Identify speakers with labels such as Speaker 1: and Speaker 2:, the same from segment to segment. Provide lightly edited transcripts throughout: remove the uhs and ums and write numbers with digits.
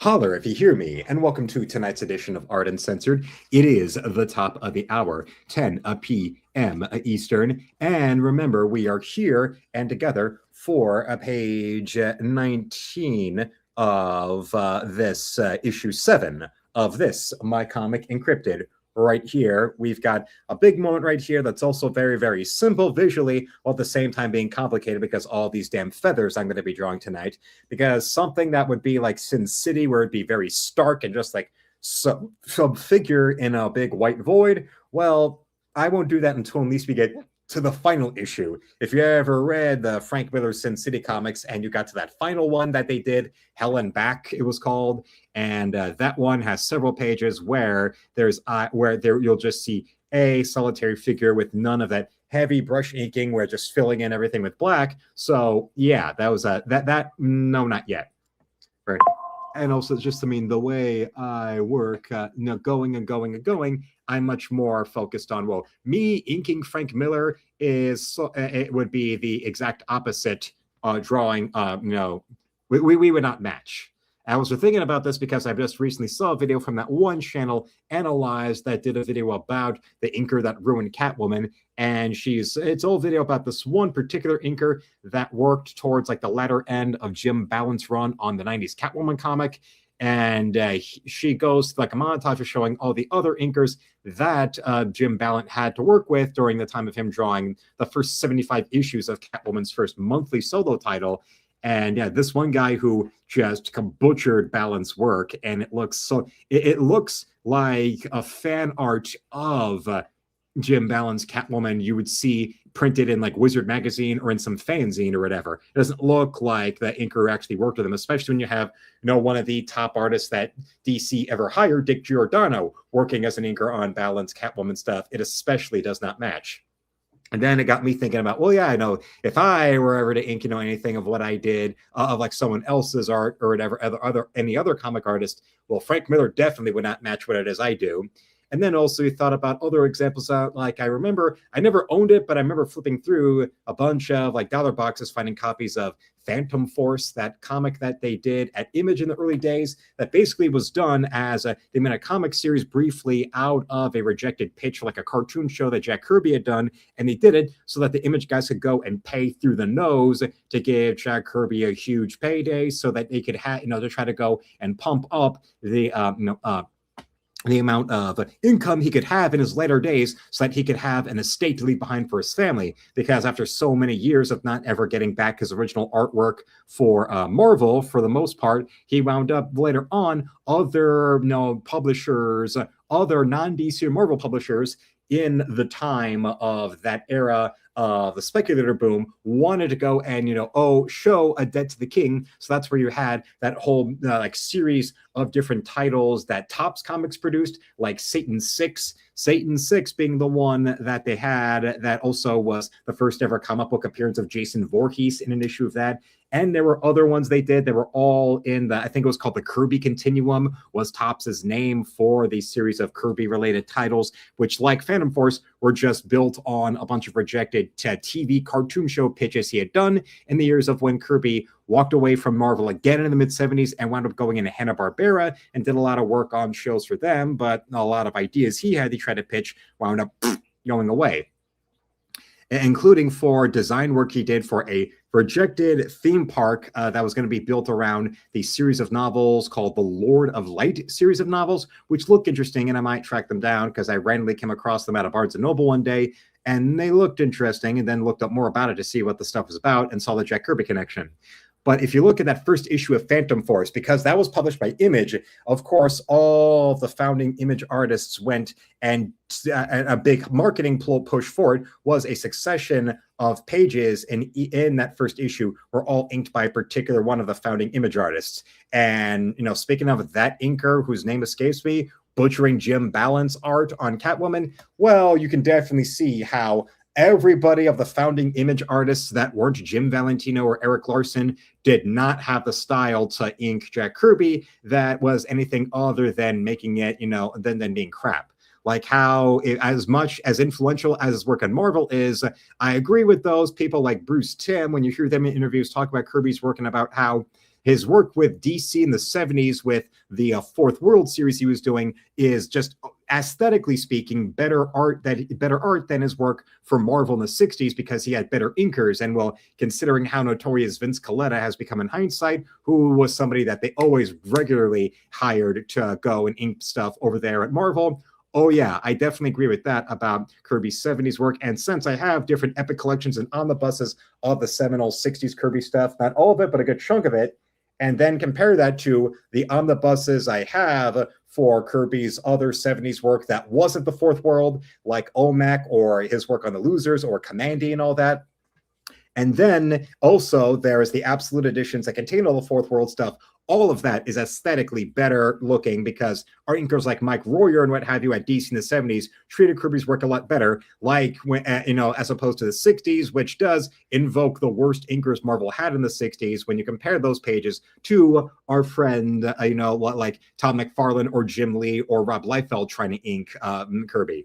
Speaker 1: Holler if you hear me, and welcome to tonight's edition of Art Uncensored. It is the top of the hour, 10 p.m. Eastern. And remember, we are here and together for page 19 of this issue 7 of this, my comic Encrypted. Right here, we've got a big moment right here that's also very, very simple visually, while at the same time being complicated because all these damn feathers I'm going to be drawing tonight. Because something that would be like Sin City, where it'd be very stark and just like some figure in a big white void, well, I won't do that until at least we get to the final issue. If you ever read the Frank Miller Sin City comics and you got to that final one that they did, Hell and Back, it was called, and that one has several pages where you'll just see a solitary figure with none of that heavy brush inking, where just filling in everything with black. So yeah, that was no, not yet. Right. And also, just, I mean, the way I work, going and going and going, I'm much more focused on, well, me inking Frank Miller it would be the exact opposite drawing. We would not match. I was thinking about this because I just recently saw a video from that one channel, Analyze, that did a video about the inker that ruined Catwoman. And it's a whole video about this one particular inker that worked towards like the latter end of Jim Balent's run on the 90s Catwoman comic. And she goes like a montage of showing all the other inkers that Jim Balent had to work with during the time of him drawing the first 75 issues of Catwoman's first monthly solo title. And yeah, this one guy who just butchered Balent's work, and it looks like a fan art of Jim Balent's Catwoman you would see printed in like Wizard magazine or in some fanzine or whatever. It doesn't look like the inker actually worked with them, especially when you have one of the top artists that DC ever hired, Dick Giordano, working as an inker on Balent's Catwoman stuff. It especially does not match. And then it got me thinking about, well, yeah, I know if I were ever to ink, anything of what I did of like someone else's art or whatever, any other comic artist, well, Frank Miller definitely would not match what it is I do. And then also you thought about other examples out. Like I remember, I never owned it, but I remember flipping through a bunch of like dollar boxes, finding copies of Phantom Force, that comic that they did at Image in the early days, that basically was done as they made a comic series briefly out of a rejected pitch, like a cartoon show that Jack Kirby had done. And they did it so that the Image guys could go and pay through the nose to give Jack Kirby a huge payday so that they could have, to try to go and pump up the amount of income he could have in his later days so that he could have an estate to leave behind for his family. Because after so many years of not ever getting back his original artwork for Marvel, for the most part, he wound up later on other publishers, other non-DC or Marvel publishers in the time of that era of the speculator boom wanted to go and show a debt to the king. So that's where you had that whole series of different titles that Topps Comics produced, like Satan 6 being the one that they had that also was the first ever comic book appearance of Jason Voorhees in an issue of that. And there were other ones they did. They were all in I think it was called the Kirby Continuum, was Topps's name for the series of Kirby-related titles, which, like Phantom Force, were just built on a bunch of rejected TV cartoon show pitches he had done in the years of when Kirby walked away from Marvel again in the mid-70s and wound up going into Hanna-Barbera and did a lot of work on shows for them, but a lot of ideas he tried to pitch wound up going away, including for design work he did for a rejected theme park that was going to be built around the series of novels called the Lord of Light series of novels, which look interesting, and I might track them down because I randomly came across them at a Barnes & Noble one day, and they looked interesting, and then looked up more about it to see what the stuff was about and saw the Jack Kirby connection. But if you look at that first issue of Phantom Force, because that was published by Image, of course, all the founding Image artists went, and a big marketing push for it was a succession of pages in that first issue were all inked by a particular one of the founding Image artists. And, speaking of that inker whose name escapes me, butchering Jim Balent's art on Catwoman, well, you can definitely see how everybody of the founding Image artists that weren't Jim Valentino or Eric Larson did not have the style to ink Jack Kirby that was anything other than making it, than being crap. Like how, as much as influential as his work on Marvel is, I agree with those people like Bruce Timm, when you hear them in interviews talk about Kirby's work and about how his work with DC in the 70s with the Fourth World series he was doing is just aesthetically speaking better art than his work for Marvel in the 60s because he had better inkers. And well, considering how notorious Vince Colletta has become in hindsight, who was somebody that they always regularly hired to go and ink stuff over there at Marvel. Oh yeah, I definitely agree with that about Kirby's 70s work. And since I have different epic collections and omnibuses of the seminal 60s Kirby stuff, not all of it, but a good chunk of it, and then compare that to the omnibuses I have for Kirby's other 70s work that wasn't the Fourth World, like Olmec or his work on the Losers or Commandy and all that. And then also there is the absolute editions that contain all the Fourth World stuff. All of that is aesthetically better looking because art inkers like Mike Royer and what have you at DC in the 70s treated Kirby's work a lot better, like when, as opposed to the 60s, which does invoke the worst inkers Marvel had in the 60s when you compare those pages to our friend, like Todd McFarlane or Jim Lee or Rob Liefeld trying to ink Kirby.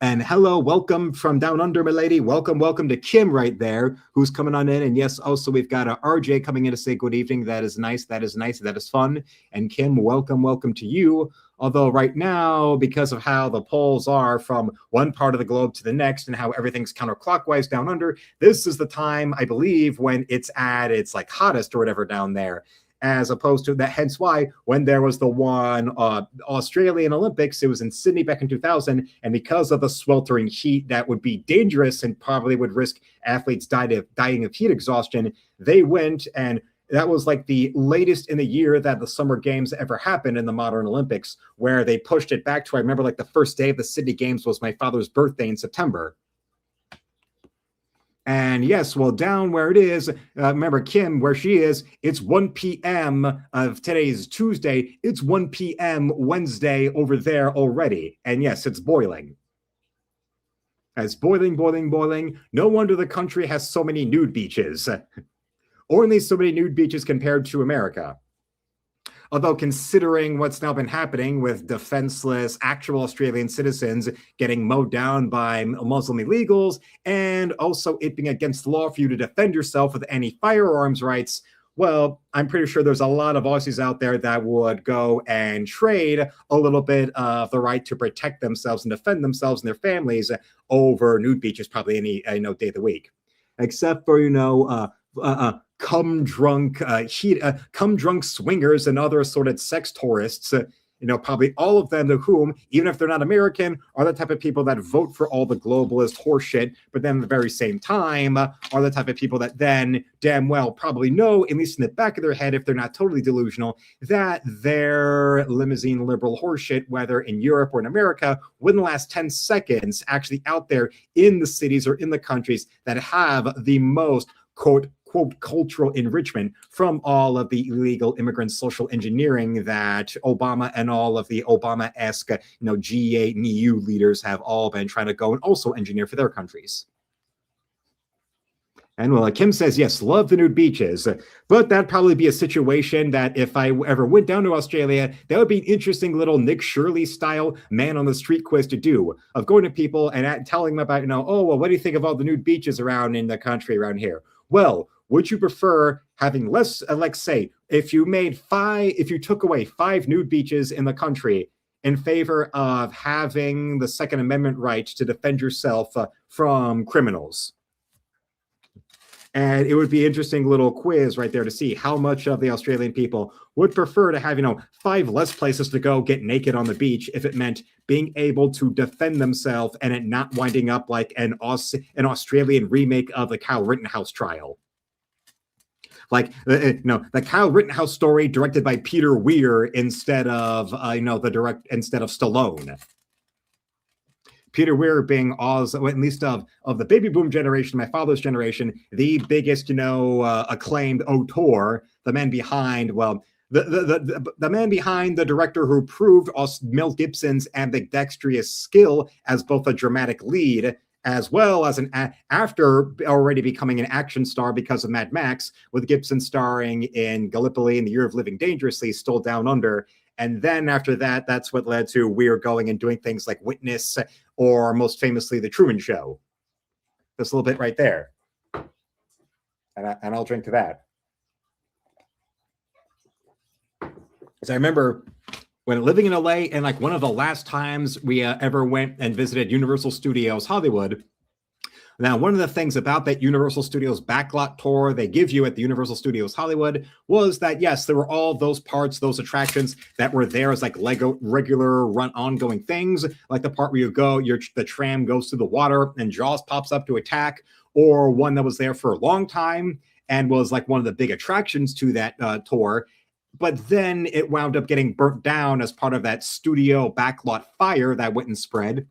Speaker 1: And hello, welcome from down under, milady. Welcome to Kim right there, who's coming on in. And yes, also we've got RJ coming in to say good evening. That is nice. That is fun. And Kim, welcome to you. Although right now, because of how the polls are from one part of the globe to the next and how everything's counterclockwise down under, this is the time, I believe, when it's at its like hottest or whatever down there. As opposed to that, hence why when there was the one Australian Olympics, it was in Sydney back in 2000, and because of the sweltering heat that would be dangerous and probably would risk athletes dying of heat exhaustion, they went, and that was like the latest in the year that the Summer Games ever happened in the modern Olympics, where they pushed it back to, I remember like the first day of the Sydney Games was my father's birthday in September. And yes, well, down where it is, remember Kim, where she is, it's 1 p.m. of today's Tuesday. It's 1 p.m. Wednesday over there already. And yes, it's boiling. It's boiling. No wonder the country has so many nude beaches. Only so many nude beaches compared to America. Although considering what's now been happening with defenseless actual Australian citizens getting mowed down by Muslim illegals, and also it being against the law for you to defend yourself with any firearms rights, well, I'm pretty sure there's a lot of Aussies out there that would go and trade a little bit of the right to protect themselves and defend themselves and their families over nude beaches probably any day of the week. Except for, come drunk swingers and other assorted sex tourists, probably all of them to whom, even if they're not American, are the type of people that vote for all the globalist horseshit, but then at the very same time are the type of people that then damn well probably know, at least in the back of their head, if they're not totally delusional, that their limousine liberal horseshit, whether in Europe or in America, within the last 10 seconds actually out there in the cities or in the countries that have the most quote cultural enrichment from all of the illegal immigrant social engineering that Obama and all of the Obama-esque, G8 and EU leaders have all been trying to go and also engineer for their countries. And well, Kim says, yes, love the nude beaches, but that'd probably be a situation that if I ever went down to Australia, that would be an interesting little Nick Shirley style man on the street quiz to do, of going to people and telling them about, oh, well, what do you think of all the nude beaches around in the country around here? Well, would you prefer having less, like say, if you took away 5 nude beaches in the country in favor of having the Second Amendment right to defend yourself from criminals? And it would be an interesting little quiz right there to see how much of the Australian people would prefer to have, 5 less places to go get naked on the beach if it meant being able to defend themselves and it not winding up like an Australian remake of the Kyle Rittenhouse trial. Like the Kyle Rittenhouse story directed by Peter Weir instead of instead of Stallone. Peter Weir being at least of the baby boom generation, my father's generation, the biggest acclaimed auteur, the man behind the man behind the director who proved Mel Gibson's ambidextrous skill as both a dramatic lead as well as after already becoming an action star because of Mad Max, with Gibson starring in Gallipoli and The Year of Living Dangerously, Still Down Under. And then after that, that's what led to Weir going and doing things like Witness, or most famously, The Truman Show. This little bit right there. And I'll drink to that. So I remember when living in LA, and like one of the last times we ever went and visited Universal Studios Hollywood. Now, one of the things about that Universal Studios backlot tour they give you at the Universal Studios Hollywood was that, yes, there were all those parts, those attractions that were there as like Lego regular run ongoing things, like the part where you go, the tram goes through the water and Jaws pops up to attack, or one that was there for a long time and was like one of the big attractions to that tour. But then it wound up getting burnt down as part of that studio backlot fire that went and spread.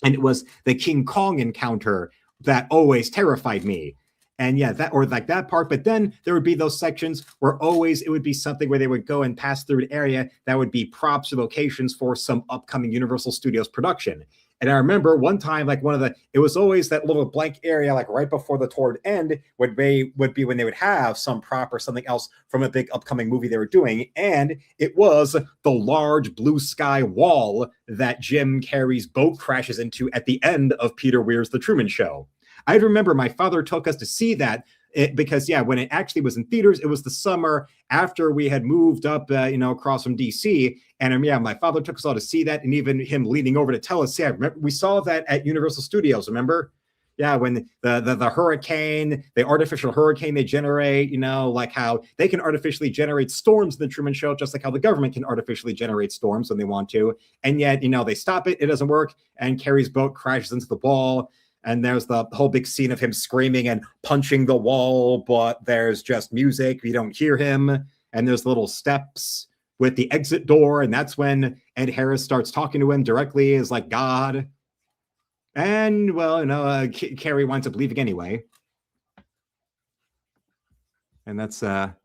Speaker 1: And it was the King Kong encounter that always terrified me. And yeah, that, or like that part. But then there would be those sections where always it would be something where they would go and pass through an area that would be props or locations for some upcoming Universal Studios production. And I remember one time, like it was always that little blank area, like right before the tour would end, would be when they would have some prop or something else from a big upcoming movie they were doing. And it was the large blue sky wall that Jim Carrey's boat crashes into at the end of Peter Weir's The Truman Show. I remember my father took us to see that because, yeah, when it actually was in theaters, it was the summer after we had moved up, across from DC. And yeah, my father took us all to see that, and even him leaning over to tell us, yeah, remember, we saw that at Universal Studios, remember? Yeah, when the hurricane, the artificial hurricane they generate, like how they can artificially generate storms in the Truman Show, just like how the government can artificially generate storms when they want to. And yet, they stop it, it doesn't work, and Carrie's boat crashes into the wall. And there's the whole big scene of him screaming and punching the wall, but there's just music. You don't hear him. And there's little steps with the exit door. And that's when Ed Harris starts talking to him directly as like God. And, well, Carrie winds up leaving anyway. And that's a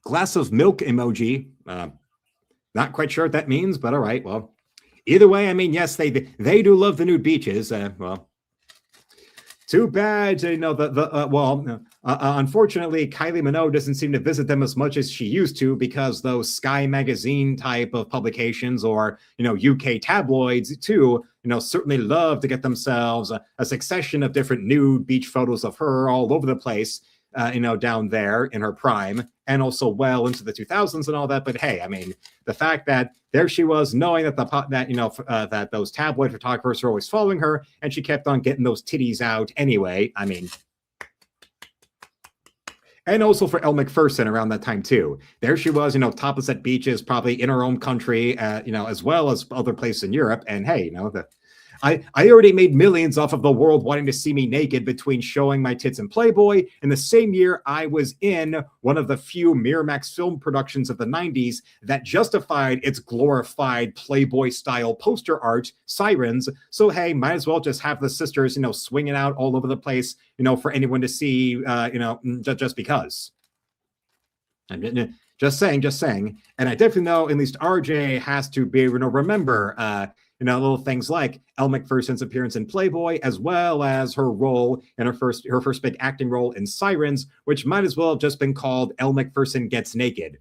Speaker 1: glass of milk emoji. Not quite sure what that means, but all right. Well, either way, I mean, yes, they do love the nude beaches. Too bad, unfortunately, Kylie Minogue doesn't seem to visit them as much as she used to, because those Sky Magazine type of publications or, UK tabloids too, certainly love to get themselves a succession of different nude beach photos of her all over the place, down there in her prime, and also well into the 2000s and all that. But hey, I mean, the fact that there she was, knowing that that those tabloid photographers are always following her, and she kept on getting those titties out anyway. I mean, and also for Elle Macpherson around that time too. There she was, topless at beaches, probably in her own country, as well as other places in Europe. And hey, I already made millions off of the world wanting to see me naked between showing my tits in Playboy. In the same year, I was in one of the few Miramax film productions of the 90s that justified its glorified Playboy-style poster art, Sirens. So, hey, might as well just have the sisters, swinging out all over the place, for anyone to see, just because. Just saying. And I definitely know at least RJ has to be able to remember, little things like Elle Macpherson's appearance in Playboy, as well as her role in her first big acting role in Sirens, which might as well have just been called Elle Macpherson Gets Naked.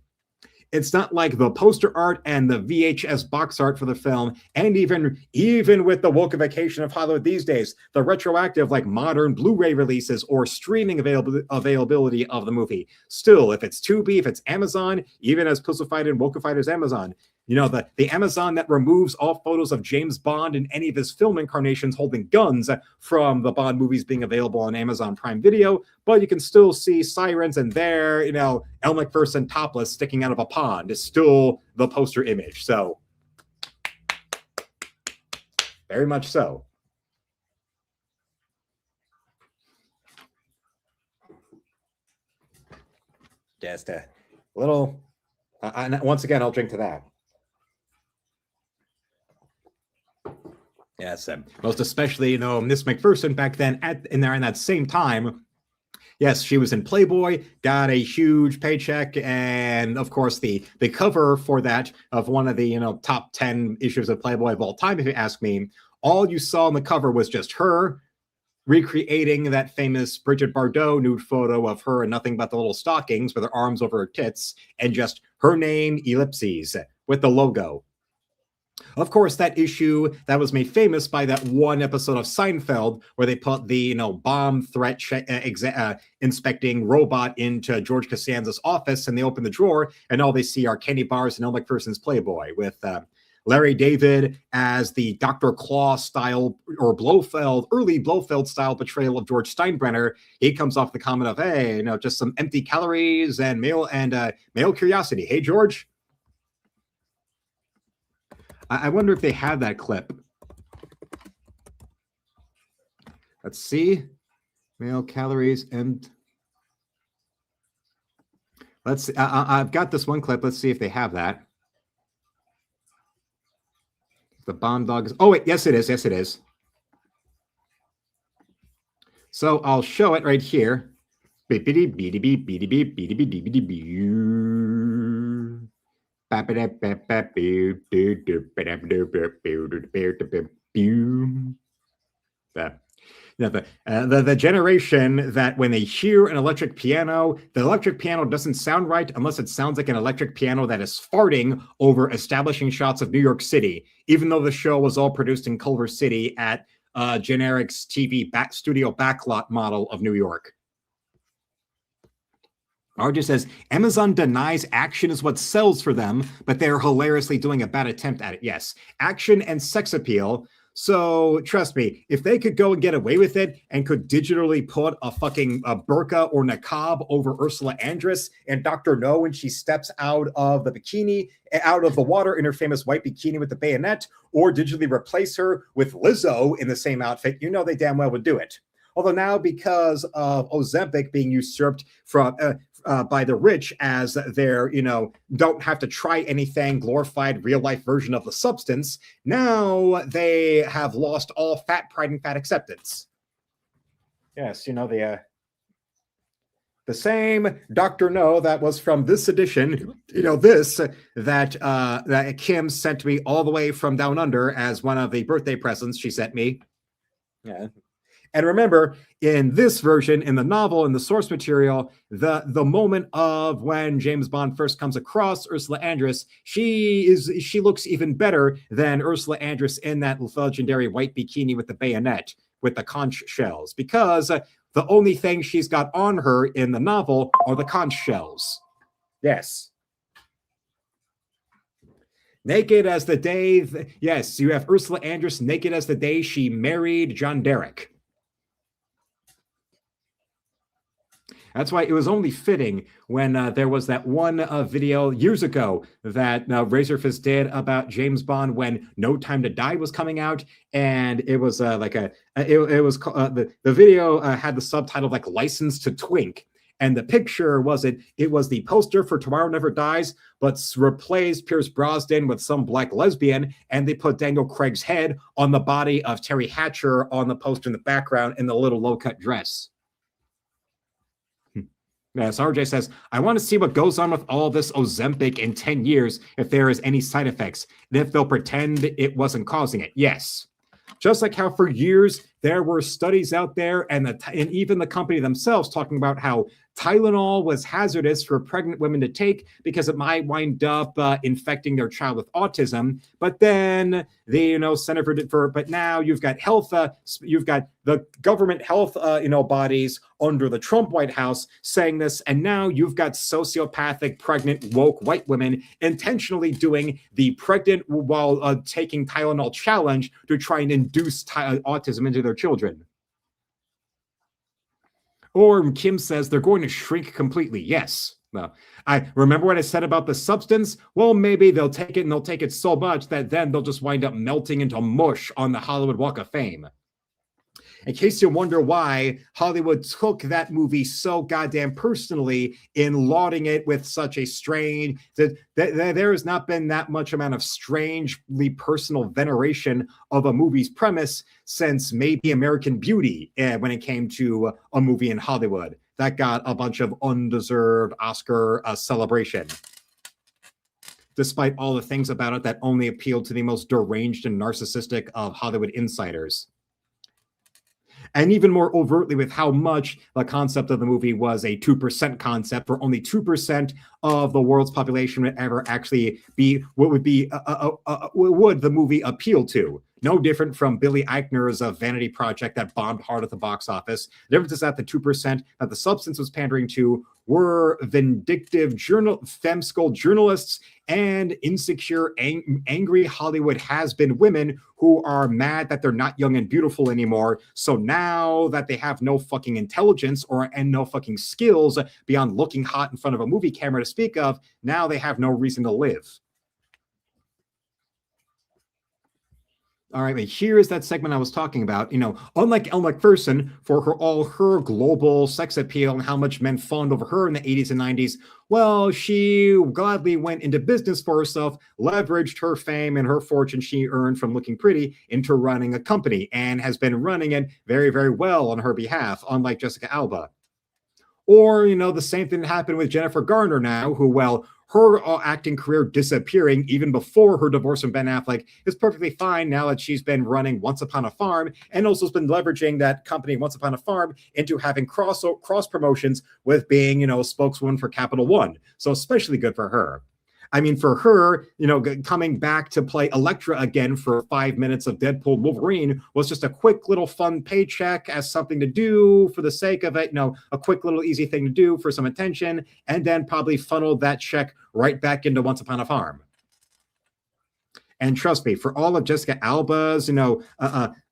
Speaker 1: It's not like the poster art and the VHS box art for the film, and even with the wokeification of Hollywood these days, the retroactive like modern Blu-ray releases or streaming availability of the movie. Still, if it's Tubi, if it's Amazon, even as pussified and wokeified as Amazon, the Amazon that removes all photos of James Bond and any of his film incarnations holding guns from the Bond movies being available on Amazon Prime Video, but you can still see Sirens, and there, Elle Macpherson topless sticking out of a pond is still the poster image. So, very much so. Just a little, once again, I'll drink to that. Yes, most especially, Miss Macpherson back then in that same time. Yes, she was in Playboy, got a huge paycheck, and of course the cover for that of one of the top 10 issues of Playboy of all time, if you ask me, all you saw on the cover was just her recreating that famous Brigitte Bardot nude photo of her in nothing but the little stockings with her arms over her tits, and just her name ellipses with the logo. Of course, that issue that was made famous by that one episode of Seinfeld where they put the bomb threat inspecting robot into George Costanza's office, and they open the drawer and all they see are candy bars and Elle Macpherson's Playboy with Larry David as the Dr. Claw style or early Blofeld style portrayal of George Steinbrenner. He comes off the comment of, hey, just some empty calories and male curiosity. Hey, George. I wonder if they have that clip. Let's see. Male calories and let's see. I've got this one clip. Let's see if they have that. The bomb dogs. Oh, wait. Yes, it is. Yes, it is. So I'll show it right here. The generation that when they hear an electric piano, the electric piano doesn't sound right unless it sounds like an electric piano that is farting over establishing shots of New York City, even though the show was all produced in Culver City at Generic's TV studio backlot model of New York. RJ says, Amazon denies action is what sells for them, but they're hilariously doing a bad attempt at it. Yes, action and sex appeal. So trust me, if they could go and get away with it and could digitally put a fucking burqa or niqab over Ursula Andress and Dr. No when she steps out of the bikini, out of the water in her famous white bikini with the bayonet, or digitally replace her with Lizzo in the same outfit, they damn well would do it. Although now, because of Ozempic being usurped from by the rich as their, don't have to try anything, glorified real-life version of the substance, now they have lost all fat pride and fat acceptance. Yes, the same Dr. No that was from this edition, that Kim sent me all the way from down under as one of the birthday presents she sent me. Yeah. And remember, in this version, in the novel, in the source material, the moment of when James Bond first comes across Ursula Andress, she looks even better than Ursula Andress in that legendary white bikini with the bayonet, with the conch shells, because the only thing she's got on her in the novel are the conch shells. Yes. Naked as the day, yes, you have Ursula Andress naked as the day she married John Derek. That's why it was only fitting when there was that one video years ago that Razorfist did about James Bond when No Time to Die was coming out, and it was the video had the subtitle like "License to Twink," and the picture was it was the poster for Tomorrow Never Dies, but replaced Pierce Brosnan with some black lesbian, and they put Daniel Craig's head on the body of Terry Hatcher on the poster in the background in the little low-cut dress. Yes, RJ says, I want to see what goes on with all this Ozempic in 10 years, if there is any side effects, and if they'll pretend it wasn't causing it. Yes. Just like how for years there were studies out there and even the company themselves talking about how Tylenol was hazardous for pregnant women to take because it might wind up infecting their child with autism. But then but now you've got health, you've got the government health, bodies under the Trump White House saying this, and now you've got sociopathic, pregnant, woke white women intentionally doing the pregnant while taking Tylenol challenge to try and induce autism into their children. Or Kim says they're going to shrink completely. Yes. Well, I remember what I said about the substance. Well, maybe they'll take it and they'll take it so much that then they'll just wind up melting into mush on the Hollywood Walk of Fame. In case you wonder why Hollywood took that movie so goddamn personally in lauding it with such a strange, there has not been that much amount of strangely personal veneration of a movie's premise since maybe American Beauty when it came to a movie in Hollywood that got a bunch of undeserved Oscar celebration, despite all the things about it that only appealed to the most deranged and narcissistic of Hollywood insiders. And even more overtly with how much the concept of the movie was a 2% concept, where only 2% of the world's population would ever actually be what would be would the movie appeal to. No different from Billy Eichner's Vanity Project that bombed hard at the box office. The difference is that the 2% that the substance was pandering to were vindictive femskull journalists and insecure, angry Hollywood has-been women who are mad that they're not young and beautiful anymore. So now that they have no fucking intelligence and no fucking skills beyond looking hot in front of a movie camera to speak of, now they have no reason to live. All right, but here is that segment I was talking about. Unlike Elle Macpherson, for all her global sex appeal and how much men fawned over her in the 80s and 90s, well, she gladly went into business for herself, leveraged her fame and her fortune she earned from looking pretty into running a company, and has been running it very, very well on her behalf, unlike Jessica Alba. Or, the same thing that happened with Jennifer Garner now, who, well, her acting career disappearing even before her divorce from Ben Affleck is perfectly fine now that she's been running Once Upon a Farm, and also has been leveraging that company Once Upon a Farm into having cross promotions with being, a spokeswoman for Capital One. So especially good for her. I mean, for her, coming back to play Elektra again for 5 minutes of Deadpool Wolverine was just a quick little fun paycheck as something to do for the sake of it, a quick little easy thing to do for some attention, and then probably funneled that check right back into Once Upon a Farm. And trust me, for all of Jessica Alba's,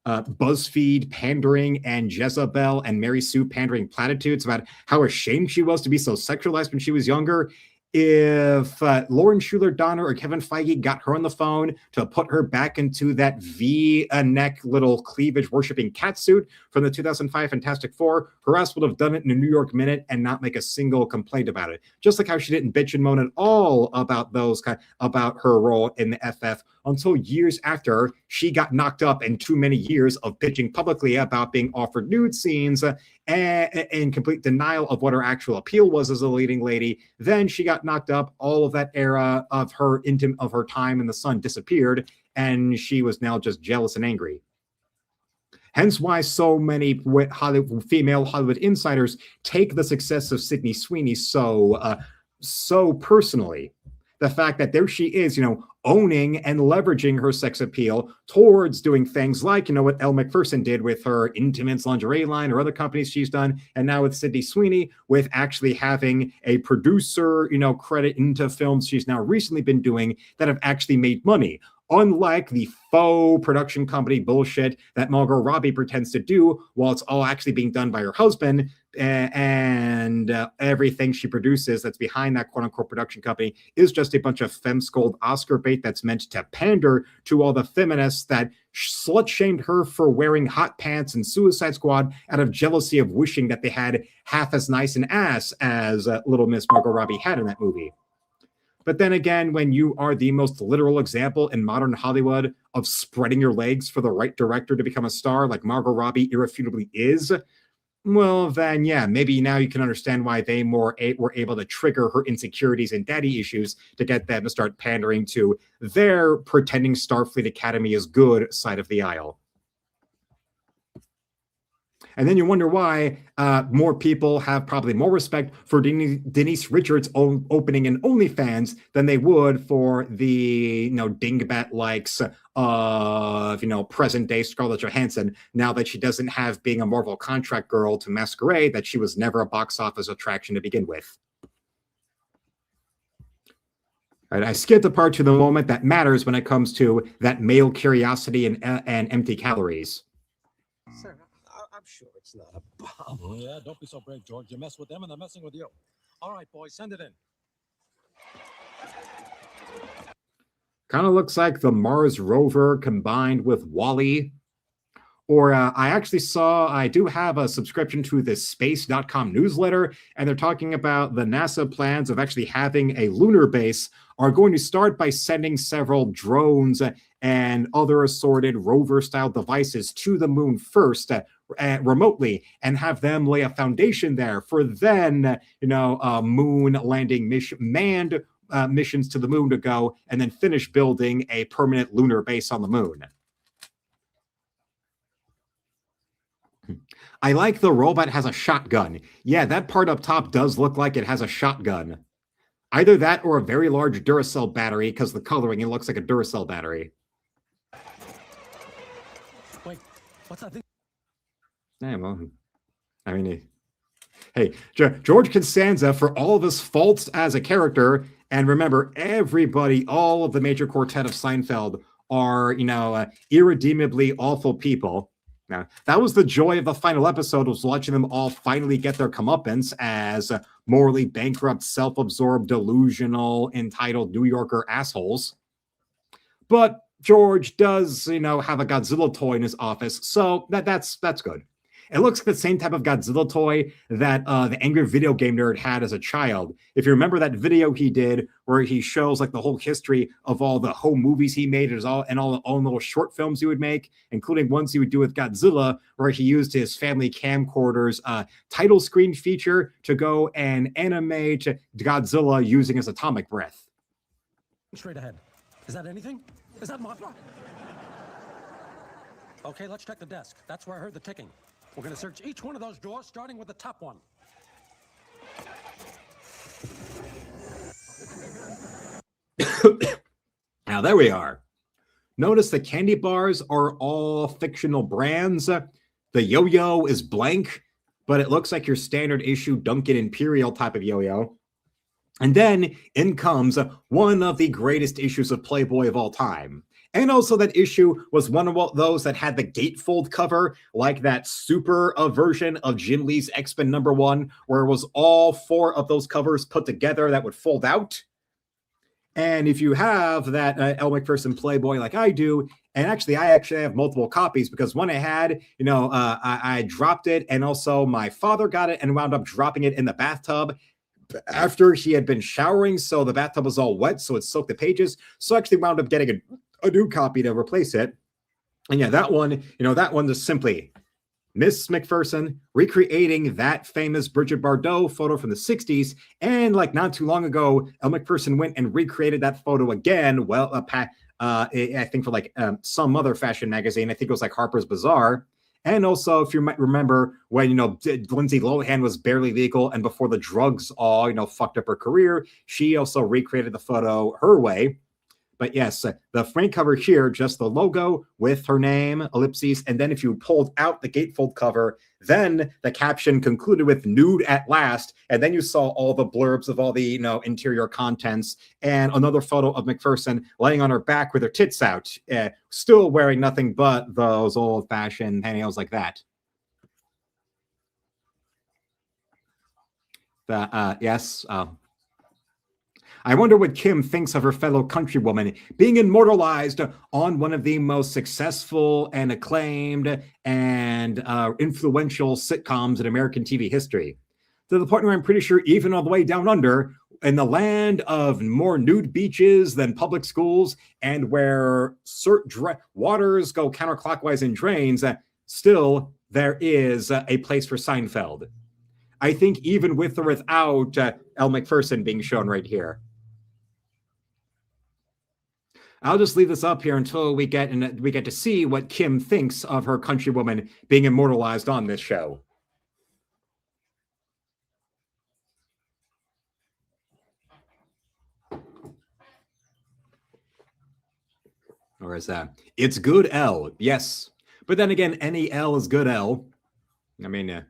Speaker 1: BuzzFeed pandering and Jezebel and Mary Sue pandering platitudes about how ashamed she was to be so sexualized when she was younger, if Lauren Schuler Donner or Kevin Feige got her on the phone to put her back into that V-neck little cleavage worshipping catsuit from the 2005 Fantastic Four, her ass would have done it in a New York minute and not make a single complaint about it. Just like how she didn't bitch and moan at all about about her role in the FF until years after she got knocked up in too many years of bitching publicly about being offered nude scenes in complete denial of what her actual appeal was as a leading lady. Then she got knocked up. All of that era of her time in the sun disappeared, and she was now just jealous and angry. Hence why so many female Hollywood insiders take the success of Sydney Sweeney so personally. The fact that there she is, owning and leveraging her sex appeal towards doing things like, what Elle Macpherson did with her Intimates lingerie line or other companies she's done. And now with Sydney Sweeney, with actually having a producer, credit into films she's now recently been doing that have actually made money. Unlike the faux production company bullshit that Margot Robbie pretends to do while it's all actually being done by her husband, and everything she produces that's behind that quote-unquote production company is just a bunch of femskulled Oscar bait that's meant to pander to all the feminists that slut-shamed her for wearing hot pants in Suicide Squad out of jealousy of wishing that they had half as nice an ass as little Miss Margot Robbie had in that movie. But then again, when you are the most literal example in modern Hollywood of spreading your legs for the right director to become a star, like Margot Robbie irrefutably is, well, then, yeah, maybe now you can understand why they were able to trigger her insecurities and daddy issues to get them to start pandering to their pretending Starfleet Academy is good side of the aisle. And then you wonder why more people have probably more respect for Denise Richards' opening in OnlyFans than they would for the dingbat likes of present day Scarlett Johansson. Now that she doesn't have being a Marvel contract girl to masquerade, that she was never a box office attraction to begin with. All right, I skipped the part to the moment that matters when it comes to that male curiosity and empty calories.
Speaker 2: Sir, I'm sure it's not a bomb. Oh, yeah, don't be so brave, George. You mess with them and they're messing with you. All right, boys, send it in.
Speaker 1: Kind of looks like the Mars rover combined with WALL-E. Or I do have a subscription to this space.com newsletter, and they're talking about the NASA plans of actually having a lunar base are going to start by sending several drones and other assorted rover-style devices to the moon first, remotely, and have them lay a foundation there for then, moon landing manned missions to the moon to go, and then finish building a permanent lunar base on the moon. I like the robot has a shotgun. Yeah, that part up top does look like it has a shotgun. Either that or a very large Duracell battery, because the coloring, it looks like a Duracell battery.
Speaker 2: Wait, what's that thing?
Speaker 1: Yeah, well, I mean, hey, George Costanza, for all of his faults as a character, and remember, everybody, all of the major quartet of Seinfeld are, irredeemably awful people. Now, that was the joy of the final episode, was watching them all finally get their comeuppance as morally bankrupt, self-absorbed, delusional, entitled New Yorker assholes. But George does, have a Godzilla toy in his office, so that's good. It looks like the same type of Godzilla toy that the Angry Video Game Nerd had as a child. If you remember that video he did where he shows like the whole history of all the home movies he made and all the own little short films he would make, including ones he would do with Godzilla, where he used his family camcorder's title screen feature to go and animate Godzilla using his atomic breath.
Speaker 2: Straight ahead. Is that anything? Is that Mothra? Okay, let's check the desk. That's where I heard the ticking. We're going to search each one of those drawers, starting with the top one.
Speaker 1: Now, there we are. Notice the candy bars are all fictional brands. The yo-yo is blank, but it looks like your standard issue Dunkin' Imperial type of yo-yo. And then in comes one of the greatest issues of Playboy of all time. And also that issue was one of those that had the gatefold cover, like that super version of Jim Lee's X-Men #1, where it was all 4 of those covers put together that would fold out. And if you have that Elle Macpherson Playboy like I do, and I actually have multiple copies because one I had, I dropped it, and also my father got it and wound up dropping it in the bathtub after he had been showering, so the bathtub was all wet, so it soaked the pages. So I actually wound up getting a new copy to replace it. And yeah, that one is simply Miss McPherson recreating that famous Bridget Bardot photo from the 60s. And like not too long ago, Elle Macpherson went and recreated that photo again. Well, I think for like some other fashion magazine. I think it was like Harper's Bazaar. And also, if you might remember when, Lindsay Lohan was barely legal and before the drugs all, fucked up her career, she also recreated the photo her way. But yes, the front cover here, just the logo with her name, ellipses. And then if you pulled out the gatefold cover, then the caption concluded with nude at last. And then you saw all the blurbs of all the, interior contents and another photo of McPherson laying on her back with her tits out, still wearing nothing but those old fashioned pantyhose like that. Yes. I wonder what Kim thinks of her fellow countrywoman being immortalized on one of the most successful and acclaimed and influential sitcoms in American TV history. To the point where I'm pretty sure even all the way down under, in the land of more nude beaches than public schools and where waters go counterclockwise in drains, still there is a place for Seinfeld. I think even with or without Elle Macpherson being shown right here. I'll just leave this up here until we get to see what Kim thinks of her countrywoman being immortalized on this show. Or is that? It's good L, yes. But then again, any L is good L. I mean,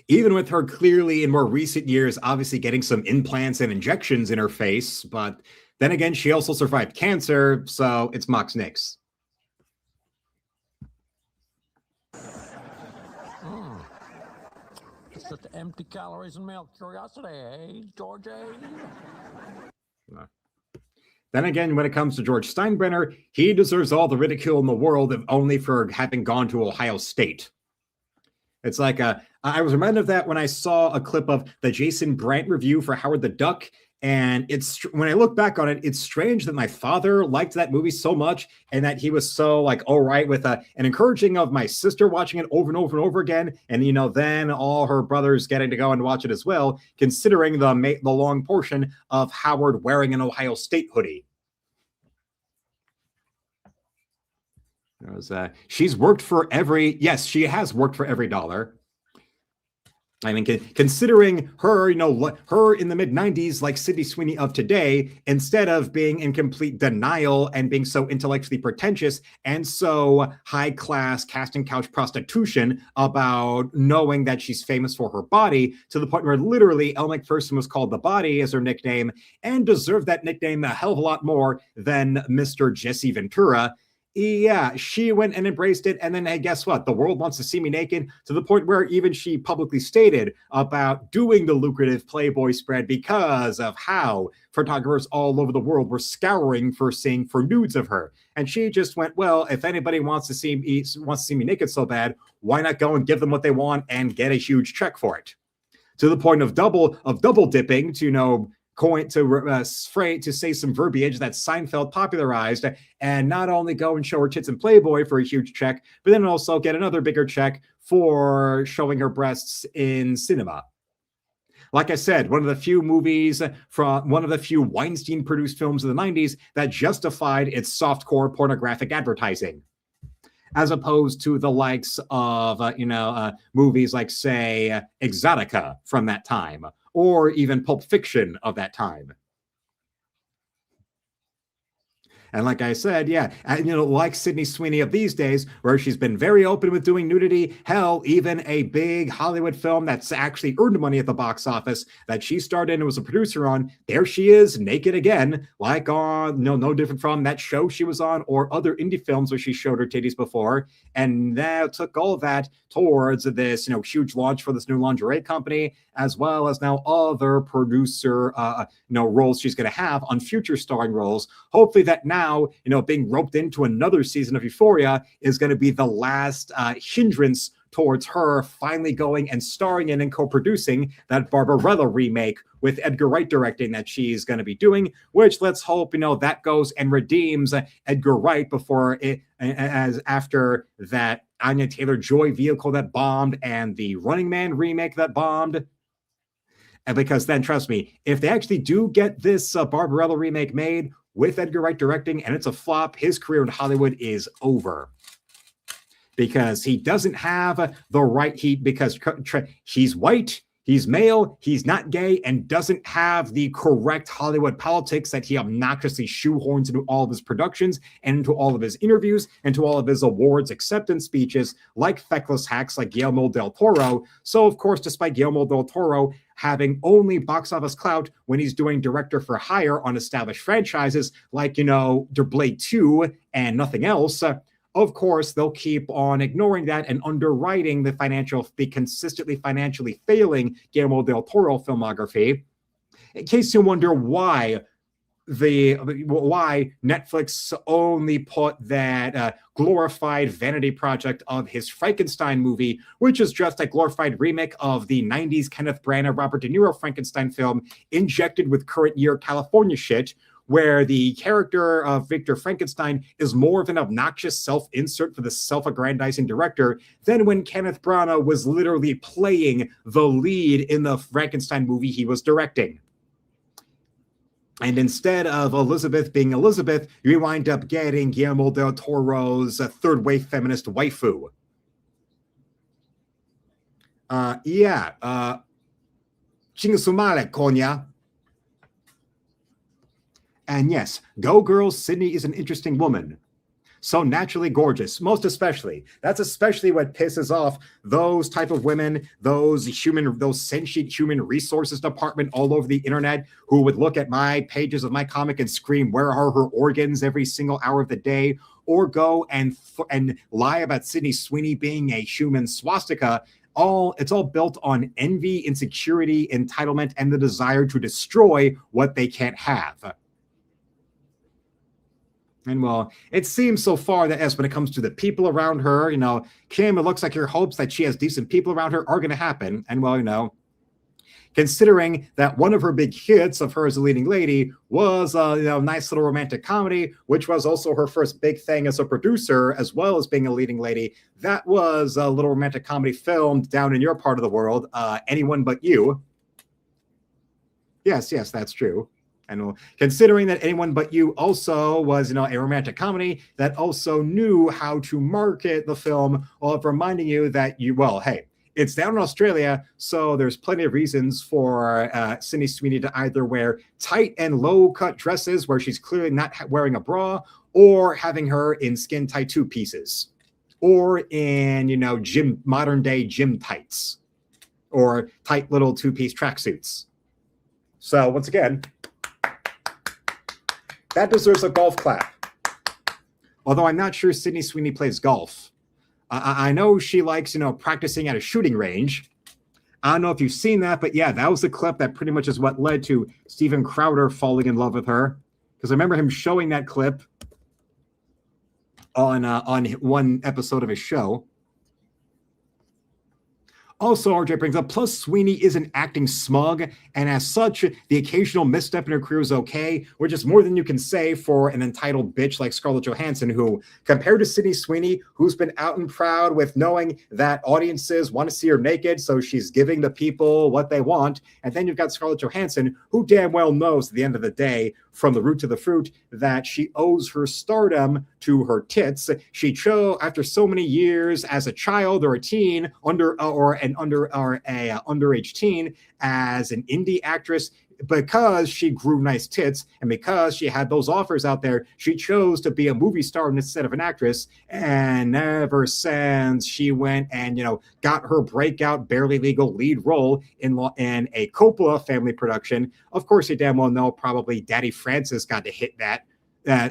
Speaker 1: even with her clearly in more recent years, obviously getting some implants and injections in her face, but then again, she also survived cancer, so it's Mox Nix.
Speaker 2: Just such empty calories and male curiosity, eh, George?
Speaker 1: Then again, when it comes to George Steinbrenner, he deserves all the ridicule in the world, if only for having gone to Ohio State. It's like I was reminded of that when I saw a clip of the Jason Brandt review for Howard the Duck. And it's when I look back on it, it's strange that my father liked that movie so much and that he was so like, all right with and encouraging of my sister watching it over and over and over again. And, then all her brothers getting to go and watch it as well, considering the long portion of Howard wearing an Ohio State hoodie. She's worked for every, yes, she has worked for every dollar. I mean, considering her, her in the mid 90s, like Sydney Sweeney of today, instead of being in complete denial and being so intellectually pretentious and so high class casting couch prostitution about knowing that she's famous for her body, to the point where literally Elle Macpherson was called the Body as her nickname and deserved that nickname a hell of a lot more than Mr. Jesse Ventura. Yeah, she went and embraced it. And then, hey, guess what? The world wants to see me naked, to the point where even she publicly stated about doing the lucrative Playboy spread because of how photographers all over the world were scouring for nudes of her. And she just went, well, if anybody wants to see me naked so bad, why not go and give them what they want and get a huge check for it? To the point of double dipping to to say some verbiage that Seinfeld popularized, and not only go and show her tits in Playboy for a huge check, but then also get another bigger check for showing her breasts in cinema. Like I said, one of the few Weinstein-produced films of the 90s that justified its softcore pornographic advertising, as opposed to the likes of movies like, say, Exotica from that time, or even Pulp Fiction of that time. And like I said, yeah, like Sydney Sweeney of these days, where she's been very open with doing nudity. Hell, even a big Hollywood film that's actually earned money at the box office that she starred in and was a producer on, there she is, naked again, like on no different from that show she was on or other indie films where she showed her titties before. And that took all of that towards this, huge launch for this new lingerie company, as well as now other producer, roles she's going to have on future starring roles. Hopefully that now, being roped into another season of Euphoria is going to be the last hindrance towards her finally going and starring in and co-producing that Barbarella remake with Edgar Wright directing that she's going to be doing, which let's hope, that goes and redeems Edgar Wright before it, as after that Anya Taylor-Joy vehicle that bombed and the Running Man remake that bombed. And because then, trust me, if they actually do get this Barbarella remake made with Edgar Wright directing and it's a flop, his career in Hollywood is over. Because he doesn't have the right heat, because he's white, he's male, he's not gay, and doesn't have the correct Hollywood politics that he obnoxiously shoehorns into all of his productions and into all of his interviews and to all of his awards acceptance speeches, like feckless hacks like Guillermo del Toro. So, of course, despite Guillermo del Toro having only box office clout when he's doing director for hire on established franchises like, Der Blade 2 and nothing else, of course, they'll keep on ignoring that and underwriting the consistently financially failing Guillermo del Toro filmography. In case you wonder why Netflix only put that glorified vanity project of his Frankenstein movie, which is just a glorified remake of the 90s Kenneth Branagh, Robert De Niro Frankenstein film, injected with current year California shit, where the character of Victor Frankenstein is more of an obnoxious self-insert for the self-aggrandizing director than when Kenneth Branagh was literally playing the lead in the Frankenstein movie he was directing. And instead of Elizabeth being Elizabeth, you wind up getting Guillermo del Toro's third-wave feminist waifu. Chinga su madre, coña. And yes, go girls, Sydney is an interesting woman. So naturally gorgeous, most especially. That's especially what pisses off those type of women, those sentient human resources department all over the internet who would look at my pages of my comic and scream, where are her organs every single hour of the day? Or go and lie about Sydney Sweeney being a human swastika. It's all built on envy, insecurity, entitlement, and the desire to destroy what they can't have. And well, it seems so far that as when it comes to the people around her, Kim, it looks like your hopes that she has decent people around her are going to happen. And well, considering that one of her big hits of her as a leading lady was a nice little romantic comedy, which was also her first big thing as a producer, as well as being a leading lady. That was a little romantic comedy filmed down in your part of the world, Anyone But You. Yes, that's true. And considering that Anyone But You also was, a romantic comedy that also knew how to market the film, while reminding you that hey, it's down in Australia, so there's plenty of reasons for Sydney Sweeney to either wear tight and low-cut dresses where she's clearly not wearing a bra, or having her in skin-tight two-pieces, or in, modern-day gym tights, or tight little two-piece tracksuits. So once again, that deserves a golf clap. Although I'm not sure Sydney Sweeney plays golf. I know she likes, practicing at a shooting range. I don't know if you've seen that, but yeah, that was the clip that pretty much is what led to Steven Crowder falling in love with her. Because I remember him showing that clip on one episode of his show. Also, RJ brings up, plus Sweeney isn't acting smug, and as such, the occasional misstep in her career is okay, which is more than you can say for an entitled bitch like Scarlett Johansson, who, compared to Sydney Sweeney, who's been out and proud with knowing that audiences want to see her naked, so she's giving the people what they want, and then you've got Scarlett Johansson, who damn well knows at the end of the day, from the root to the fruit, that she owes her stardom to her tits. She chose, after so many years as a child or a teen, underage teen, as an indie actress, because she grew nice tits and because she had those offers out there, she chose to be a movie star instead of an actress. And ever since she went and, got her breakout, barely legal lead role in a Coppola family production, of course, you damn well know probably Daddy Francis got to hit that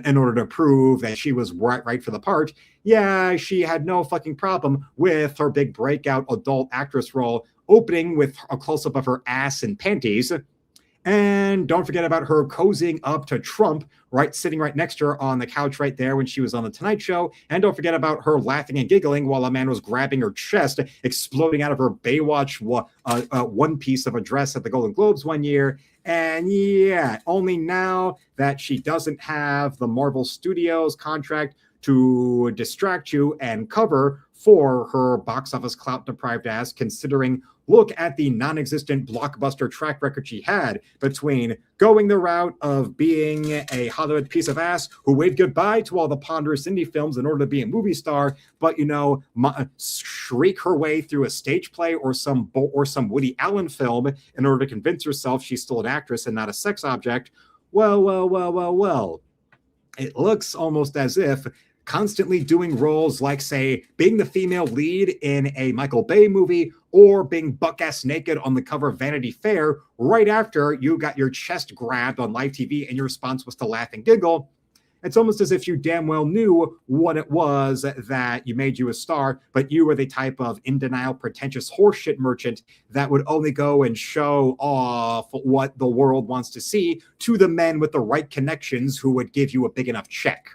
Speaker 1: in order to prove that she was right for the part. Yeah, she had no fucking problem with her big breakout adult actress role opening with a close-up of her ass and panties. And don't forget about her cozying up to Trump, sitting right next to her on the couch right there when she was on The Tonight Show. And don't forget about her laughing and giggling while a man was grabbing her chest, exploding out of her Baywatch one piece of a dress at the Golden Globes one year. And yeah, only now that she doesn't have the Marvel Studios contract to distract you and cover for her box office clout-deprived ass, considering look at the non-existent blockbuster track record she had between going the route of being a Hollywood piece of ass who waved goodbye to all the ponderous indie films in order to be a movie star, but, shriek her way through a stage play or some Woody Allen film in order to convince herself she's still an actress and not a sex object. Well. It looks almost as if constantly doing roles like, say, being the female lead in a Michael Bay movie or being buck-ass naked on the cover of Vanity Fair right after you got your chest grabbed on live TV and your response was to laugh and giggle. It's almost as if you damn well knew what it was that you made you a star, but you were the type of in-denial, pretentious horseshit merchant that would only go and show off what the world wants to see to the men with the right connections who would give you a big enough check.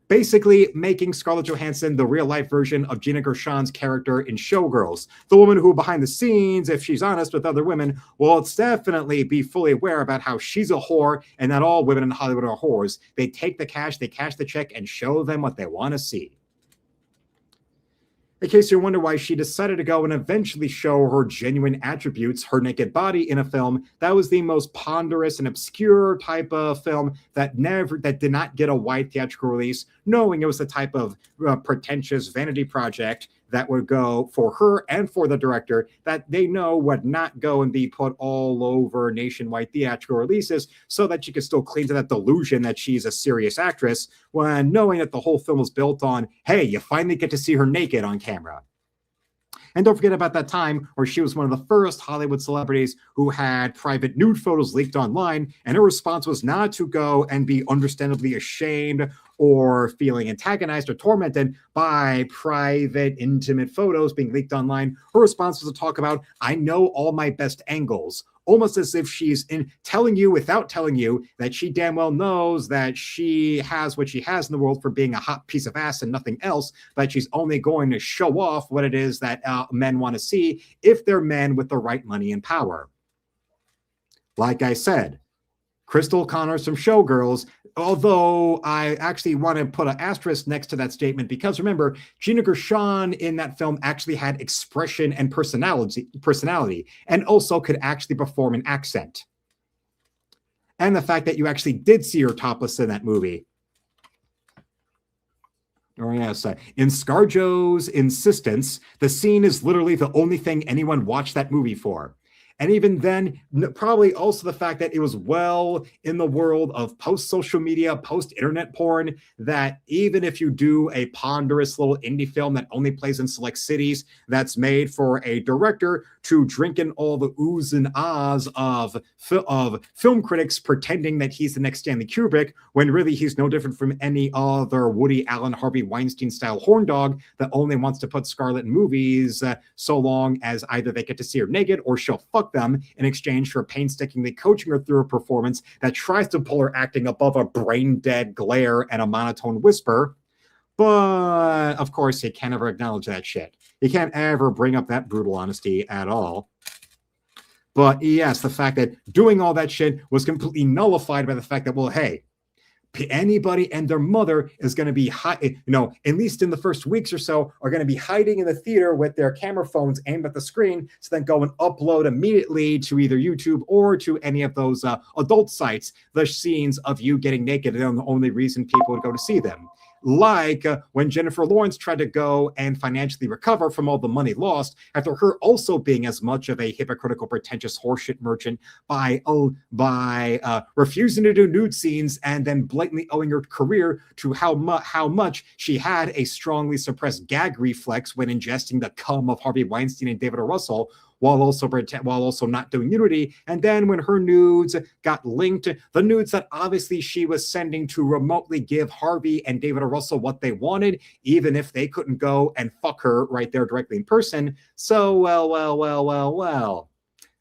Speaker 1: Basically making Scarlett Johansson the real-life version of Gina Gershon's character in Showgirls. The woman who behind the scenes, if she's honest with other women, will definitely be fully aware about how she's a whore and not all women in Hollywood are whores. They take the cash, they cash the check, and show them what they want to see. In case you wonder why she decided to go and eventually show her genuine attributes, her naked body in a film, that was the most ponderous and obscure type of film that did not get a wide theatrical release, knowing it was the type of pretentious vanity project that would go for her and for the director that they know would not go and be put all over nationwide theatrical releases so that she could still cling to that delusion that she's a serious actress when knowing that the whole film was built on, hey, you finally get to see her naked on camera. And don't forget about that time where she was one of the first Hollywood celebrities who had private nude photos leaked online, and her response was not to go and be understandably ashamed or feeling antagonized or tormented by private, intimate photos being leaked online. Her response was to talk about, I know all my best angles, almost as if she's telling you without telling you that she damn well knows that she has what she has in the world for being a hot piece of ass and nothing else, but she's only going to show off what it is that men want to see if they're men with the right money and power. Like I said, Crystal Connors from Showgirls, although I actually want to put an asterisk next to that statement because remember, Gina Gershon in that film actually had expression and personality, and also could actually perform an accent. and the fact that you actually did see her topless in that movie. Oh, yes. In ScarJo's insistence, the scene is literally the only thing anyone watched that movie for. And even then, probably also the fact that it was well in the world of post-social media, post-internet porn, that even if you do a ponderous little indie film that only plays in select cities, that's made for a director to drink in all the oohs and ahs of film critics pretending that he's the next Stanley Kubrick, when really he's no different from any other Woody Allen, Harvey Weinstein-style horn dog that only wants to put Scarlett in movies so long as either they get to see her naked or she'll fuck them in exchange for painstakingly coaching her through a performance that tries to pull her acting above a brain-dead glare and a monotone whisper. But, of course, you can't ever acknowledge that shit. You can't ever bring up that brutal honesty at all. But, yes, the fact that doing all that shit was completely nullified by the fact that, well, hey, anybody and their mother is going to be, at least in the first weeks or so, are going to be hiding in the theater with their camera phones aimed at the screen, so then go and upload immediately to either YouTube or to any of those adult sites the scenes of you getting naked, and the only reason people would go to see them. Like when Jennifer Lawrence tried to go and financially recover from all the money lost after her also being as much of a hypocritical, pretentious horseshit merchant by refusing to do nude scenes and then blatantly owing her career to how much she had a strongly suppressed gag reflex when ingesting the cum of Harvey Weinstein and David O. Russell, while also not doing nudity. And then when her nudes got linked, the nudes that obviously she was sending to remotely give Harvey and David O. Russell what they wanted, even if they couldn't go and fuck her right there directly in person. So, well.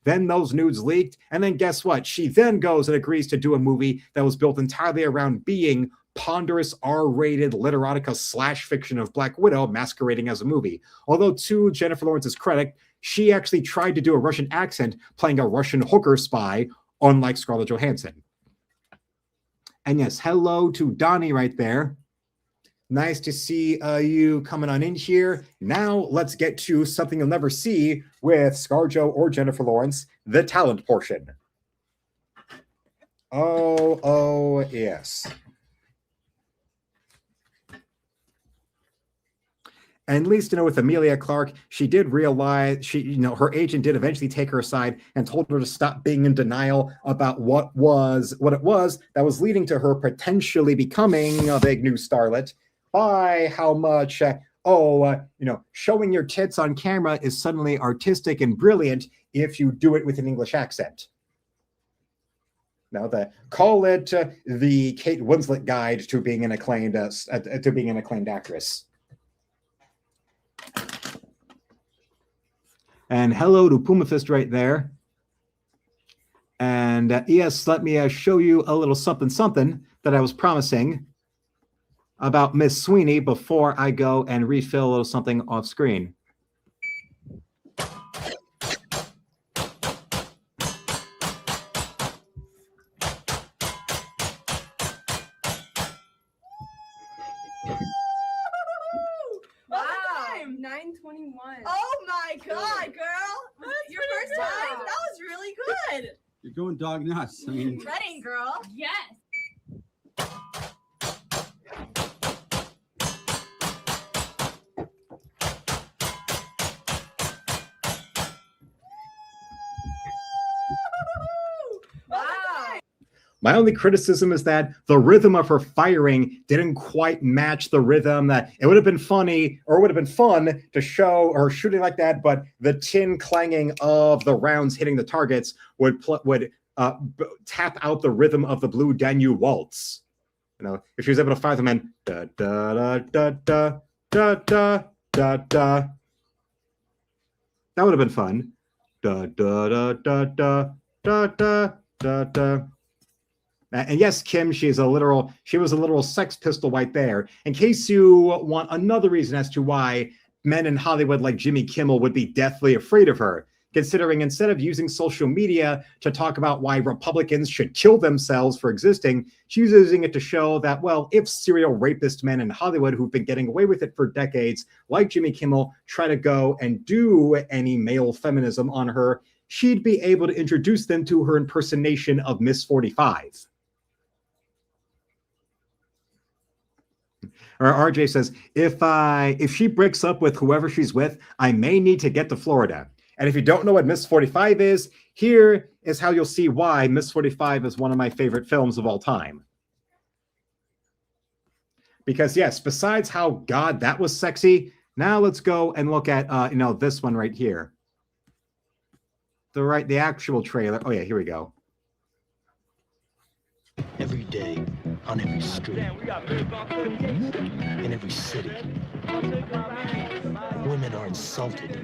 Speaker 1: Then those nudes leaked, and then guess what? She then goes and agrees to do a movie that was built entirely around being ponderous R-rated literotica / fiction of Black Widow masquerading as a movie. Although to Jennifer Lawrence's credit, she actually tried to do a Russian accent playing a Russian hooker spy, unlike Scarlett Johansson. And yes, hello to Donnie right there. Nice to see you coming on in here. Now let's get to something you'll never see with ScarJo or Jennifer Lawrence, the talent portion. Oh, yes. And at least, with Emilia Clarke, she did realize her agent did eventually take her aside and told her to stop being in denial about what it was that was leading to her potentially becoming a big new starlet by how much, showing your tits on camera is suddenly artistic and brilliant if you do it with an English accent. Now, call it the Kate Winslet guide to being an acclaimed actress. And hello to Pumafist right there. And yes, let me show you a little something that I was promising about Miss Sweeney before I go and refill a little something off screen.
Speaker 3: Wow, 9:21. Oh my God, girl! Your first time? That was really good.
Speaker 4: You're going dog nuts. I mean,
Speaker 3: Ready, girl? Yes.
Speaker 1: My only criticism is that the rhythm of her firing didn't quite match the rhythm that it would have been funny or would have been fun to show her shooting like that, but the tin clanging of the rounds hitting the targets would tap out the rhythm of the Blue Danube Waltz. If she was able to fire them in da da da da da da da da, that would have been fun. Da da da da da da da da da. And yes, Kim, she was a literal Sex Pistol right there. In case you want another reason as to why men in Hollywood like Jimmy Kimmel would be deathly afraid of her, considering instead of using social media to talk about why Republicans should kill themselves for existing, she's using it to show that, well, if serial rapist men in Hollywood who've been getting away with it for decades, like Jimmy Kimmel, try to go and do any male feminism on her, she'd be able to introduce them to her impersonation of Miss 45. Or RJ says, if she breaks up with whoever she's with, I may need to get to Florida. And if you don't know what Miss 45 is, here is how you'll see why Miss 45 is one of my favorite films of all time. Because yes, besides how, God, that was sexy, now let's go and look at, this one right here. The actual trailer. Oh yeah, here we go.
Speaker 5: Every day, on every street, in every city, women are insulted,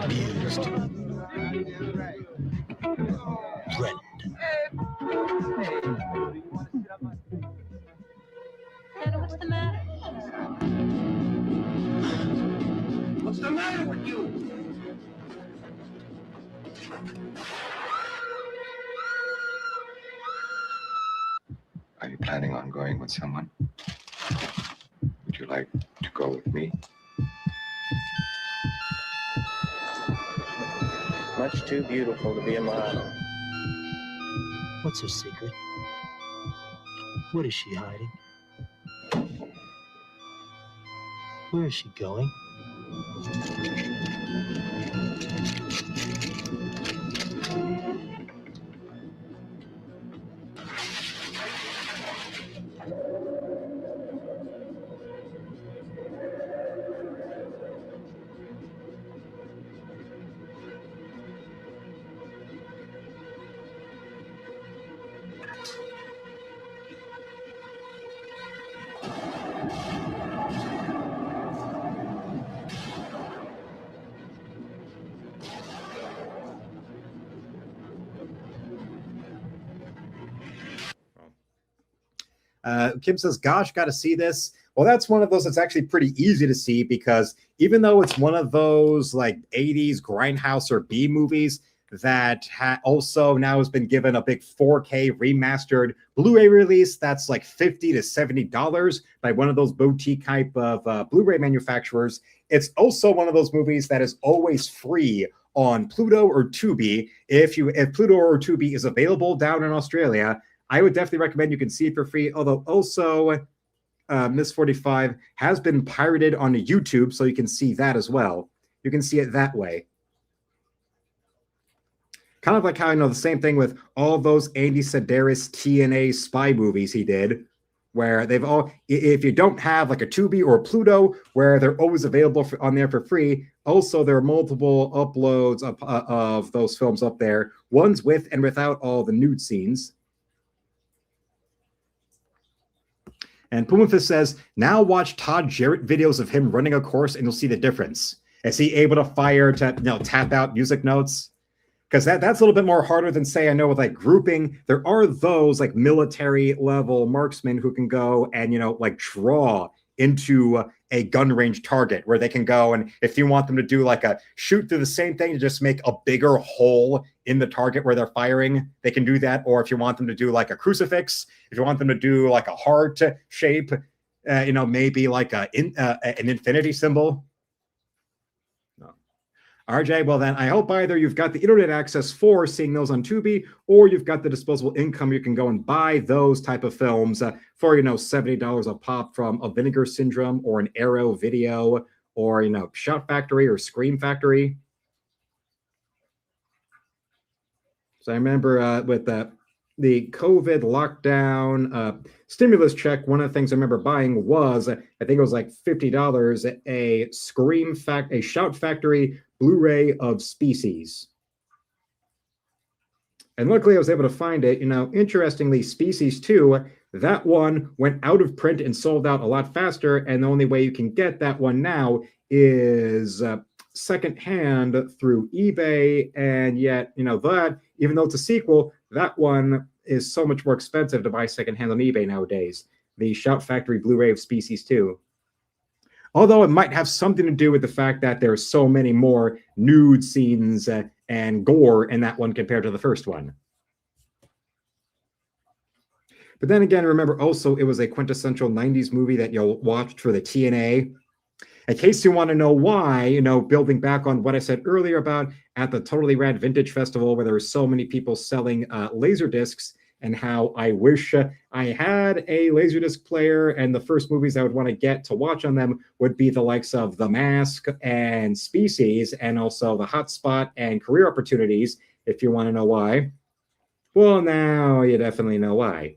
Speaker 5: abused, threatened.
Speaker 6: What's the matter?
Speaker 2: What's the matter with you?
Speaker 7: Are you planning on going with someone? Would you like to go with me?
Speaker 5: Much too beautiful to be a model. What's her secret? What is she hiding? Where is she going?
Speaker 1: Kim says, gosh, got to see this. Well, that's one of those that's actually pretty easy to see because even though it's one of those like 80s grindhouse or B movies that also now has been given a big 4K remastered Blu-ray release that's like $50 to $70 by one of those boutique type of Blu-ray manufacturers, it's also one of those movies that is always free on Pluto or Tubi. If Pluto or Tubi is available down in Australia, I would definitely recommend you can see it for free. Although also Miss 45 has been pirated on YouTube, so you can see that as well. You can see it that way. Kind of like how I know the same thing with all those Andy Sedaris TNA spy movies he did, where they've all, if you don't have like a Tubi or a Pluto, where they're always available on there for free. Also, there are multiple uploads of those films up there, ones with and without all the nude scenes. And Pumafist says, now watch Todd Jarrett videos of him running a course and you'll see the difference. Is he able to tap out music notes? Because that's a little bit more harder than, say, I know with like grouping, there are those like military level marksmen who can go and, like draw into a gun range target where they can go. And if you want them to do like a shoot through the same thing to just make a bigger hole in the target where they're firing, they can do that. Or if you want them to do like a crucifix, if you want them to do like a heart shape, maybe like an infinity symbol. RJ, well then, I hope either you've got the internet access for seeing those on Tubi, or you've got the disposable income. You can go and buy those type of films for, $70 a pop from a Vinegar Syndrome or an Arrow Video or, Shout Factory or Scream Factory. So I remember with the COVID lockdown stimulus check, one of the things I remember buying was, I think it was like $50, a Shout Factory Blu-ray of Species. And luckily I was able to find it. Interestingly, Species 2, that one went out of print and sold out a lot faster. And the only way you can get that one now is secondhand through eBay. And yet, that, even though it's a sequel, that one is so much more expensive to buy secondhand on eBay nowadays. The Shout Factory Blu-ray of Species 2. Although it might have something to do with the fact that there are so many more nude scenes and gore in that one compared to the first one. But then again, remember also it was a quintessential 90s movie that you watched for the TNA. In case you want to know why, building back on what I said earlier about at the Totally Rad Vintage Festival, where there were so many people selling laser discs, and how I wish I had a Laserdisc player, and the first movies I would want to get to watch on them would be the likes of The Mask and Species, and also The Hotspot and Career Opportunities, if you want to know why. Well, now you definitely know why.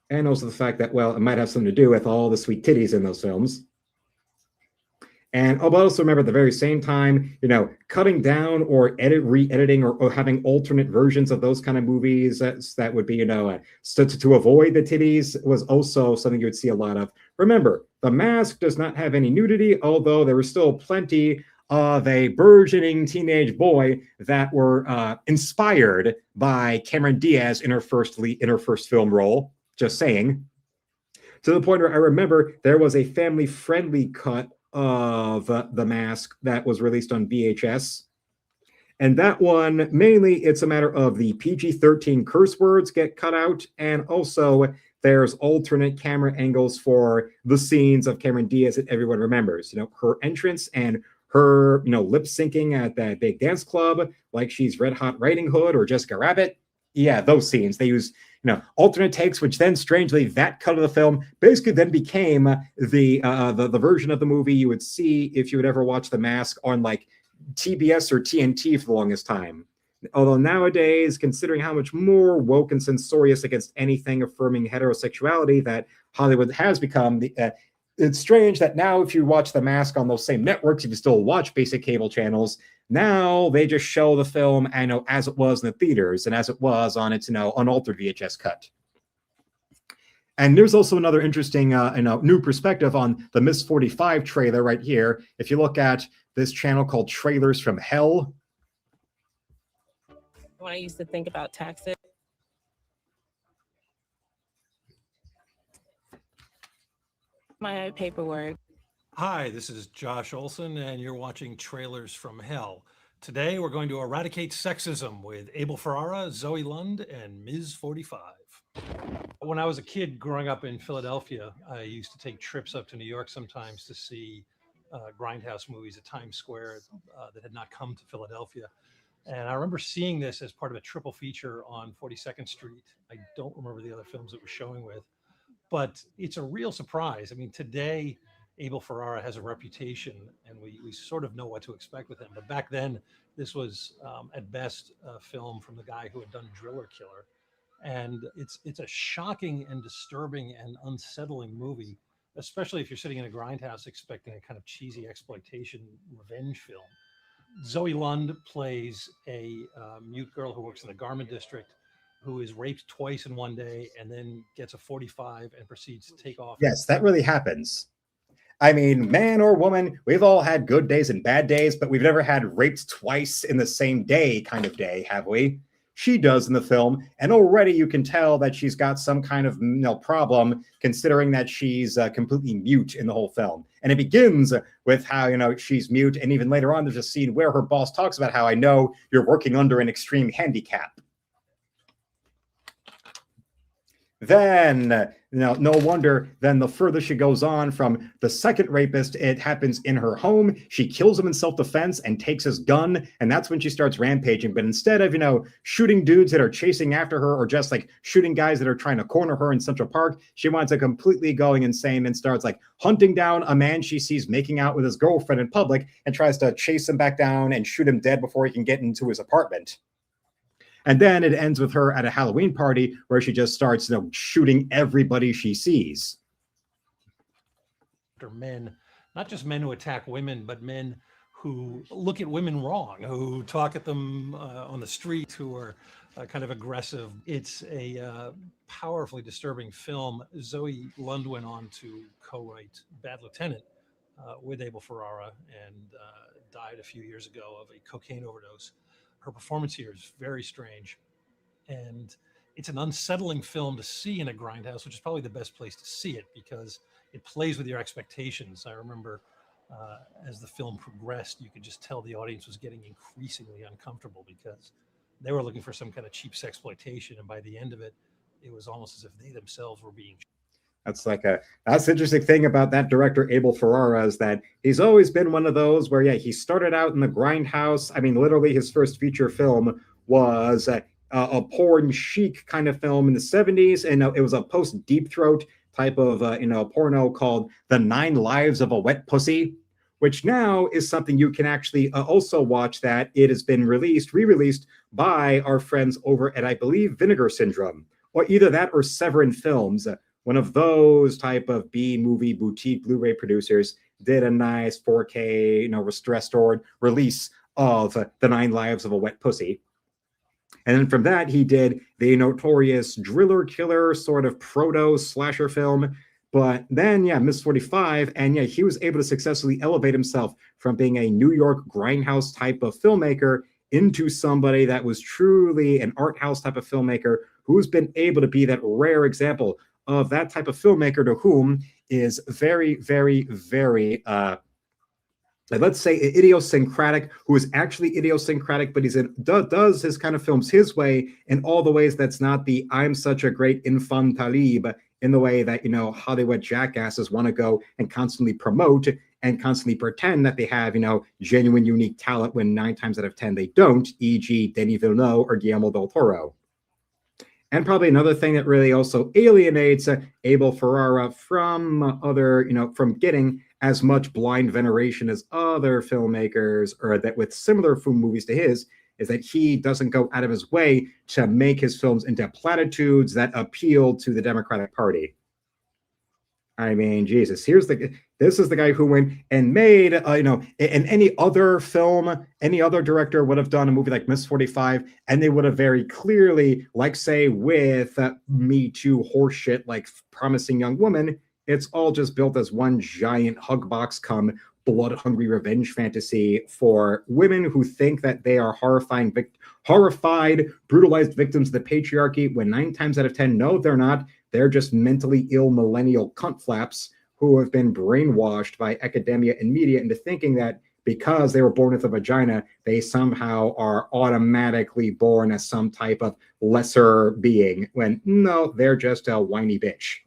Speaker 1: And also the fact that, well, it might have something to do with all the sweet titties in those films. And but also remember at the very same time, cutting down or re-editing or having alternate versions of those kind of movies that would be, to avoid the titties was also something you would see a lot of. Remember, The Mask does not have any nudity, although there was still plenty of a burgeoning teenage boy that were inspired by Cameron Diaz in her first film role. Just saying. To the point where I remember there was a family-friendly cut of The Mask that was released on VHS. And that one, mainly, it's a matter of the PG-13 curse words get cut out, and also there's alternate camera angles for the scenes of Cameron Diaz that everyone remembers. Her entrance and her, lip syncing at that big dance club, like she's Red Hot Riding Hood or Jessica Rabbit. Yeah, those scenes. They use alternate takes, which then strangely that cut of the film basically then became the version of the movie you would see if you would ever watch The Mask on like TBS or TNT for the longest time. Although nowadays, considering how much more woke and censorious against anything affirming heterosexuality that Hollywood has become, it's strange that now if you watch The Mask on those same networks, if you still watch basic cable channels, now they just show the film as it was in the theaters and as it was on its unaltered VHS cut. And there's also another interesting new perspective on the Miss 45 trailer right here. If you look at this channel called Trailers from Hell.
Speaker 6: When I used to think about taxes, my paperwork.
Speaker 2: Hi, this is Josh Olson, and you're watching Trailers from Hell. Today, we're going to eradicate sexism with Abel Ferrara, Zoe Lund, and Ms. 45. When I was a kid growing up in Philadelphia, I used to take trips up to New York sometimes to see grindhouse movies at Times Square that had not come to Philadelphia. And I remember seeing this as part of a triple feature on 42nd Street. I don't remember the other films it was showing with, but it's a real surprise. I mean, today, Abel Ferrara has a reputation, and we sort of know what to expect with him. But back then, this was at best a film from the guy who had done Driller Killer. And it's a shocking and disturbing and unsettling movie, especially if you're sitting in a grindhouse expecting a kind of cheesy exploitation revenge film. Zoe Lund plays a mute girl who works in the garment district who is raped twice in one day and then gets a 45 and proceeds to take off.
Speaker 1: Yes, that really happens. I mean, man or woman, we've all had good days and bad days, but we've never had raped twice in the same day kind of day, have we? She does in the film, and already you can tell that she's got some kind of problem, considering that she's completely mute in the whole film. And it begins with how she's mute, and even later on, there's a scene where her boss talks about how I know you're working under an extreme handicap. Then, no wonder, then the further she goes on from the second rapist, it happens in her home. She kills him in self-defense and takes his gun, and that's when she starts rampaging. But instead of, shooting dudes that are chasing after her or just like shooting guys that are trying to corner her in Central Park, she winds up completely going insane and starts like hunting down a man she sees making out with his girlfriend in public and tries to chase him back down and shoot him dead before he can get into his apartment. And then it ends with her at a Halloween party where she just starts, shooting everybody she sees.
Speaker 2: Men, not just men who attack women, but men who look at women wrong, who talk at them on the street, who are kind of aggressive. It's a powerfully disturbing film. Zoe Lund went on to co-write Bad Lieutenant with Abel Ferrara and died a few years ago of a cocaine overdose. Her performance here is very strange, and it's an unsettling film to see in a grindhouse, which is probably the best place to see it because it plays with your expectations. I remember as the film progressed, you could just tell the audience was getting increasingly uncomfortable because they were looking for some kind of cheap sexploitation, and by the end of it, it was almost as if they themselves were being.
Speaker 1: That's that's the interesting thing about that director Abel Ferrara is that he's always been one of those where he started out in the grindhouse. I mean, literally his first feature film was a porn chic kind of film in the 70s, and it was a post Deep Throat type of porno called The 9 Lives of a Wet Pussy, which now is something you can actually also watch. That it has been re-released by our friends over at, I believe, Vinegar Syndrome, or either that or Severin Films. One of those type of B-movie boutique Blu-ray producers did a nice 4K, restored release of The 9 Lives of a Wet Pussy. And then from that, he did the notorious Driller Killer sort of proto-slasher film. But then, Miss 45, and he was able to successfully elevate himself from being a New York grindhouse type of filmmaker into somebody that was truly an art house type of filmmaker who's been able to be that rare example of that type of filmmaker to whom is very, very, very, let's say, idiosyncratic, who is actually idiosyncratic, but does his kind of films his way in all the ways that's not the I'm such a great infant talib in the way that, Hollywood jackasses want to go and constantly promote and constantly pretend that they have, genuine, unique talent when 9 times out of 10 they don't, e.g. Denis Villeneuve or Guillermo del Toro. And probably another thing that really also alienates Abel Ferrara from other, from getting as much blind veneration as other filmmakers, or that with similar film movies to his, is that he doesn't go out of his way to make his films into platitudes that appeal to the Democratic Party. I mean, Jesus, this is the guy who went and made, in any other film, any other director would have done a movie like Miss 45, and they would have very clearly, like, say, with Me Too horseshit, like Promising Young Woman, it's all just built as one giant hug box come blood-hungry revenge fantasy for women who think that they are horrified, brutalized victims of the patriarchy, when 9 times out of 10, no, they're not. They're just mentally ill millennial cunt flaps who have been brainwashed by academia and media into thinking that because they were born with a vagina, they somehow are automatically born as some type of lesser being, when no, they're just a whiny bitch.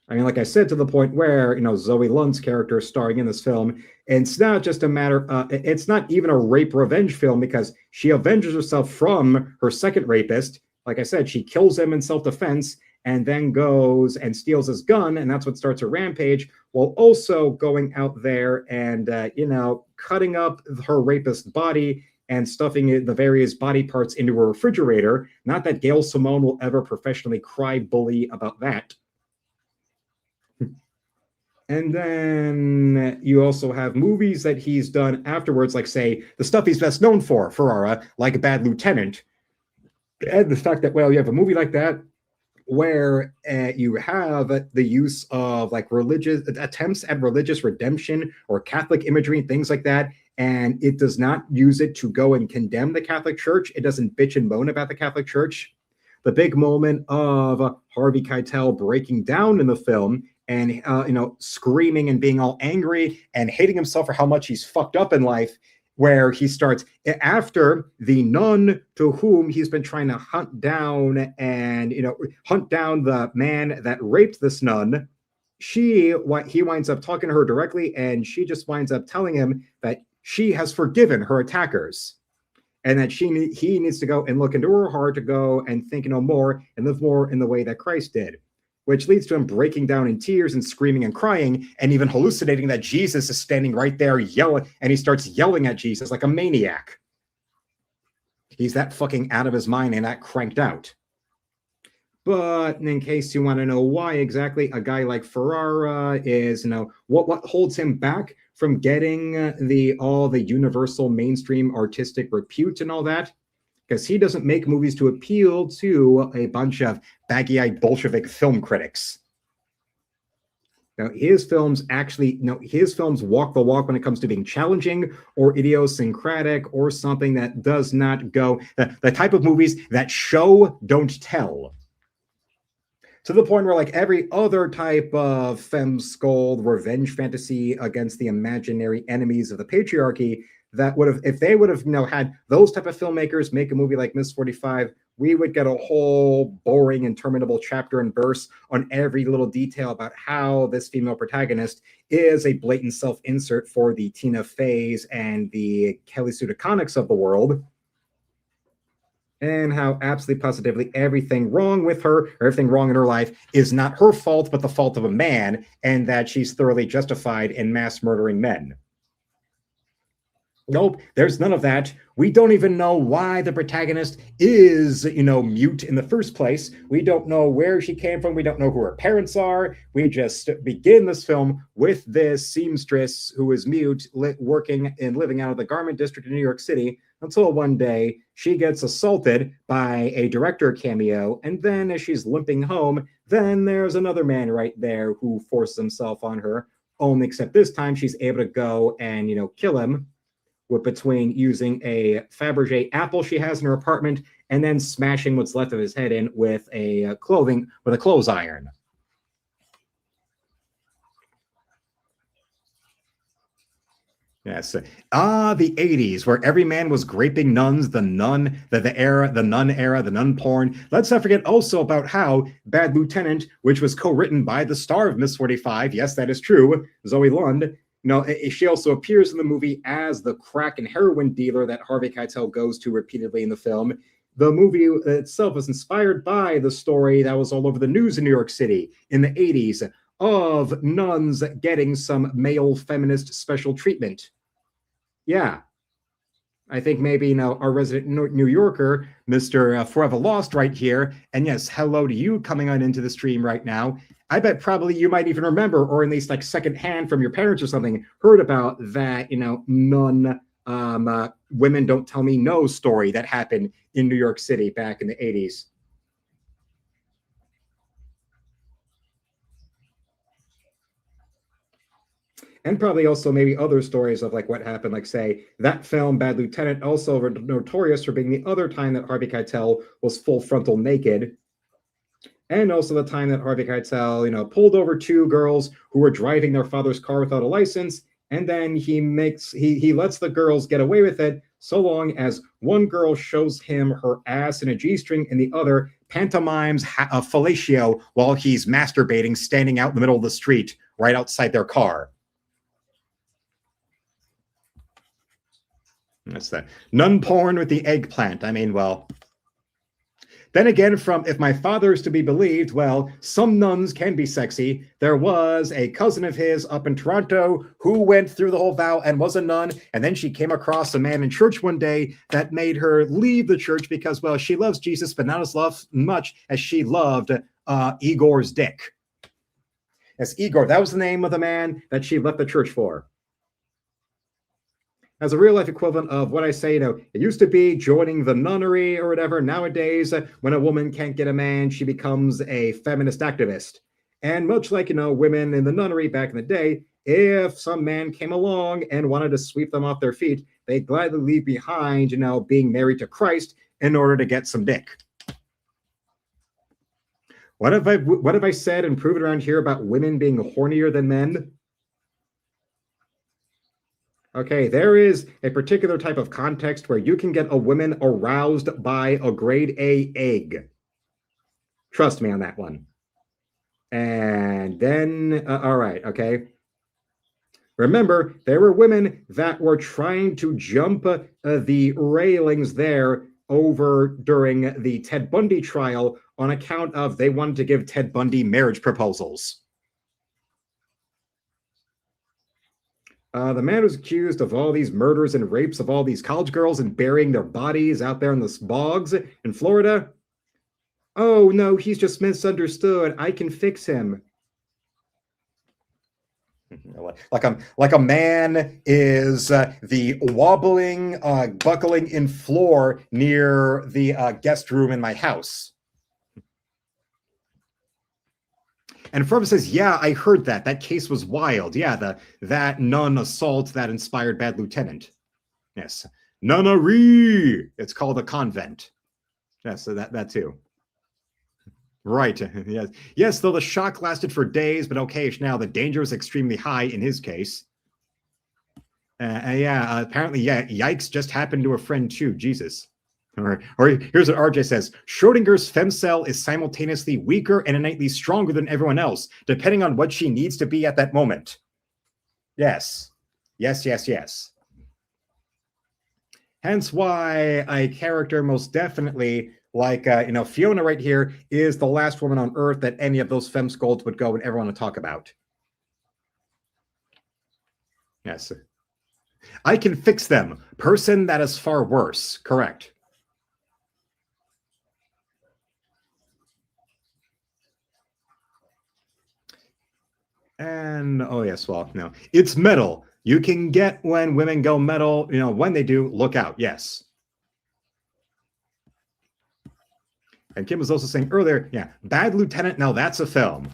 Speaker 1: I mean, like I said, to the point where, Zoe Lund's character starring in this film, it's not just a matter, it's not even a rape revenge film, because she avenges herself from her second rapist. Like I said, she kills him in self-defense and then goes and steals his gun, and that's what starts a rampage, while also going out there and, cutting up her rapist's body and stuffing the various body parts into a refrigerator. Not that Gail Simone will ever professionally cry bully about that. And then you also have movies that he's done afterwards, like, say, the stuff he's best known for, Ferrara, like Bad Lieutenant. And the fact that, you have a movie like that where you have the use of, like, religious attempts at religious redemption or Catholic imagery and things like that, and it does not use it to go and condemn the Catholic Church. It doesn't bitch and moan about the Catholic Church. The big moment of Harvey Keitel breaking down in the film and, screaming and being all angry and hating himself for how much he's fucked up in life, where he starts, after the nun to whom he's been trying to hunt down and, hunt down the man that raped this nun, he winds up talking to her directly, and she just winds up telling him that she has forgiven her attackers, and that he needs to go and look into her heart to go and think more and live more in the way that Christ did, which leads to him breaking down in tears and screaming and crying and even hallucinating that Jesus is standing right there yelling, and he starts yelling at Jesus like a maniac. He's that fucking out of his mind and that cranked out. But in case you want to know why exactly a guy like Ferrara is, what holds him back from getting all the universal mainstream artistic repute and all that, because he doesn't make movies to appeal to a bunch of baggy-eyed Bolshevik film critics. Now, his films walk the walk when it comes to being challenging or idiosyncratic or something that does not go, the type of movies that show, don't tell. To the point where, like every other type of femme-scold revenge fantasy against the imaginary enemies of the patriarchy, that would have, if they would have, had those type of filmmakers make a movie like Miss 45, we would get a whole boring, interminable chapter and verse on every little detail about how this female protagonist is a blatant self-insert for the Tina Feys and the Kelly Sue DeConnicks of the world, and how absolutely positively everything wrong with her, or everything wrong in her life, is not her fault, but the fault of a man, and that she's thoroughly justified in mass murdering men. Nope, there's none of that. We don't even know why the protagonist is, mute in the first place. We don't know where she came from. We don't know who her parents are. We just begin this film with this seamstress who is mute, working and living out of the garment district in New York City, until one day she gets assaulted by a director cameo, and then as she's limping home, then there's another man right there who forces himself on her, only except this time she's able to go and, kill him between using a Fabergé apple she has in her apartment and then smashing what's left of his head in with a clothes iron. Yes. The 80s, where every man was raping nuns, the nun era, the nun porn. Let's not forget also about how Bad Lieutenant, which was co-written by the star of Miss 45, yes, that is true, Zoe Lund. She also appears in the movie as the crack and heroin dealer that Harvey Keitel goes to repeatedly in the film. The movie itself was inspired by the story that was all over the news in New York City in the 80s of nuns getting some male feminist special treatment. Yeah. I think maybe, our resident New Yorker, Mr. Forever Lost right here, and yes, hello to you coming on into the stream right now. I bet probably you might even remember, or at least like secondhand from your parents or something, heard about that, nun, women don't tell me no story that happened in New York City back in the 80s. And probably also maybe other stories of like what happened, like say that film Bad Lieutenant, also notorious for being the other time that Harvey Keitel was full frontal naked. And also the time that Harvey Keitel, pulled over two girls who were driving their father's car without a license, and then he lets the girls get away with it so long as one girl shows him her ass in a G-string and the other pantomimes a fellatio while he's masturbating, standing out in the middle of the street right outside their car. That's that. Nun porn with the eggplant. I mean, well, then again, if my father is to be believed, well, some nuns can be sexy. There was a cousin of his up in Toronto who went through the whole vow and was a nun, and then she came across a man in church one day that made her leave the church because, well, she loves Jesus, but not as much as she loved Igor's dick. Yes, Igor, that was the name of the man that she left the church for. As a real-life equivalent of what I say, it used to be joining the nunnery or whatever. Nowadays, when a woman can't get a man, she becomes a feminist activist. And much like, women in the nunnery back in the day, if some man came along and wanted to sweep them off their feet, they'd gladly leave behind, being married to Christ in order to get some dick. What have I said and proven around here about women being hornier than men? Okay, there is a particular type of context where you can get a woman aroused by a grade A egg. Trust me on that one. And then, all right, okay. Remember, there were women that were trying to jump the railings there over during the Ted Bundy trial on account of they wanted to give Ted Bundy marriage proposals. The man was accused of all these murders and rapes of all these college girls and burying their bodies out there in the bogs in Florida. Oh, no, he's just misunderstood. I can fix him. Like a man is the wobbling, buckling in floor near the guest room in my house. And Forever says, yeah, I heard that. That case was wild. Yeah, that nun assault that inspired Bad Lieutenant. Yes. Nunnery. It's called a convent. Yes, so that too. Right. Yes. Yes, though the shock lasted for days, but okay, now the danger was extremely high in his case. Apparently, yikes just happened to a friend too. Jesus. Or here's what RJ says. Schrodinger's femcell is simultaneously weaker and innately stronger than everyone else, depending on what she needs to be at that moment. Yes. Yes, yes, yes. Hence why a character most definitely like, Fiona right here is the last woman on Earth that any of those fem scolds would go and ever want to talk about. Yes. I can fix them. Person that is far worse. Correct. And, oh yes, well, no. It's metal. You can get when women go metal, when they do, look out. Yes. And Kim was also saying earlier, yeah, Bad Lieutenant, now that's a film.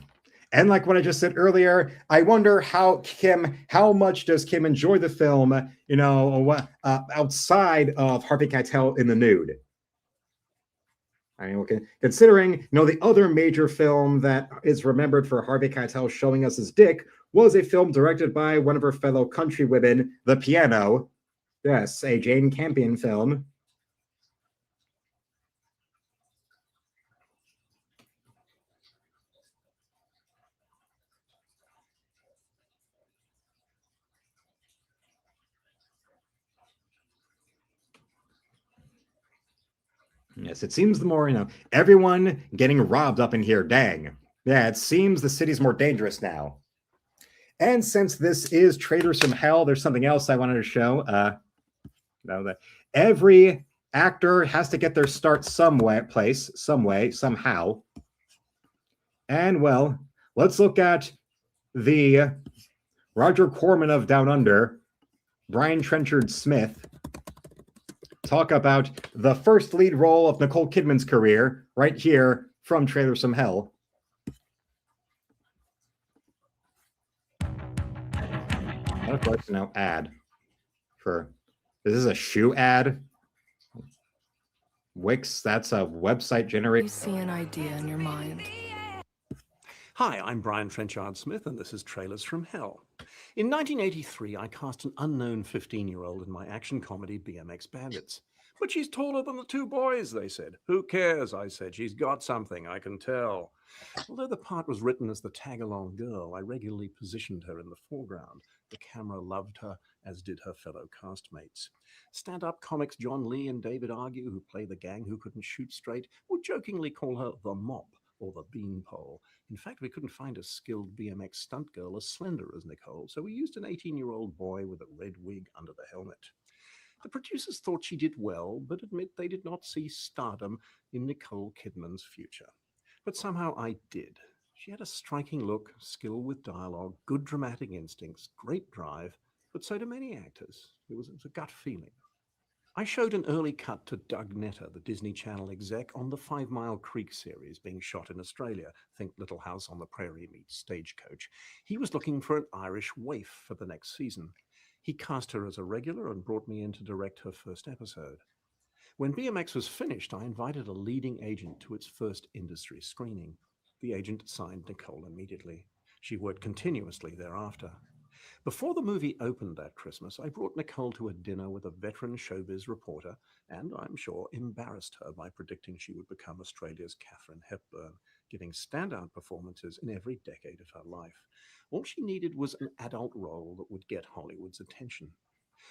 Speaker 1: And like what I just said earlier, I wonder how much does Kim enjoy the film, outside of Harvey Keitel in the nude? I mean, okay, considering, the other major film that is remembered for Harvey Keitel showing us his dick was a film directed by one of her fellow country women, The Piano. Yes, a Jane Campion film. Yes, it seems the more, everyone getting robbed up in here. Dang. Yeah, it seems the city's more dangerous now. And since this is Traitors from Hell, there's something else I wanted to show. That every actor has to get their start some way, somehow. And, well, let's look at the Roger Corman of Down Under, Brian Trenchard Smith, talk about the first lead role of Nicole Kidman's career right here from Trailers from Hell. And of course, ad for this is a shoe ad. Wix, that's a website generator.
Speaker 8: You see an idea in your mind.
Speaker 9: Hi, I'm Brian Trenchard Smith, and this is Trailers from Hell. In 1983, I cast an unknown 15-year-old in my action comedy BMX Bandits. But she's taller than the two boys, they said. Who cares, I said. She's got something, I can tell. Although the part was written as the tag-along girl, I regularly positioned her in the foreground. The camera loved her, as did her fellow castmates. Stand-up comics John Lee and David Argue, who play the gang who couldn't shoot straight, would jokingly call her the mop or the beanpole. In fact, we couldn't find a skilled BMX stunt girl as slender as Nicole, so we used an 18-year-old boy with a red wig under the helmet. The producers thought she did well, but admit they did not see stardom in Nicole Kidman's future. But somehow I did. She had a striking look, skill with dialogue, good dramatic instincts, great drive, but so do many actors. It was a gut feeling. I showed an early cut to Doug Netter, the Disney Channel exec, on the 5 Mile Creek series being shot in Australia. Think Little House on the Prairie meets Stagecoach. He was looking for an Irish waif for the next season. He cast her as a regular and brought me in to direct her first episode. When BMX was finished, I invited a leading agent to its first industry screening. The agent signed Nicole immediately. She worked continuously thereafter. Before the movie opened that Christmas, I brought Nicole to a dinner with a veteran showbiz reporter, and I'm sure embarrassed her by predicting she would become Australia's Katharine Hepburn, giving standout performances in every decade of her life. All she needed was an adult role that would get Hollywood's attention.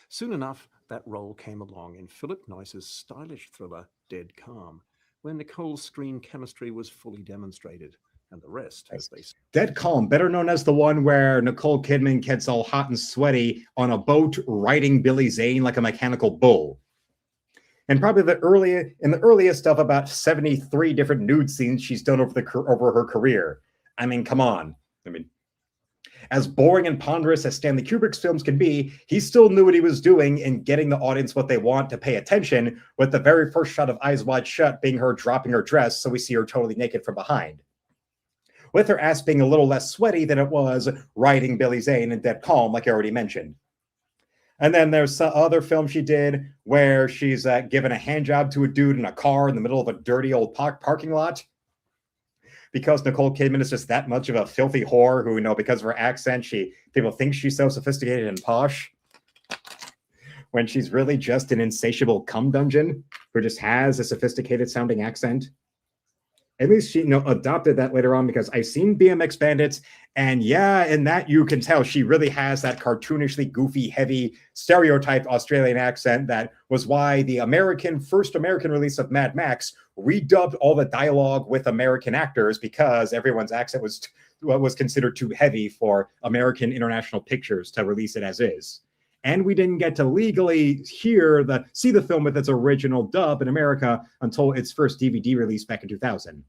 Speaker 9: Soon enough, that role came along in Philip Noyce's stylish thriller, Dead Calm, where Nicole's screen chemistry was fully demonstrated. And the rest, as they say.
Speaker 1: Dead Calm, better known as the one where Nicole Kidman gets all hot and sweaty on a boat riding Billy Zane like a mechanical bull. And probably in the earliest of about 73 different nude scenes she's done over her career. I mean, come on. As boring and ponderous as Stanley Kubrick's films can be, he still knew what he was doing in getting the audience what they want to pay attention, with the very first shot of Eyes Wide Shut being her dropping her dress so we see her totally naked from behind, with her ass being a little less sweaty than it was riding Billy Zane in Dead Calm, like I already mentioned. And then there's some other film she did where she's given a handjob to a dude in a car in the middle of a dirty old parking lot. Because Nicole Kidman is just that much of a filthy whore who, because of her accent, people think she's so sophisticated and posh. when she's really just an insatiable cum dungeon who just has a sophisticated sounding accent. At least she, adopted that later on, because I've seen BMX Bandits, and yeah, in that you can tell she really has that cartoonishly goofy, heavy, stereotyped Australian accent. That was why the first American release of Mad Max redubbed all the dialogue with American actors, because everyone's accent was considered too heavy for American International Pictures to release it as is. And we didn't get to legally see the film with its original dub in America until its first DVD release back in 2000.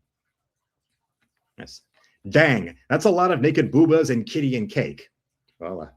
Speaker 1: Yes. Dang, that's a lot of naked boobas and kitty and cake. Well,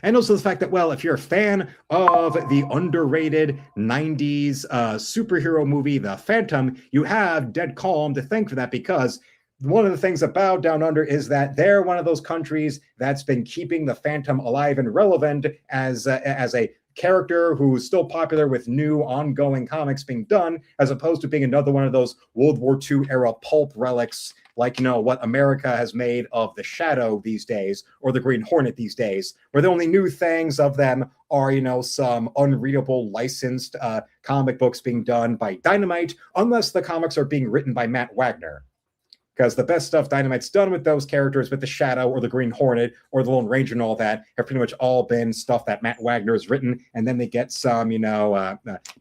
Speaker 1: and also the fact that, well, if you're a fan of the underrated 90s superhero movie, The Phantom, you have Dead Calm to thank for that, because one of the things about Down Under is that they're one of those countries that's been keeping the Phantom alive and relevant as a character who's still popular with new ongoing comics being done, as opposed to being another one of those World War II era pulp relics, like, what America has made of the Shadow these days, or the Green Hornet these days, where the only new things of them are, some unreadable licensed comic books being done by Dynamite, unless the comics are being written by Matt Wagner. Because the best stuff Dynamite's done with those characters, with the Shadow or the Green Hornet or the Lone Ranger and all that, have pretty much all been stuff that Matt Wagner has written, and then they get some,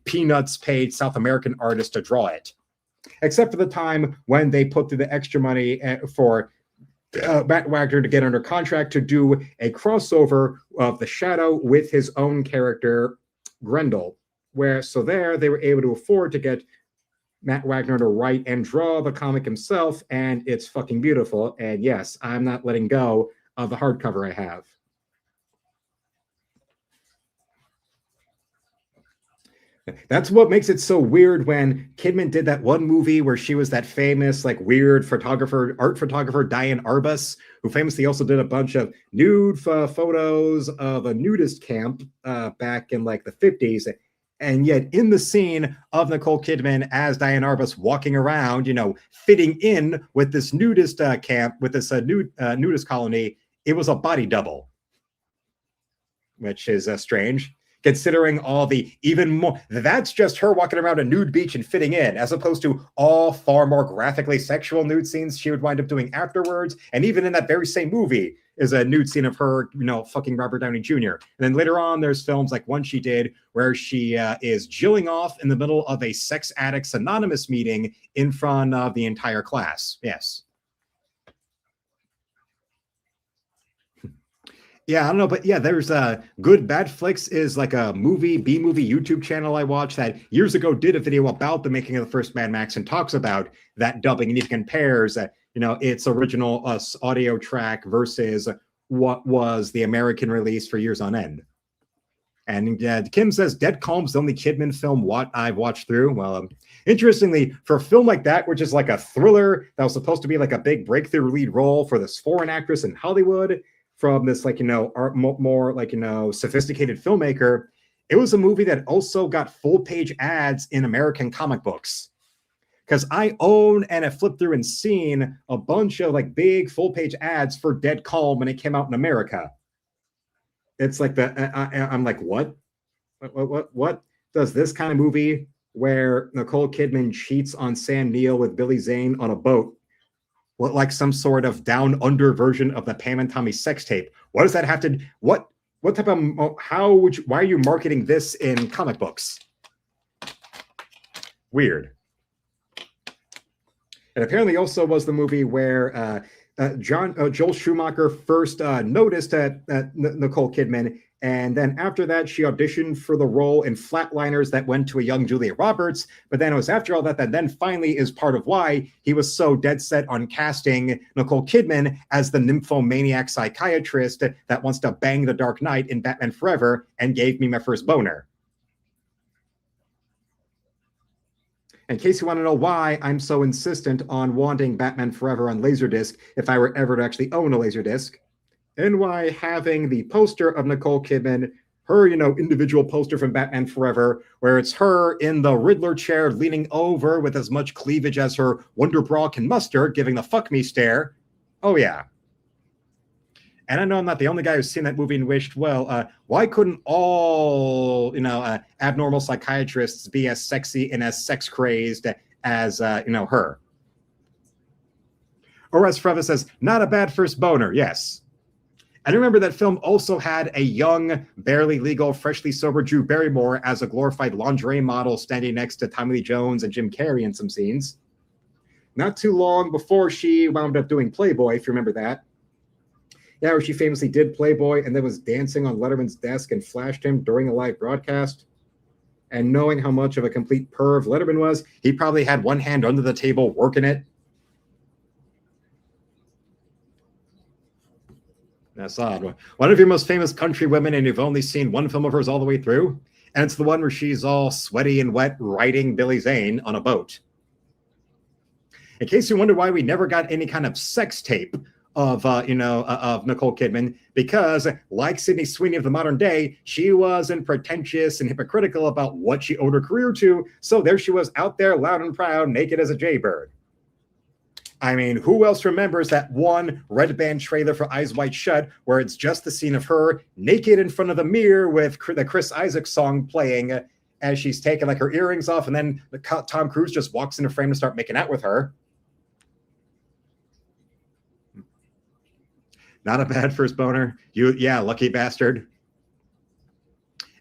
Speaker 1: peanuts paid South American artists to draw it. Except for the time when they put through the extra money for Matt Wagner to get under contract to do a crossover of the Shadow with his own character, Grendel. There they were able to afford to get Matt Wagner to write and draw the comic himself, and it's fucking beautiful. And yes, I'm not letting go of the hardcover I have. That's what makes it so weird when Kidman did that one movie where she was that famous, weird art photographer, Diane Arbus, who famously also did a bunch of nude photos of a nudist camp back in the 50s. And yet in the scene of Nicole Kidman as Diane Arbus walking around, fitting in with this nudist camp, with this nudist colony, it was a body double, which is strange, considering all the even more, that's just her walking around a nude beach and fitting in, as opposed to all far more graphically sexual nude scenes she would wind up doing afterwards. And even in that very same movie is a nude scene of her, fucking Robert Downey Jr. And then later on, there's films like one she did where she is jilling off in the middle of a Sex Addicts Anonymous meeting in front of the entire class. Yes. Yeah, I don't know, but yeah, there's Good Bad Flicks is like a B-movie YouTube channel I watched that years ago did a video about the making of the first Mad Max and talks about that dubbing, and he compares its original audio track versus what was the American release for years on end. And Kim says Dead Calm's the only Kidman film I've watched through. Well, interestingly, for a film like that, which is like a thriller that was supposed to be like a big breakthrough lead role for this foreign actress in Hollywood, from this more sophisticated filmmaker, it was a movie that also got full page ads in American comic books. Because I own and have flipped through and seen a bunch of big full page ads for Dead Calm when it came out in America. It's like I'm like, what does this kind of movie where Nicole Kidman cheats on Sam Neill with Billy Zane on a boat, like some sort of down under version of the Pam and Tommy sex tape? What does that have to? What type of? Why are you marketing this in comic books? Weird. And apparently, also was the movie where Joel Schumacher first noticed Nicole Kidman, and then after that, she auditioned for the role in Flatliners that went to a young Julia Roberts. But then it was after all that then finally is part of why he was so dead set on casting Nicole Kidman as the nymphomaniac psychiatrist that wants to bang the Dark Knight in Batman Forever and gave me my first boner. In case you want to know why I'm so insistent on wanting Batman Forever on Laserdisc if I were ever to actually own a Laserdisc, and why having the poster of Nicole Kidman, her, individual poster from Batman Forever, where it's her in the Riddler chair leaning over with as much cleavage as her Wonder Bra can muster, giving the fuck me stare. Oh, yeah. And I know I'm not the only guy who's seen that movie and wished, well, why couldn't all, abnormal psychiatrists be as sexy and as sex crazed as, her? Or as Freva says, not a bad first boner, yes. And remember that film also had a young, barely legal, freshly sober Drew Barrymore as a glorified lingerie model standing next to Tommy Lee Jones and Jim Carrey in some scenes. Not too long before she wound up doing Playboy, if you remember that. Yeah, where she famously did Playboy and then was dancing on Letterman's desk and flashed him during a live broadcast. And knowing how much of a complete perv Letterman was, he probably had one hand under the table working it. That's odd. One of your most famous country women, and you've only seen one film of hers all the way through. And it's the one where she's all sweaty and wet riding Billy Zane on a boat. In case you wonder why we never got any kind of sex tape of Nicole Kidman, because like Sydney Sweeney of the modern day, she wasn't pretentious and hypocritical about what she owed her career to. So there she was out there loud and proud, naked as a jaybird. I mean, who else remembers that one Red Band trailer for Eyes Wide Shut where it's just the scene of her naked in front of the mirror with the Chris Isaak song playing as she's taking like her earrings off, and then Tom Cruise just walks in the frame to start making out with her. Not a bad first boner. Yeah, lucky bastard.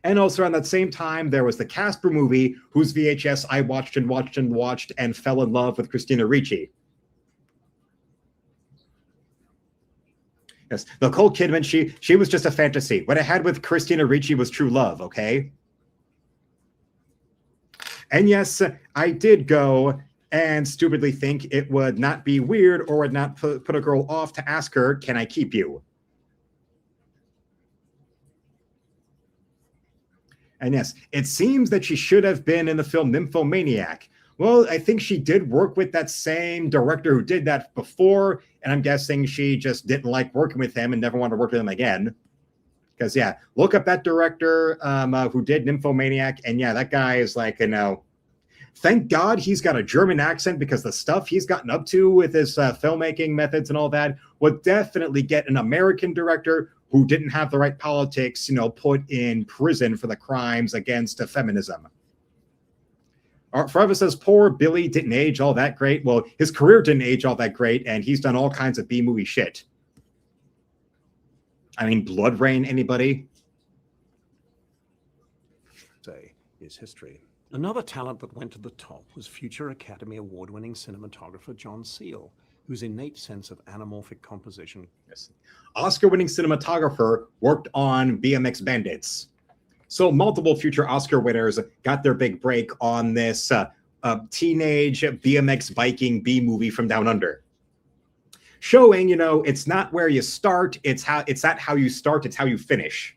Speaker 1: And also around that same time, there was the Casper movie, whose VHS I watched and watched and watched and fell in love with Christina Ricci. Yes, Nicole Kidman, she was just a fantasy. What I had with Christina Ricci was true love, okay? And yes, I did go and stupidly think it would not be weird or would not put a girl off to ask her, can I keep you? And yes, it seems that she should have been in the film Nymphomaniac. Well, I think she did work with that same director who did that before, and I'm guessing she just didn't like working with him and never wanted to work with him again. Because, yeah, look up that director who did Nymphomaniac, and yeah, that guy is like, thank God he's got a German accent, because the stuff he's gotten up to with his filmmaking methods and all that would definitely get an American director who didn't have the right politics, put in prison for the crimes against feminism. Forever says, poor Billy didn't age all that great. Well, his career didn't age all that great, and he's done all kinds of B-movie shit. I mean, Blood Rain, anybody?
Speaker 9: Say, is history. Another talent that went to the top was future Academy Award-winning cinematographer John Seale, whose innate sense of anamorphic composition.
Speaker 1: Yes. Oscar-winning cinematographer, worked on BMX Bandits. So multiple future Oscar winners got their big break on this teenage BMX biking B movie from Down Under. Showing, it's not where you start, it's not how you start, it's how you finish.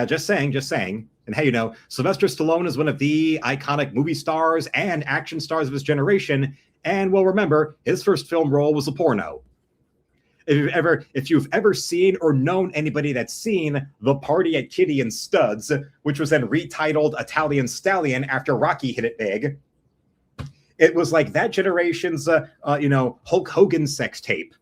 Speaker 1: Just saying. And hey, Sylvester Stallone is one of the iconic movie stars and action stars of his generation. And well, remember, his first film role was a porno. If you've ever seen or known anybody that's seen The Party at Kitty and Studs, which was then retitled Italian Stallion after Rocky hit it big, it was like that generation's, Hulk Hogan sex tape.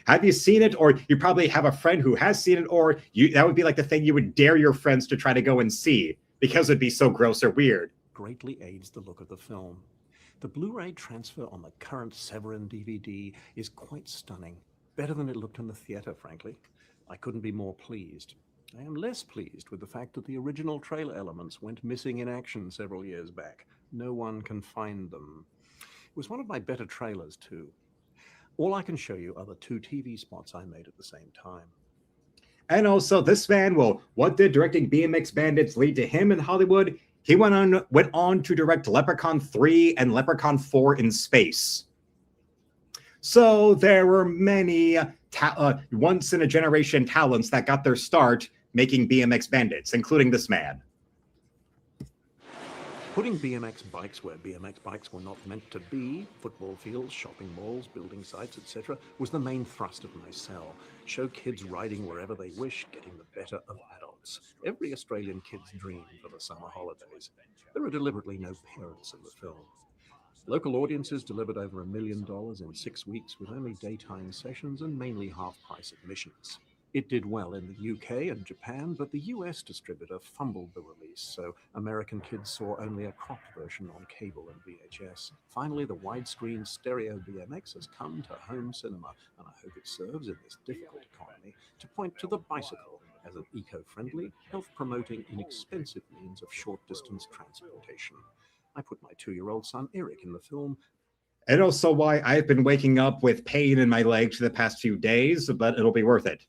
Speaker 1: Have you seen it? Or you probably have a friend who has seen it, or that would be like the thing you would dare your friends to try to go and see because it'd be so gross or weird.
Speaker 9: Greatly aids the look of the film. The Blu-ray transfer on the current Severin DVD is quite stunning. Better than it looked in the theater, frankly. I couldn't be more pleased. I am less pleased with the fact that the original trailer elements went missing in action several years back. No one can find them. It was one of my better trailers, too. All I can show you are the 2 TV spots I made at the same time.
Speaker 1: And also, this man, what did directing BMX Bandits lead to him in Hollywood? He went on to direct Leprechaun 3 and Leprechaun 4 in Space. So there were many once-in-a-generation talents that got their start making BMX Bandits, including this man.
Speaker 9: Putting BMX bikes where BMX bikes were not meant to be, football fields, shopping malls, building sites, etc., was the main thrust of my cell. Show kids riding wherever they wish, getting the better of adults. Every Australian kid's dream for the summer holidays. There are deliberately no parents in the film. Local audiences delivered over $1 million in 6 weeks with only daytime sessions and mainly half-price admissions. It did well in the UK and Japan, but the US distributor fumbled the release, so American kids saw only a cropped version on cable and VHS. Finally, the widescreen stereo BMX has come to home cinema, and I hope it serves in this difficult economy to point to the bicycle as an eco-friendly, health-promoting, inexpensive means of short-distance transportation. I put my 2-year-old son Eric in the film.
Speaker 1: And also why I've been waking up with pain in my legs for the past few days, but it'll be worth it.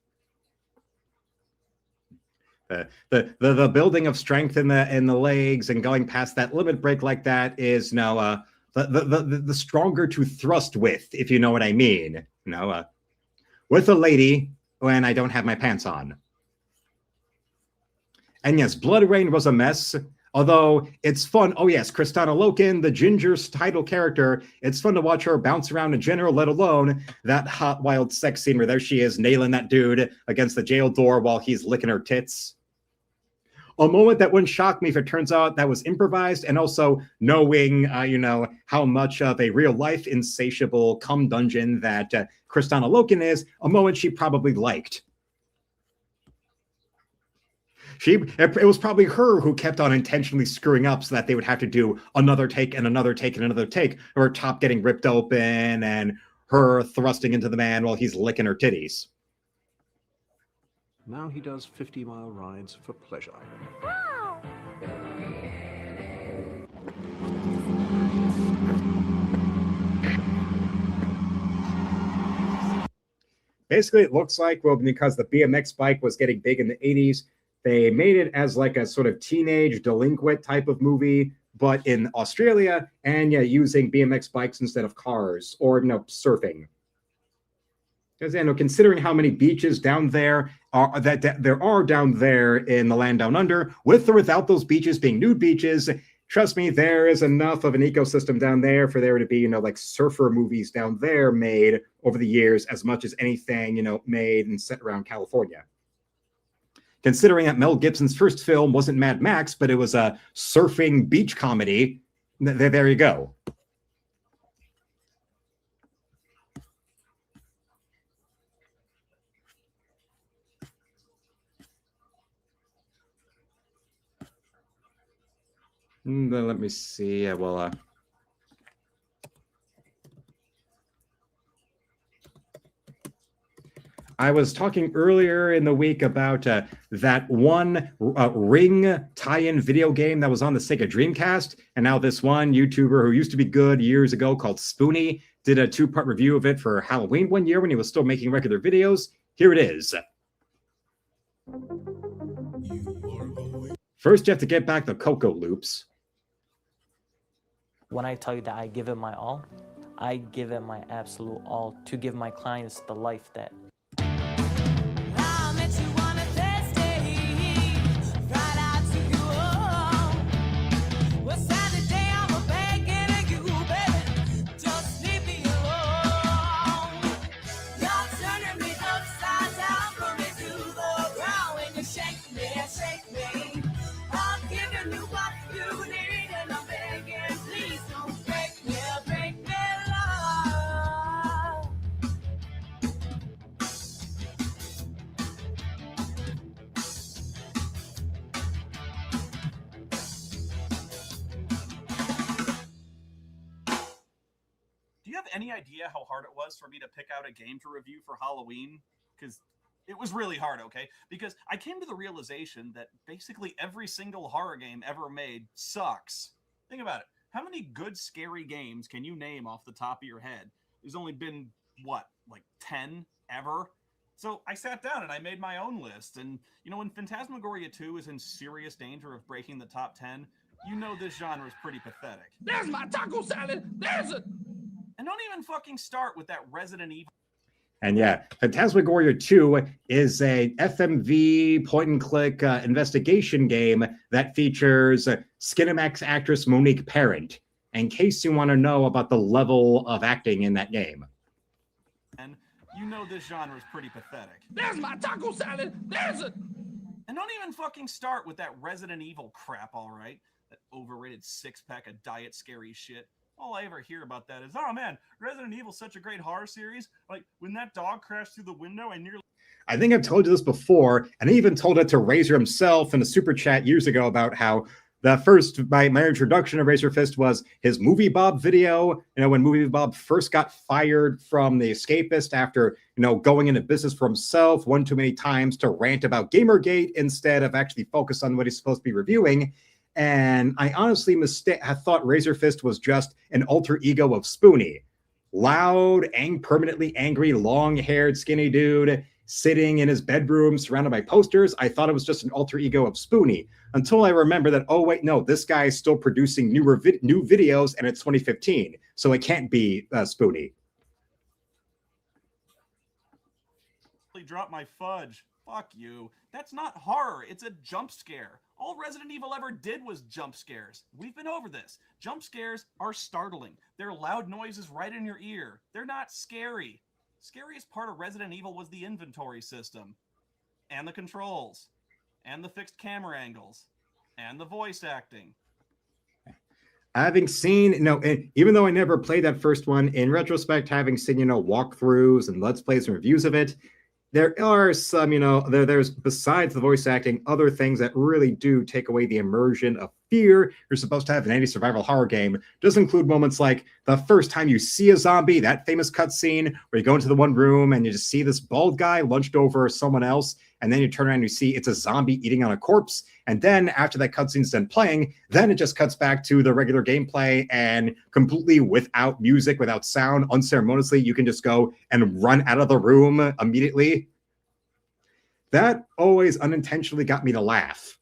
Speaker 1: The building of strength in the legs and going past that limit break like that is now the stronger to thrust with, if you know what I mean. With a lady when I don't have my pants on. And yes, Blood Rain was a mess. Although it's fun. Oh yes, Kristanna Loken, the Ginger's title character. It's fun to watch her bounce around in general, let alone that hot, wild sex scene where there she is nailing that dude against the jail door while he's licking her tits. A moment that wouldn't shock me if it turns out that was improvised, and also knowing, how much of a real-life insatiable cum dungeon that Kristanna Loken is, a moment she probably liked. It was probably her who kept on intentionally screwing up so that they would have to do another take and another take and another take, or her top getting ripped open and her thrusting into the man while he's licking her titties.
Speaker 9: Now he does 50-mile rides for pleasure.
Speaker 1: Basically, it looks like, well, because the BMX bike was getting big in the 80s, they made it as like a sort of teenage delinquent type of movie, but in Australia, and using BMX bikes instead of cars, or surfing. Because considering how many beaches down there there are down there in the land down under, with or without those beaches being nude beaches, trust me, there is enough of an ecosystem down there for there to be, like surfer movies down there made over the years, as much as anything, made and set around California. Considering that Mel Gibson's first film wasn't Mad Max, but it was a surfing beach comedy, there you go. Let me see. I was talking earlier in the week about that one Ring tie-in video game that was on the Sega Dreamcast, and now this one YouTuber who used to be good years ago called Spoonie did a 2-part review of it for Halloween one year when he was still making regular videos. Here it is. First, you have to get back the Coco loops.
Speaker 10: When I tell you that I give it my all, I give it my absolute all to give my clients the life that
Speaker 11: any idea how hard it was for me to pick out a game to review for Halloween? Because it was really hard, okay? Because I came to the realization that basically every single horror game ever made sucks. Think about it. How many good, scary games can you name off the top of your head? There's only been, what, like 10 ever? So I sat down and I made my own list. And, when Phantasmagoria 2 is in serious danger of breaking the top 10, this genre is pretty pathetic.
Speaker 12: There's my taco salad! There's it!
Speaker 11: And don't even fucking start with that Resident Evil.
Speaker 1: And Phantasmagoria 2 is a FMV point-and-click investigation game that features Skinamax actress Monique Parent, in case you want to know about the level of acting in that game.
Speaker 11: And this genre is pretty pathetic.
Speaker 12: There's my taco salad! There's it!
Speaker 11: And don't even fucking start with that Resident Evil crap, all right? That overrated 6-pack of diet scary shit. All I ever hear about that is, oh man, Resident Evil's such a great horror series. Like, when that dog crashed through the window,
Speaker 1: I think I've told you this before, and I even told it to Razor himself in a super chat years ago about how my introduction of Razor Fist was his Movie Bob video. When Movie Bob first got fired from The Escapist after, going into business for himself one too many times to rant about Gamergate instead of actually focus on what he's supposed to be reviewing. And I honestly had thought Razor Fist was just an alter ego of Spoonie. Loud, permanently angry, long-haired, skinny dude sitting in his bedroom surrounded by posters. I thought it was just an alter ego of Spoonie until I remember that, oh, wait, no, this guy is still producing new videos and it's 2015. So it can't be Spoonie.
Speaker 11: Drop my fudge. Fuck you. That's not horror. It's a jump scare. All Resident Evil ever did was jump scares. We've been over this. Jump scares are startling. They're loud noises right in your ear. They're not scary. Scariest part of Resident Evil was the inventory system, and the controls, and the fixed camera angles, and the voice acting.
Speaker 1: Having seen, even though I never played that first one, in retrospect, having seen, walkthroughs and Let's Plays and reviews of it, there are some, there's besides the voice acting, other things that really do take away the immersion of fear you're supposed to have in any survival horror game. Does include moments like the first time you see a zombie, that famous cutscene where you go into the one room and you just see this bald guy lunched over someone else, and then you turn around and you see it's a zombie eating on a corpse. And then after that cutscene's done playing, then it just cuts back to the regular gameplay, and completely without music, without sound, unceremoniously, you can just go and run out of the room immediately. That always unintentionally got me to laugh.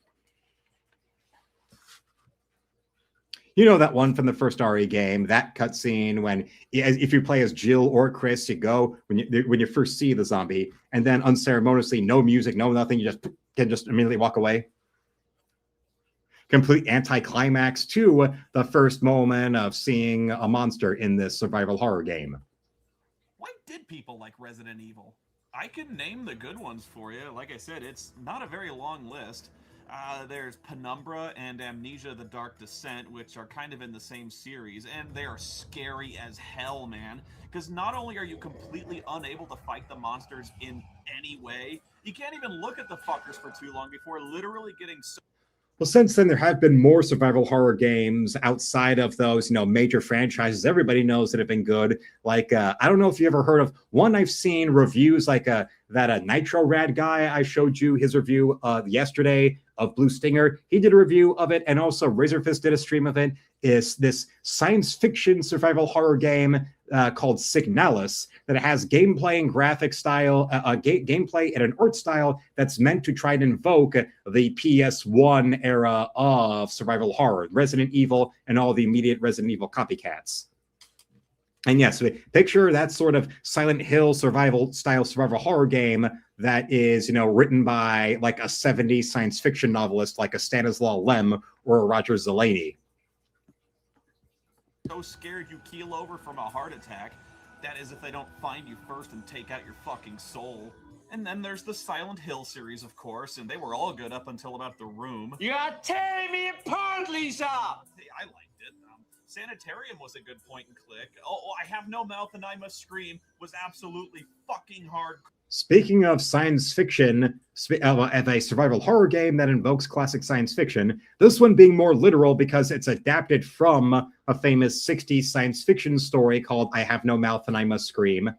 Speaker 1: That one from the first RE game, that cutscene when, if you play as Jill or Chris, you go when you first see the zombie, and then unceremoniously, no music, no nothing, you can just immediately walk away. Complete anticlimax to the first moment of seeing a monster in this survival horror game.
Speaker 11: Why did people like Resident Evil? I can name the good ones for you. Like I said, it's not a very long list. There's Penumbra and Amnesia: The Dark Descent, which are kind of in the same series, and they are scary as hell, man. Because not only are you completely unable to fight the monsters in any way, you can't even look at the fuckers for too long before literally getting so...
Speaker 1: Well, since then, there have been more survival horror games outside of those, major franchises everybody knows that have been good. Like, I don't know if you ever heard of one I've seen reviews like that Nitro Rad guy I showed you his review yesterday of Blue Stinger. He did a review of it, and also Razor Fist did a stream of it. Is this science fiction survival horror game called Signalis that has gameplay and graphic style, gameplay and an art style that's meant to try to invoke the PS1 era of survival horror, Resident Evil, and all the immediate Resident Evil copycats. And yes, picture that sort of Silent Hill survival horror game that is, written by like a 70s science fiction novelist like a Stanislaw Lem or a Roger Zelazny.
Speaker 11: So scared you keel over from a heart attack. That is if they don't find you first and take out your fucking soul. And then there's the Silent Hill series, of course, and they were all good up until about The Room.
Speaker 12: You are tearing me apart, Lisa!
Speaker 11: Hey, I liked it. Sanitarium was a good point and click. Oh, I Have No Mouth and I Must Scream was absolutely fucking hard.
Speaker 1: Speaking of science fiction, of a survival horror game that invokes classic science fiction, this one being more literal because it's adapted from a famous 60s science fiction story called I Have No Mouth and I Must Scream,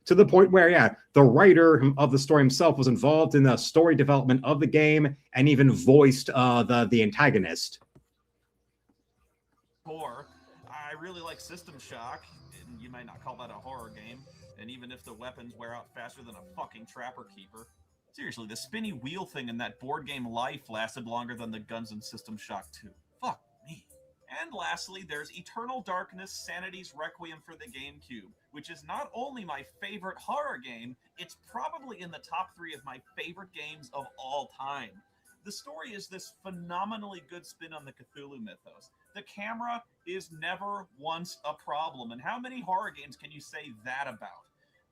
Speaker 1: to the point where, the writer of the story himself was involved in the story development of the game and even voiced the antagonist.
Speaker 11: Horror. I really like System Shock, and you might not call that a horror game. And even if the weapons wear out faster than a fucking Trapper Keeper. Seriously, the spinny wheel thing in that board game Life lasted longer than the guns in System Shock 2. Fuck me. And lastly, there's Eternal Darkness: Sanity's Requiem for the GameCube, which is not only my favorite horror game, it's probably in the top 3 of my favorite games of all time. The story is this phenomenally good spin on the Cthulhu mythos. The camera is never once a problem, and how many horror games can you say that about?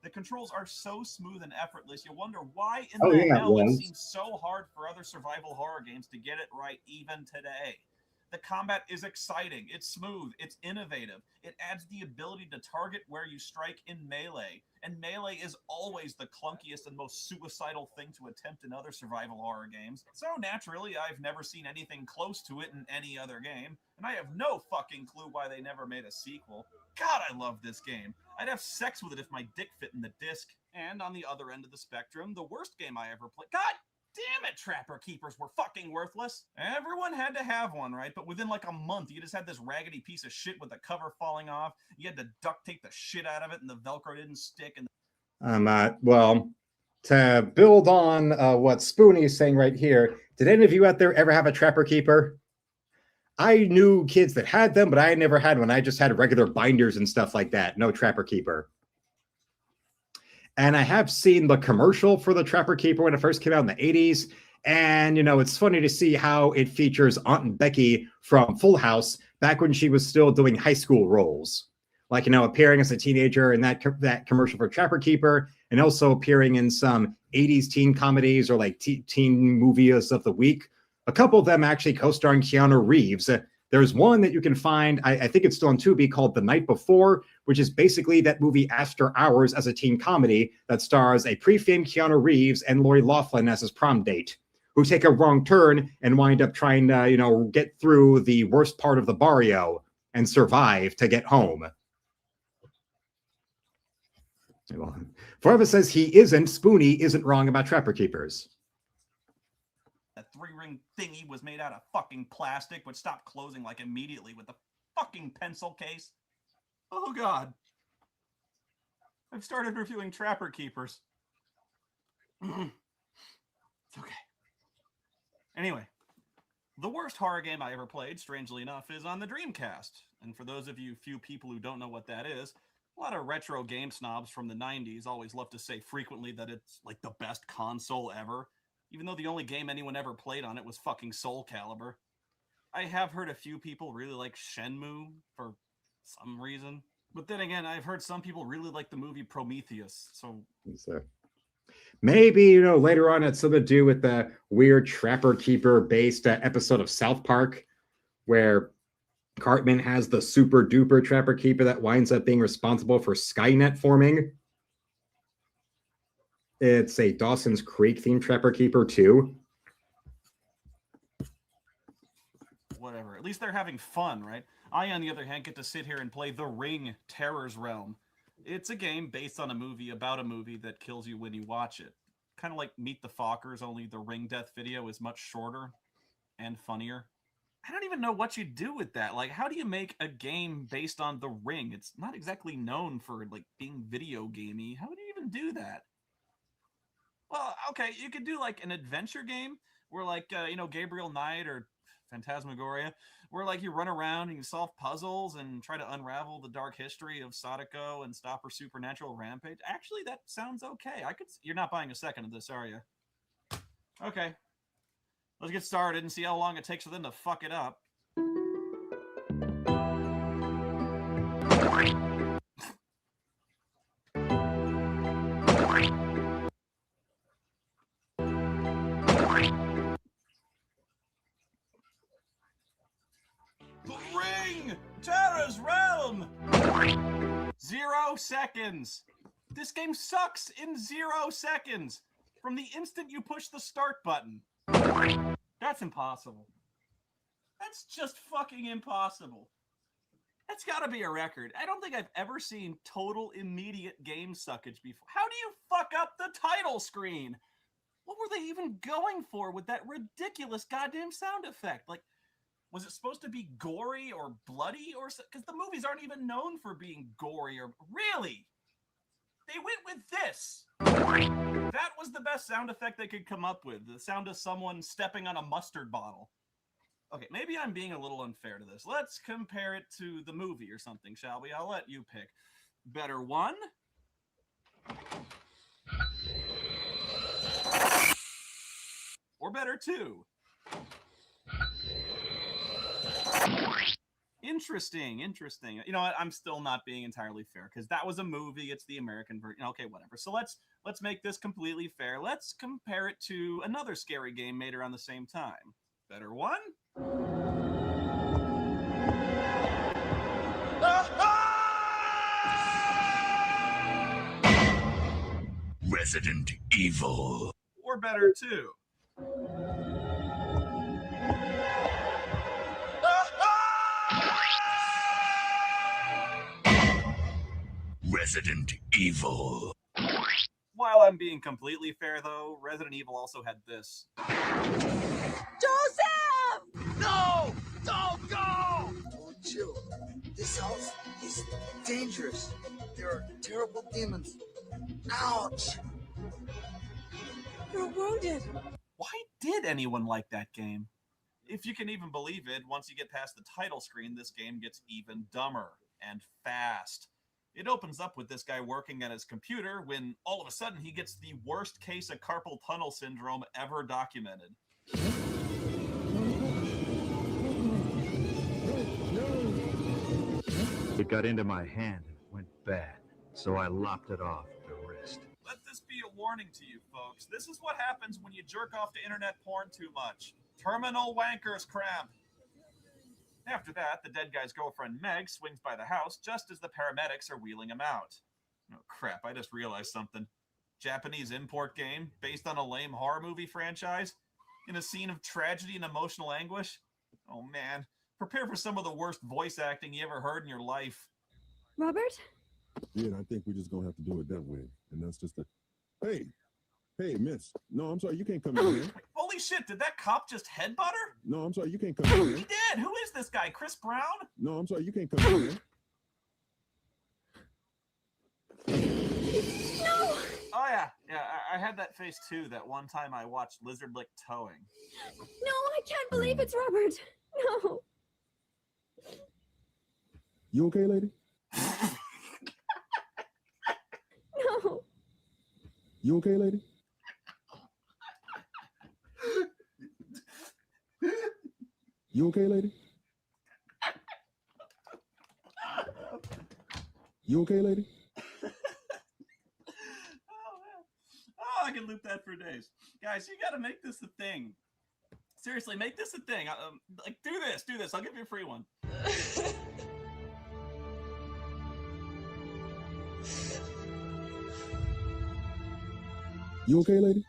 Speaker 11: The controls are so smooth and effortless, you wonder why in the hell it seems so hard for other survival horror games to get it right even today. The combat is exciting. It's smooth. It's innovative. It adds the ability to target where you strike in melee. And melee is always the clunkiest and most suicidal thing to attempt in other survival horror games. So naturally, I've never seen anything close to it in any other game. And I have no fucking clue why they never made a sequel. God, I love this game. I'd have sex with it if my dick fit in the disc. And on the other end of the spectrum, the worst game I ever played. God damn it, Trapper Keepers were fucking worthless. Everyone had to have one, right? But within like a month, you just had this raggedy piece of shit with the cover falling off. You had to duct tape the shit out of it, and the Velcro didn't stick. And
Speaker 1: Well, to build on what Spoonie's saying right here, did any of you out there ever have a Trapper Keeper? I knew kids that had them, but I never had one. I just had regular binders and stuff like that. No Trapper Keeper. And I have seen the commercial for the Trapper Keeper when it first came out in the 80s. And, you know, it's funny to see how it features Aunt Becky from Full House back when she was still doing high school roles. Like, you know, appearing as a teenager in that commercial for Trapper Keeper, and also appearing in some 80s teen comedies or like teen movies of the week. A couple of them actually co-starring Keanu Reeves. There's one that you can find, I think it's still on Tubi, called The Night Before, which is basically that movie After Hours as a teen comedy that stars a pre-famed Keanu Reeves and Lori Loughlin as his prom date, who take a wrong turn and wind up trying to, you know, get through the worst part of the barrio and survive to get home. Forever says he isn't. Spoonie isn't wrong about Trapper Keepers.
Speaker 11: That 3-ring thingy was made out of fucking plastic, which stopped closing like immediately with the fucking pencil case. Oh God. I've started reviewing Trapper Keepers. It's okay. Anyway, the worst horror game I ever played, strangely enough, is on the Dreamcast. And for those of you few people who don't know what that is, a lot of retro game snobs from the 90s always love to say frequently that it's like the best console ever, even though the only game anyone ever played on it was fucking Soul Calibur. I have heard a few people really like Shenmue for some reason. But then again, I've heard some people really like the movie Prometheus, so...
Speaker 1: Maybe, you know, later on it's something to do with the weird Trapper Keeper-based episode of South Park, where Cartman has the super-duper Trapper Keeper that winds up being responsible for Skynet forming. It's a Dawson's Creek-themed Trapper Keeper, too.
Speaker 11: Whatever. At least they're having fun, right? I, on the other hand, get to sit here and play The Ring: Terror's Realm. It's a game based on a movie about a movie that kills you when you watch it. Kind of like Meet the Fockers, only the Ring death video is much shorter and funnier. I don't even know what you do with that. Like, how do you make a game based on The Ring? It's not exactly known for, like, being video gamey. How do you even do that? Well, okay, you could do, like, an adventure game where, like, you know, Gabriel Knight or Phantasmagoria, where, like, you run around and you solve puzzles and try to unravel the dark history of Sadako and stop her supernatural rampage. Actually, that sounds okay. You're not buying a second of this, are you? Okay. Let's get started and see how long it takes for them to fuck it up. The Ring! Terror's Realm! 0 seconds! This game sucks in 0 seconds! From the instant you push the start button. That's impossible. That's just fucking impossible. That's gotta be a record. I don't think I've ever seen total immediate game suckage before. How do you fuck up the title screen? What were they even going for with that ridiculous goddamn sound effect? Like, was it supposed to be gory or bloody or so? Because the movies aren't even known for being gory or... Really? They went with this. That was the best sound effect they could come up with. The sound of someone stepping on a mustard bottle. Okay, maybe I'm being a little unfair to this. Let's compare it to the movie or something, shall we? I'll let you pick. Better one? Or better two? Interesting. You know what? I'm still not being entirely fair because that was a movie. It's the American version. Okay, whatever. So let's make this completely fair. Let's compare it to another scary game made around the same time. Better one?
Speaker 12: Resident Evil.
Speaker 11: Or better, too.
Speaker 12: Resident Evil.
Speaker 11: While I'm being completely fair, though, Resident Evil also had this.
Speaker 3: Joseph!
Speaker 12: No! Don't go!
Speaker 13: Oh, Jill, this house is dangerous. There are terrible demons. Ouch!
Speaker 3: You're wounded.
Speaker 11: Why did anyone like that game? If you can even believe it, once you get past the title screen, this game gets even dumber and fast. It opens up with this guy working at his computer when all of a sudden he gets the worst case of carpal tunnel syndrome ever documented.
Speaker 14: It got into my hand and it went bad, so I lopped it off at the wrist.
Speaker 11: Let this be a warning to you folks. This is what happens when you jerk off to internet porn too much. Terminal wanker's cramp. After that, the dead guy's girlfriend Meg swings by the house just as the paramedics are wheeling him out. Oh crap, I just realized something. Japanese import game based on a lame horror movie franchise in a scene of tragedy and emotional anguish? Oh man, prepare for some of the worst voice acting you ever heard in your life.
Speaker 3: Robert?
Speaker 15: Yeah, and I think we're just gonna have to do it that way. And that's just a... Hey, miss. No, I'm sorry, you can't come in here.
Speaker 11: Holy shit, did that cop just headbutt her?
Speaker 15: No, I'm sorry, you can't come in
Speaker 11: He
Speaker 15: here.
Speaker 11: did! Who is this guy, Chris Brown?
Speaker 15: No, I'm sorry, you can't come in here.
Speaker 3: No!
Speaker 11: Oh yeah, I had that face too that one time I watched Lizard Lick Towing.
Speaker 3: No, I can't believe it's Robert. No.
Speaker 15: You okay, lady?
Speaker 3: No.
Speaker 15: You okay, lady? You okay, lady? You okay, lady?
Speaker 11: Oh, I can loop that for days. Guys, you gotta make this a thing. Seriously, make this a thing. Like, do this. I'll give you a free one.
Speaker 15: You okay, lady?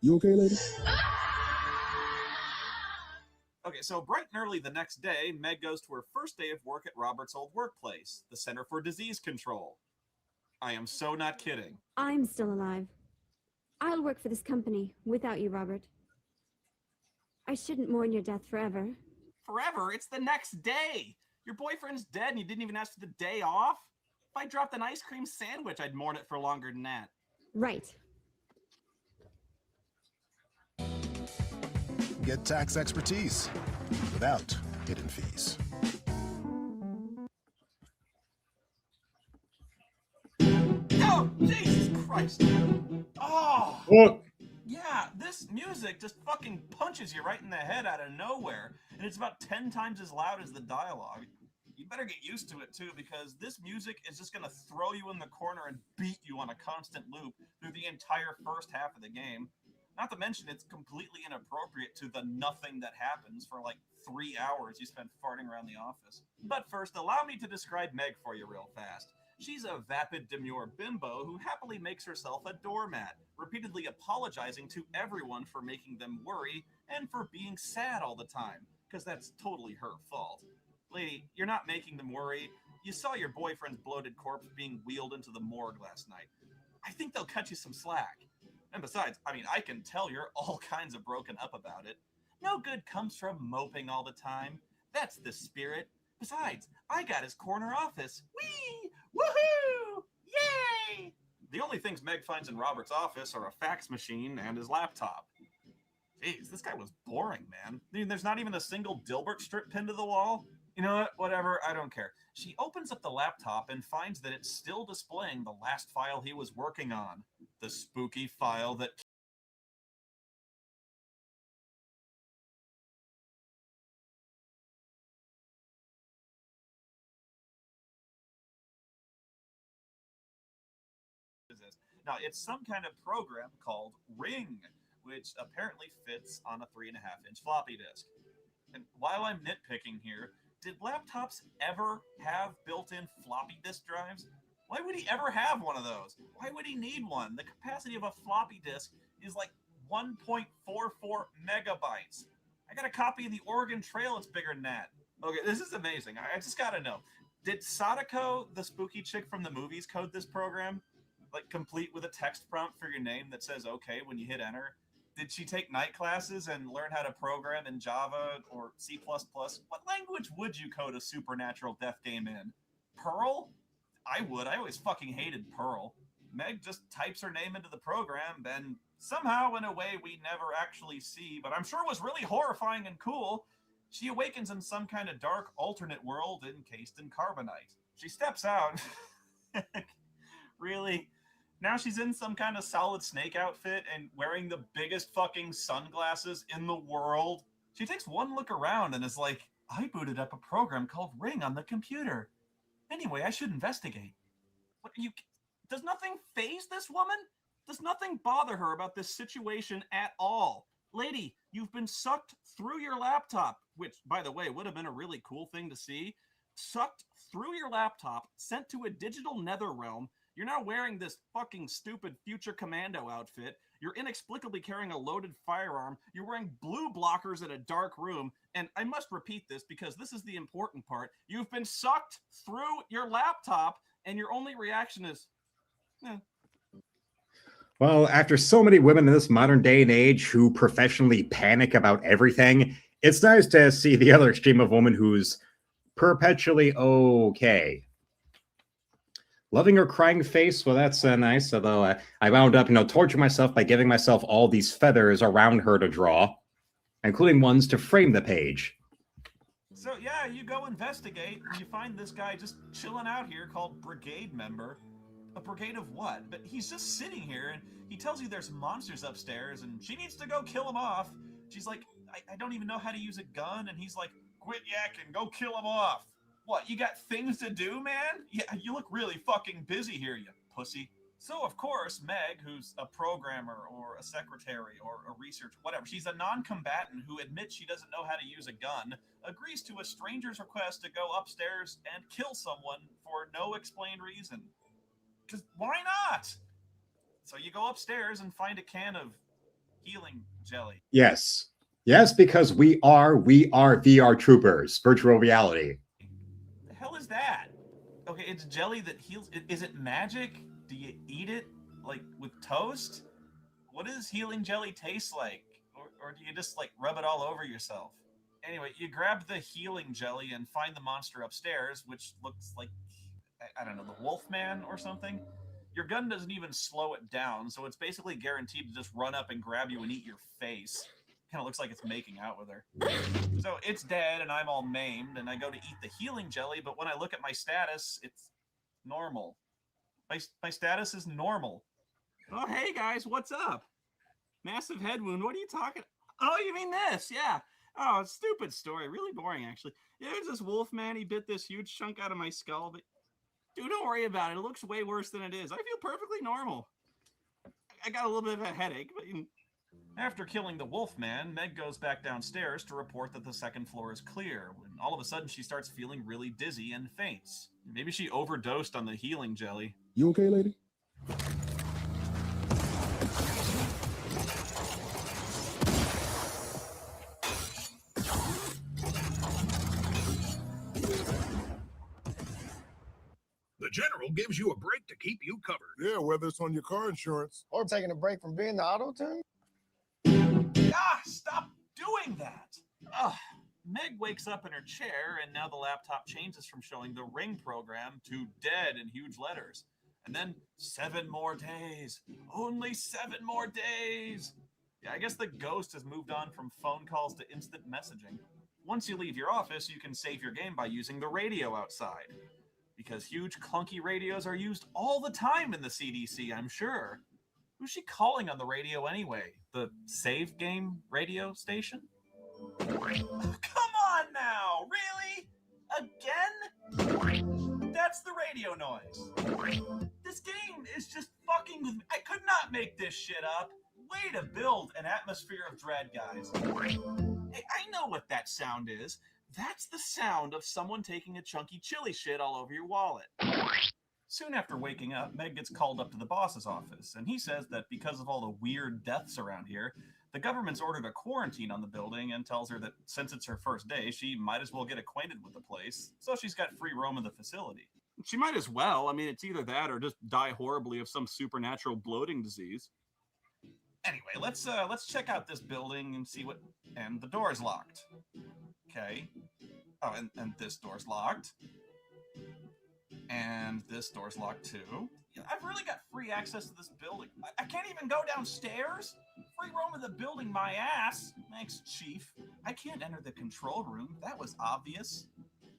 Speaker 15: You okay, lady?
Speaker 11: Okay, so bright and early the next day, Meg goes to her first day of work at Robert's old workplace, the Center for Disease Control. I am so not kidding.
Speaker 16: I'm still alive. I'll work for this company without you, Robert. I shouldn't mourn your death forever.
Speaker 11: Forever? It's the next day. Your boyfriend's dead and you didn't even ask for the day off? If I dropped an ice cream sandwich, I'd mourn it for longer than that.
Speaker 16: Right.
Speaker 17: Get tax expertise without hidden fees.
Speaker 11: Oh, Jesus Christ. Oh.
Speaker 1: What?
Speaker 11: Yeah, this music just fucking punches you right in the head out of nowhere. And it's about 10 times as loud as the dialogue. You better get used to it, too, because this music is just going to throw you in the corner and beat you on a constant loop through the entire first half of the game. Not to mention, it's completely inappropriate to the nothing that happens for like 3 hours you spend farting around the office. But first, allow me to describe Meg for you real fast. She's a vapid, demure bimbo who happily makes herself a doormat, repeatedly apologizing to everyone for making them worry and for being sad all the time, because that's totally her fault. Lady, you're not making them worry. You saw your boyfriend's bloated corpse being wheeled into the morgue last night. I think they'll cut you some slack. And besides, I mean, I can tell you're all kinds of broken up about it. No good comes from moping all the time. That's the spirit. Besides, I got his corner office. Whee! Woohoo! Yay! The only things Meg finds in Robert's office are a fax machine and his laptop. Jeez, this guy was boring, man. I mean, there's not even a single Dilbert strip pinned to the wall. You know what? Whatever, I don't care. She opens up the laptop and finds that it's still displaying the last file he was working on. The spooky file that... Now, it's some kind of program called Ring, which apparently fits on a 3.5-inch floppy disk. And while I'm nitpicking here, did laptops ever have built-in floppy disk drives? Why would he ever have one of those? Why would he need one? The capacity of a floppy disk is like 1.44 megabytes. I got a copy of the Oregon Trail. It's bigger than that. Okay, this is amazing. I just gotta know. Did Sadako, the spooky chick from the movies, code this program? Like, complete with a text prompt for your name that says okay when you hit enter? Did she take night classes and learn how to program in Java or C++? What language would you code a supernatural death game in? Perl? I would. I always fucking hated Perl. Meg just types her name into the program, and somehow, in a way we never actually see, but I'm sure was really horrifying and cool, she awakens in some kind of dark alternate world encased in carbonite. She steps out. Really? Now she's in some kind of Solid Snake outfit and wearing the biggest fucking sunglasses in the world. She takes one look around and is like, I booted up a program called Ring on the computer. Anyway, I should investigate. What you? Does nothing faze this woman? Does nothing bother her about this situation at all? Lady, you've been sucked through your laptop, which, by the way, would have been a really cool thing to see. Sucked through your laptop, sent to a digital nether realm. You're now wearing this fucking stupid future commando outfit. You're inexplicably carrying a loaded firearm. You're wearing blue blockers in a dark room. And I must repeat this because this is the important part. You've been sucked through your laptop, and your only reaction is, eh.
Speaker 1: Well, after so many women in this modern day and age who professionally panic about everything, it's nice to see the other extreme of woman who's perpetually okay. Loving her crying face, well, that's nice. Although I wound up, torturing myself by giving myself all these feathers around her to draw, including ones to frame the page.
Speaker 11: So yeah, you go investigate, and you find this guy just chilling out here called Brigade Member. A brigade of what? But he's just sitting here, and he tells you there's monsters upstairs, and she needs to go kill them off. She's like, I don't even know how to use a gun, and he's like, quit yakking, go kill them off. What, you got things to do, man? Yeah, you look really fucking busy here, you pussy. So, of course, Meg, who's a programmer or a secretary or a researcher, whatever, she's a non-combatant who admits she doesn't know how to use a gun, agrees to a stranger's request to go upstairs and kill someone for no explained reason. Because why not? So you go upstairs and find a can of healing jelly.
Speaker 1: Yes. Yes, because we are VR troopers, virtual reality.
Speaker 11: The hell is that? Okay, it's jelly that heals. Is it magic? Do you eat it, like, with toast? What does healing jelly taste like? Or do you just, like, rub it all over yourself? Anyway, you grab the healing jelly and find the monster upstairs, which looks like, I don't know, the Wolfman or something. Your gun doesn't even slow it down, so it's basically guaranteed to just run up and grab you and eat your face. Kind of looks like it's making out with her. So it's dead, and I'm all maimed, and I go to eat the healing jelly, but when I look at my status, it's normal. My status is normal. Oh, hey, guys, what's up? Massive head wound. What are you talking? Oh, you mean this? Yeah. Oh, stupid story. Really boring, actually. Yeah, there's this wolf man. He bit this huge chunk out of my skull, but dude, don't worry about it. It looks way worse than it is. I feel perfectly normal. I got a little bit of a headache, but after killing the wolf man, Meg goes back downstairs to report that the second floor is clear, when all of a sudden she starts feeling really dizzy and faints. Maybe she overdosed on the healing jelly.
Speaker 15: You okay, lady?
Speaker 12: The General gives you a break to keep you covered.
Speaker 15: Yeah, whether it's on your car insurance
Speaker 13: Or taking a break from being the auto tune.
Speaker 11: Ah, stop doing that! Ugh. Meg wakes up in her chair, and now the laptop changes from showing the Ring program to dead in huge letters. And then 7 more days. Only 7 more days. Yeah, I guess the ghost has moved on from phone calls to instant messaging. Once you leave your office, you can save your game by using the radio outside. Because huge clunky radios are used all the time in the CDC, I'm sure. Who's she calling on the radio anyway? The save game radio station? Come on now! Really? Again? That's the radio noise. This game is just fucking with me. I could not make this shit up. Way to build an atmosphere of dread, guys. Hey, I know what that sound is. That's the sound of someone taking a chunky chili shit all over your wallet. Soon after waking up, Meg gets called up to the boss's office, and he says that because of all the weird deaths around here, the government's ordered a quarantine on the building and tells her that since it's her first day, she might as well get acquainted with the place, so she's got free roam of the facility. She might as well. I mean, it's either that or just die horribly of some supernatural bloating disease. Anyway, let's check out this building and see what... And the door's locked. Okay. Oh, and this door's locked. And this door's locked too. I've really got free access to this building. I can't even go downstairs? Free roam of the building, my ass. Thanks, Chief. I can't enter the control room. That was obvious.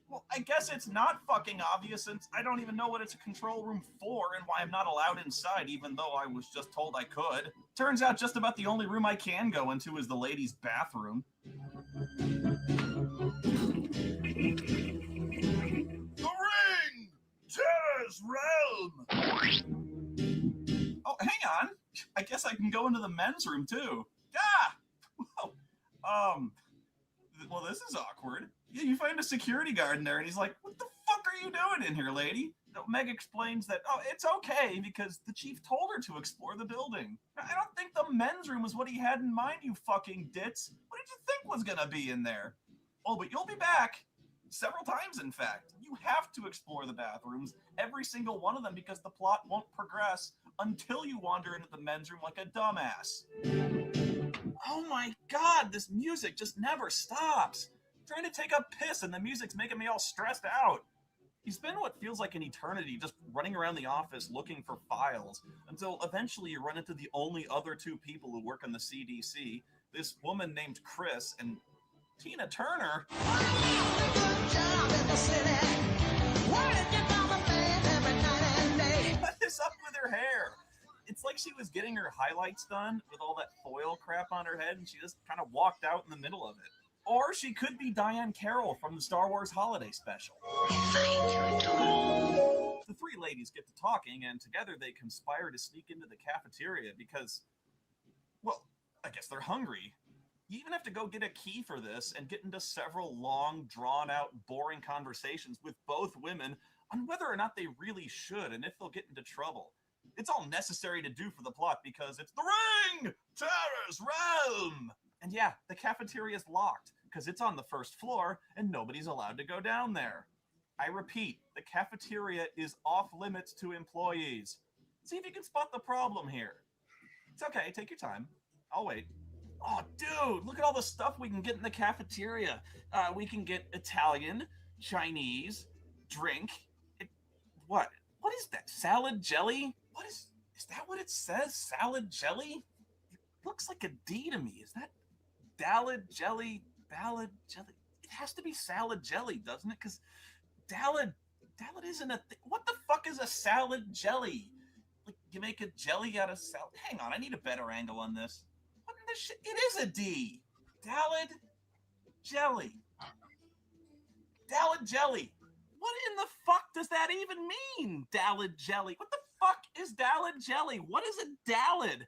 Speaker 11: Well, I guess it's not fucking obvious since I don't even know what it's a control room for and why I'm not allowed inside even though I was just told I could. Turns out just about the only room I can go into is the ladies' bathroom.
Speaker 12: The ring! Terror's realm!
Speaker 11: Oh, hang on. I guess I can go into the men's room too. Ah! Whoa. Well, this is awkward. Yeah, you find a security guard in there, and he's like, "What the fuck are you doing in here, lady?" Meg explains that, oh, it's okay, because the chief told her to explore the building. I don't think the men's room was what he had in mind, you fucking ditz. What did you think was gonna be in there? Oh, but you'll be back. Several times, in fact. You have to explore the bathrooms, every single one of them, because the plot won't progress until you wander into the men's room like a dumbass. Oh my god, this music just never stops. I'm trying to take a piss and the music's making me all stressed out. You spend what feels like an eternity just running around the office looking for files until eventually you run into the only other two people who work in the CDC, this woman named Chris and Tina Turner. What is up with her hair? It's like she was getting her highlights done with all that foil crap on her head and she just kind of walked out in the middle of it. Or she could be Diane Carroll from the Star Wars Holiday Special. The three ladies get to talking, and together they conspire to sneak into the cafeteria because, well, I guess they're hungry. You even have to go get a key for this and get into several long, drawn-out, boring conversations with both women on whether or not they really should and if they'll get into trouble. It's all necessary to do for the plot because it's the ring! Terror's realm! And yeah, the cafeteria's locked because it's on the first floor and nobody's allowed to go down there. I repeat, the cafeteria is off limits to employees. See if you can spot the problem here. It's okay, take your time. I'll wait. Oh, dude, look at all the stuff we can get in the cafeteria. We can get Italian, Chinese, drink. What is that? Salad jelly? Is that what it says? Salad jelly? It looks like a D to me. Is that Dalad jelly? Ballad jelly? It has to be salad jelly, doesn't it? Because Dalad isn't a thing. What the fuck is a salad jelly? Like, you make a jelly out of salad? Hang on, I need a better angle on this. What in the shit? It is a D. Dalad jelly. Dalad jelly. What in the fuck does that even mean? Dalad jelly. What the fuck is Dalad jelly? What is a Dalad?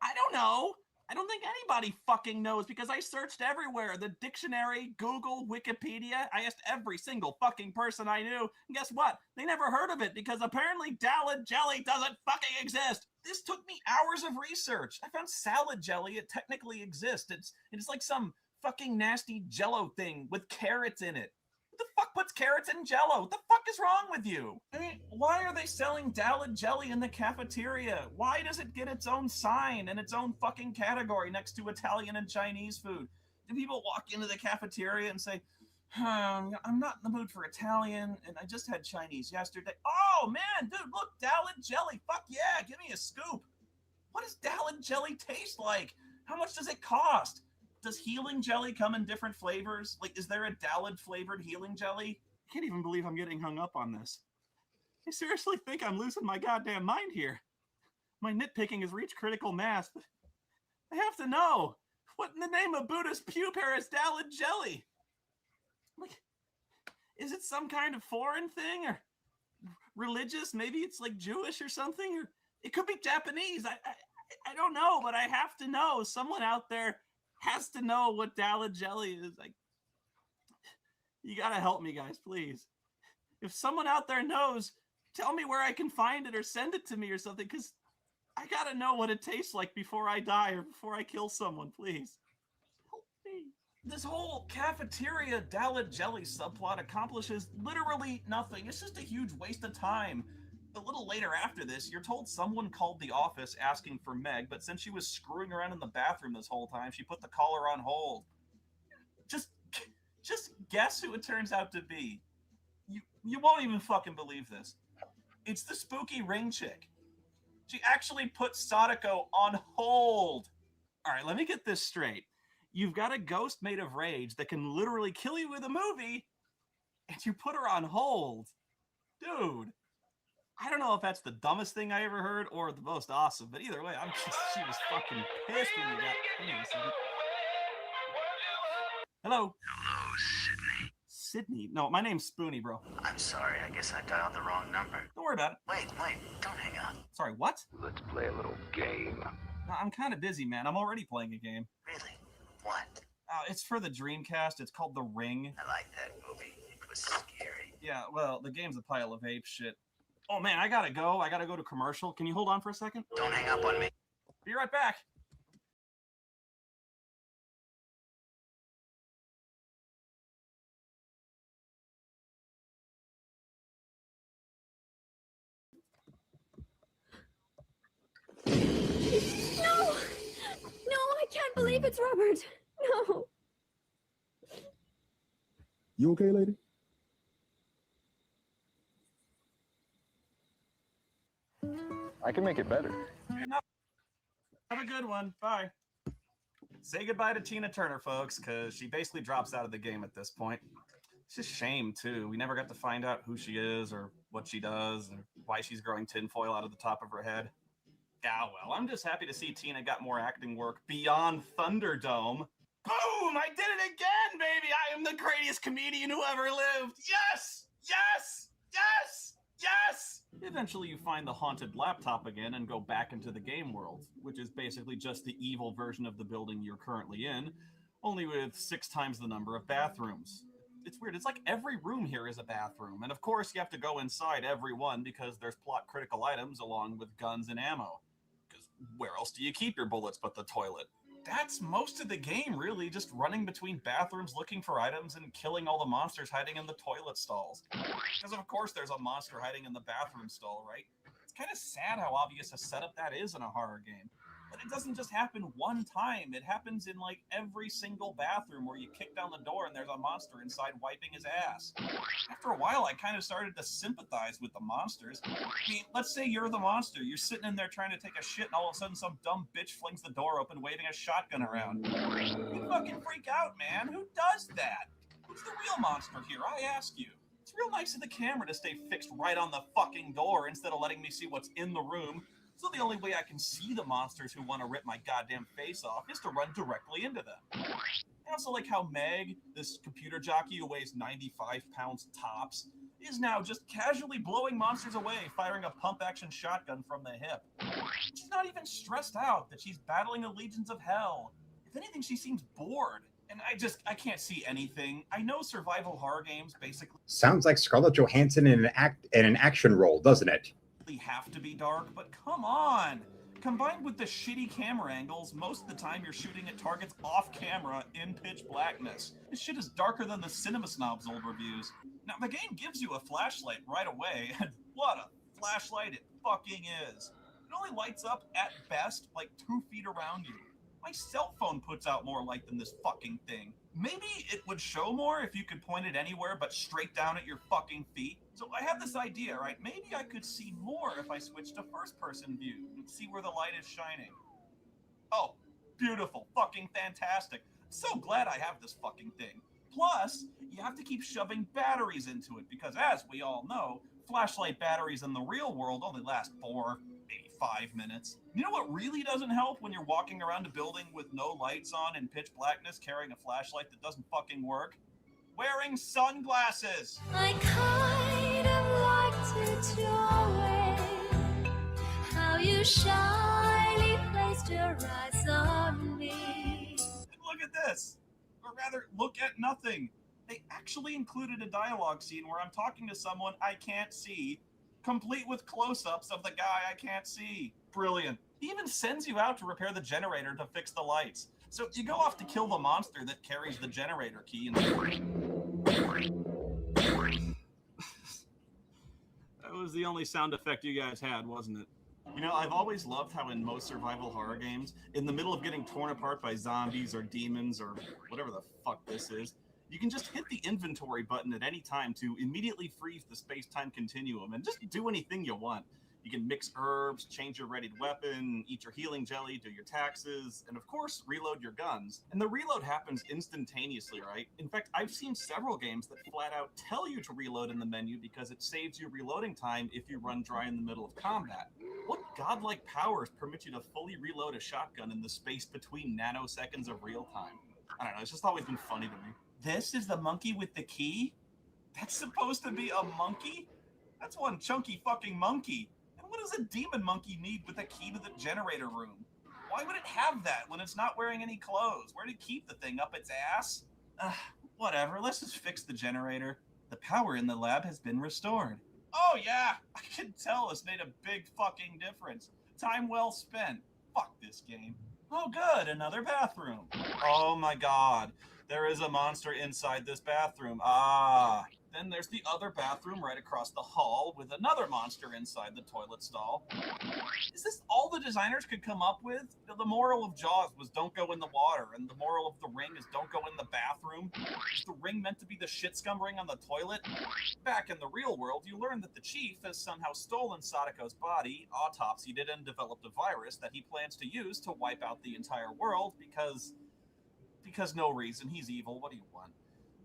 Speaker 11: I don't know. I don't think anybody fucking knows because I searched everywhere. The dictionary, Google, Wikipedia. I asked every single fucking person I knew. And guess what? They never heard of it because apparently Dalad jelly doesn't fucking exist. This took me hours of research. I found salad jelly. It technically exists. It's like some fucking nasty jello thing with carrots in it. Who the fuck puts carrots in jello? What the fuck is wrong with you? I mean, why are they selling Dalad jelly in the cafeteria? Why does it get its own sign and its own fucking category next to Italian and Chinese food? Do people walk into the cafeteria and say, I'm not in the mood for Italian and I just had Chinese yesterday. Oh man, dude, look, Dalad jelly. Fuck yeah, give me a scoop. What does Dalad jelly taste like? How much does it cost? Does healing jelly come in different flavors? Like, is there a Dalad flavored healing jelly? I can't even believe I'm getting hung up on this. I seriously think I'm losing my goddamn mind here. My nitpicking has reached critical mass, but I have to know. What in the name of Buddhist pupair is Dalad jelly? Like, is it some kind of foreign thing or religious? Maybe it's like Jewish or something, or it could be Japanese. I don't know, but I have to know. Someone out there has to know what Dalad jelly is. Like, You gotta help me, guys, please. If someone out there knows, tell me where I can find it or send it to me or something, because I gotta know what it tastes like before I die or before I kill someone, please. Help me. This whole cafeteria Dallet Jelly subplot accomplishes literally nothing. It's just a huge waste of time. A little later after this, you're told someone called the office asking for Meg, but since she was screwing around in the bathroom this whole time, she put the caller on hold. Just guess who it turns out to be. You won't even fucking believe this. It's the spooky ring chick. She actually put Sadako on hold. All right, let me get this straight. You've got a ghost made of rage that can literally kill you with a movie, and you put her on hold. Dude, I don't know if that's the dumbest thing I ever heard or the most awesome, but either way, she was fucking pissed when you got... Hang on a second. Hello?
Speaker 5: Hello, Sydney.
Speaker 11: Sydney? No, my name's Spoonie, bro.
Speaker 5: I'm sorry, I guess I dialed the wrong number.
Speaker 11: Don't worry about it.
Speaker 5: Wait, don't hang up.
Speaker 11: Sorry, what?
Speaker 5: Let's play a little game.
Speaker 11: No, I'm kind of busy, man. I'm already playing a game.
Speaker 5: Really? What?
Speaker 11: It's for the Dreamcast. It's called The Ring.
Speaker 5: I like that movie. It was scary.
Speaker 11: Yeah, well, the game's a pile of ape shit. Oh, man, I gotta go. I gotta go to commercial. Can you hold on for a second?
Speaker 5: Don't hang up on me.
Speaker 11: Be right back.
Speaker 16: No! No, I can't believe it's Robert. No.
Speaker 15: You okay, lady?
Speaker 7: I can make it better.
Speaker 11: Have a good one. Bye. Say goodbye to Tina Turner, folks, because she basically drops out of the game at this point. It's just a shame, too. We never got to find out who she is or what she does or why she's growing tinfoil out of the top of her head. Yeah, well, I'm just happy to see Tina got more acting work beyond Thunderdome. Boom! I did it again, baby! I am the greatest comedian who ever lived! Yes! Yes! Yes! Yes! Eventually you find the haunted laptop again and go back into the game world, which is basically just the evil version of the building you're currently in, only with 6 times the number of bathrooms. It's weird. It's like every room here is a bathroom, and of course you have to go inside every one because there's plot-critical items along with guns and ammo. Because where else do you keep your bullets but the toilet? That's most of the game, really, just running between bathrooms looking for items and killing all the monsters hiding in the toilet stalls. Because of course there's a monster hiding in the bathroom stall, right? It's kind of sad how obvious a setup that is in a horror game. But it doesn't just happen one time. It happens in like every single bathroom where you kick down the door and there's a monster inside wiping his ass. After a while, I kind of started to sympathize with the monsters. I mean, let's say you're the monster. You're sitting in there trying to take a shit and all of a sudden some dumb bitch flings the door open waving a shotgun around. You fucking freak out, man. Who does that? Who's the real monster here? I ask you. It's real nice of the camera to stay fixed right on the fucking door instead of letting me see what's in the room. So the only way I can see the monsters who want to rip my goddamn face off is to run directly into them. I also like how Meg, this computer jockey who weighs 95 pounds tops, is now just casually blowing monsters away, firing a pump-action shotgun from the hip. She's not even stressed out that she's battling the legions of hell. If anything, she seems bored. And I can't see anything. I know survival horror games basically
Speaker 1: Sounds like Scarlett Johansson in an action role, doesn't it?
Speaker 11: have to be dark, but come on! Combined with the shitty camera angles, most of the time you're shooting at targets off camera in pitch blackness. This shit is darker than the Cinema Snob's old reviews. Now, the game gives you a flashlight right away, and what a flashlight it fucking is. It only lights up, at best, like 2 feet around you. My cell phone puts out more light than this fucking thing. Maybe it would show more if you could point it anywhere but straight down at your fucking feet. So I had this idea, right? Maybe I could see more if I switched to first-person view and see where the light is shining. Oh, beautiful. Fucking fantastic. So glad I have this fucking thing. Plus, you have to keep shoving batteries into it because, as we all know, flashlight batteries in the real world only last 4, maybe 5 minutes. You know what really doesn't help when you're walking around a building with no lights on and pitch blackness carrying a flashlight that doesn't fucking work? Wearing sunglasses!
Speaker 18: I kind of liked it your way, how you shyly placed your eyes on me.
Speaker 11: Look at this! Or rather, look at nothing. They actually actually included a dialogue scene where I'm talking to someone I can't see, complete with close-ups of the guy I can't see. Brilliant. He even sends you out to repair the generator to fix the lights. So you go off to kill the monster that carries the generator key and... That was the only sound effect you guys had, wasn't it? You know, I've always loved how in most survival horror games, in the middle of getting torn apart by zombies or demons or whatever the fuck this is, you can just hit the inventory button at any time to immediately freeze the space-time continuum and just do anything you want. You can mix herbs, change your readied weapon, eat your healing jelly, do your taxes, and of course, reload your guns. And the reload happens instantaneously, right? In fact, I've seen several games that flat out tell you to reload in the menu because it saves you reloading time if you run dry in the middle of combat. What godlike powers permit you to fully reload a shotgun in the space between nanoseconds of real time? I don't know, it's just always been funny to me. This is the monkey with the key? That's supposed to be a monkey? That's one chunky fucking monkey. What does a demon monkey need with a key to the generator room? Why would it have that when it's not wearing any clothes? Where did it keep the thing, up its ass? Whatever, let's just fix the generator. The power in the lab has been restored. Oh yeah, I can tell this made a big fucking difference. Time well spent. Fuck this game. Oh good, another bathroom. Oh my god, there is a monster inside this bathroom. Ah. Then there's the other bathroom right across the hall with another monster inside the toilet stall. Is this all the designers could come up with? The moral of Jaws was don't go in the water, and the moral of The Ring is don't go in the bathroom. Is the ring meant to be the shit scum ring on the toilet? Back in the real world, you learn that the chief has somehow stolen Sadako's body, autopsied it, and developed a virus that he plans to use to wipe out the entire world because no reason. He's evil. What do you want?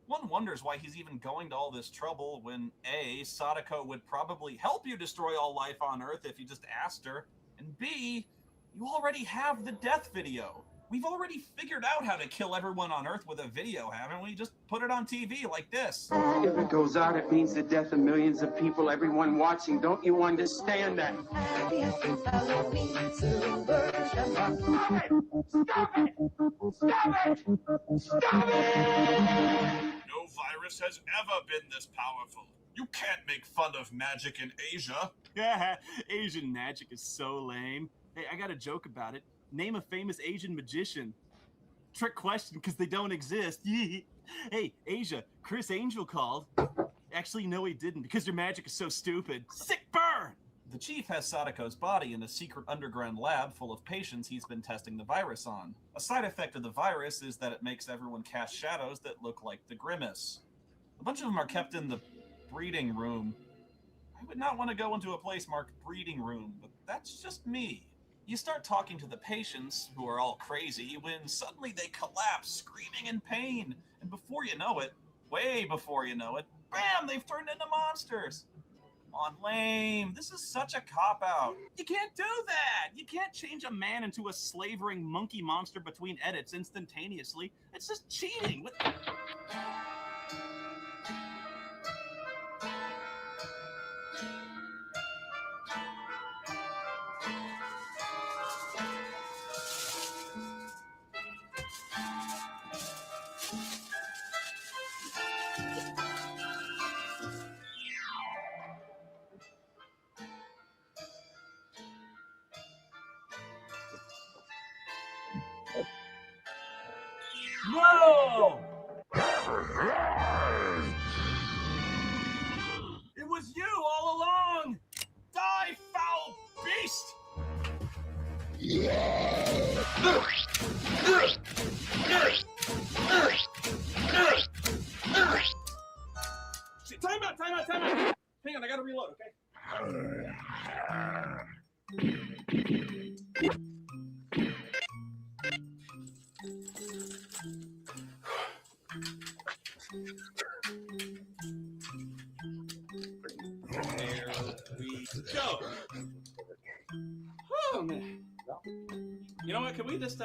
Speaker 11: One wonders why he's even going to all this trouble when A, Sadako would probably help you destroy all life on Earth if you just asked her, and B, you already have the death video. We've already figured out how to kill everyone on Earth with a video, haven't we? Just put it on TV like this.
Speaker 19: If it goes out, it means the death of millions of people, everyone watching. Don't you understand that?
Speaker 12: Stop it! Stop it! Stop it! No virus has ever been this powerful. You can't make fun of magic in Asia.
Speaker 11: Yeah, Asian magic is so lame. Hey, I got a joke about it. Name a famous Asian magician. Trick question, because they don't exist. Hey, Asia, Chris Angel called. Actually, no, he didn't, because your magic is so stupid. Sick burn! The chief has Sadako's body in a secret underground lab full of patients he's been testing the virus on. A side effect of the virus is that it makes everyone cast shadows that look like the Grimace. A bunch of them are kept in the breeding room. I would not want to go into a place marked breeding room, but that's just me. You start talking to the patients, who are all crazy, when suddenly they collapse, screaming in pain. And before you know it, way before you know it, bam, they've turned into monsters. Come on, lame. This is such a cop-out. You can't do that. You can't change a man into a slavering monkey monster between edits instantaneously. It's just cheating. What? No! It was you all along! Die, foul beast! Shit, time out! Hang on, I gotta reload, okay? There we go. Oh man. You know what? Can we just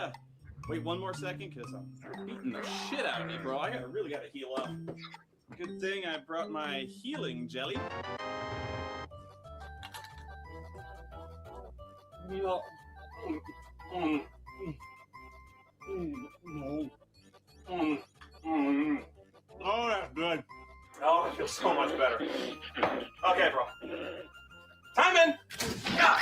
Speaker 11: wait one more second? Cause I'm beating the shit out of me, bro. I really gotta heal up. Good thing I brought my healing jelly. Oh, that's good. feels so much better. Okay, bro. Time in! Yeah.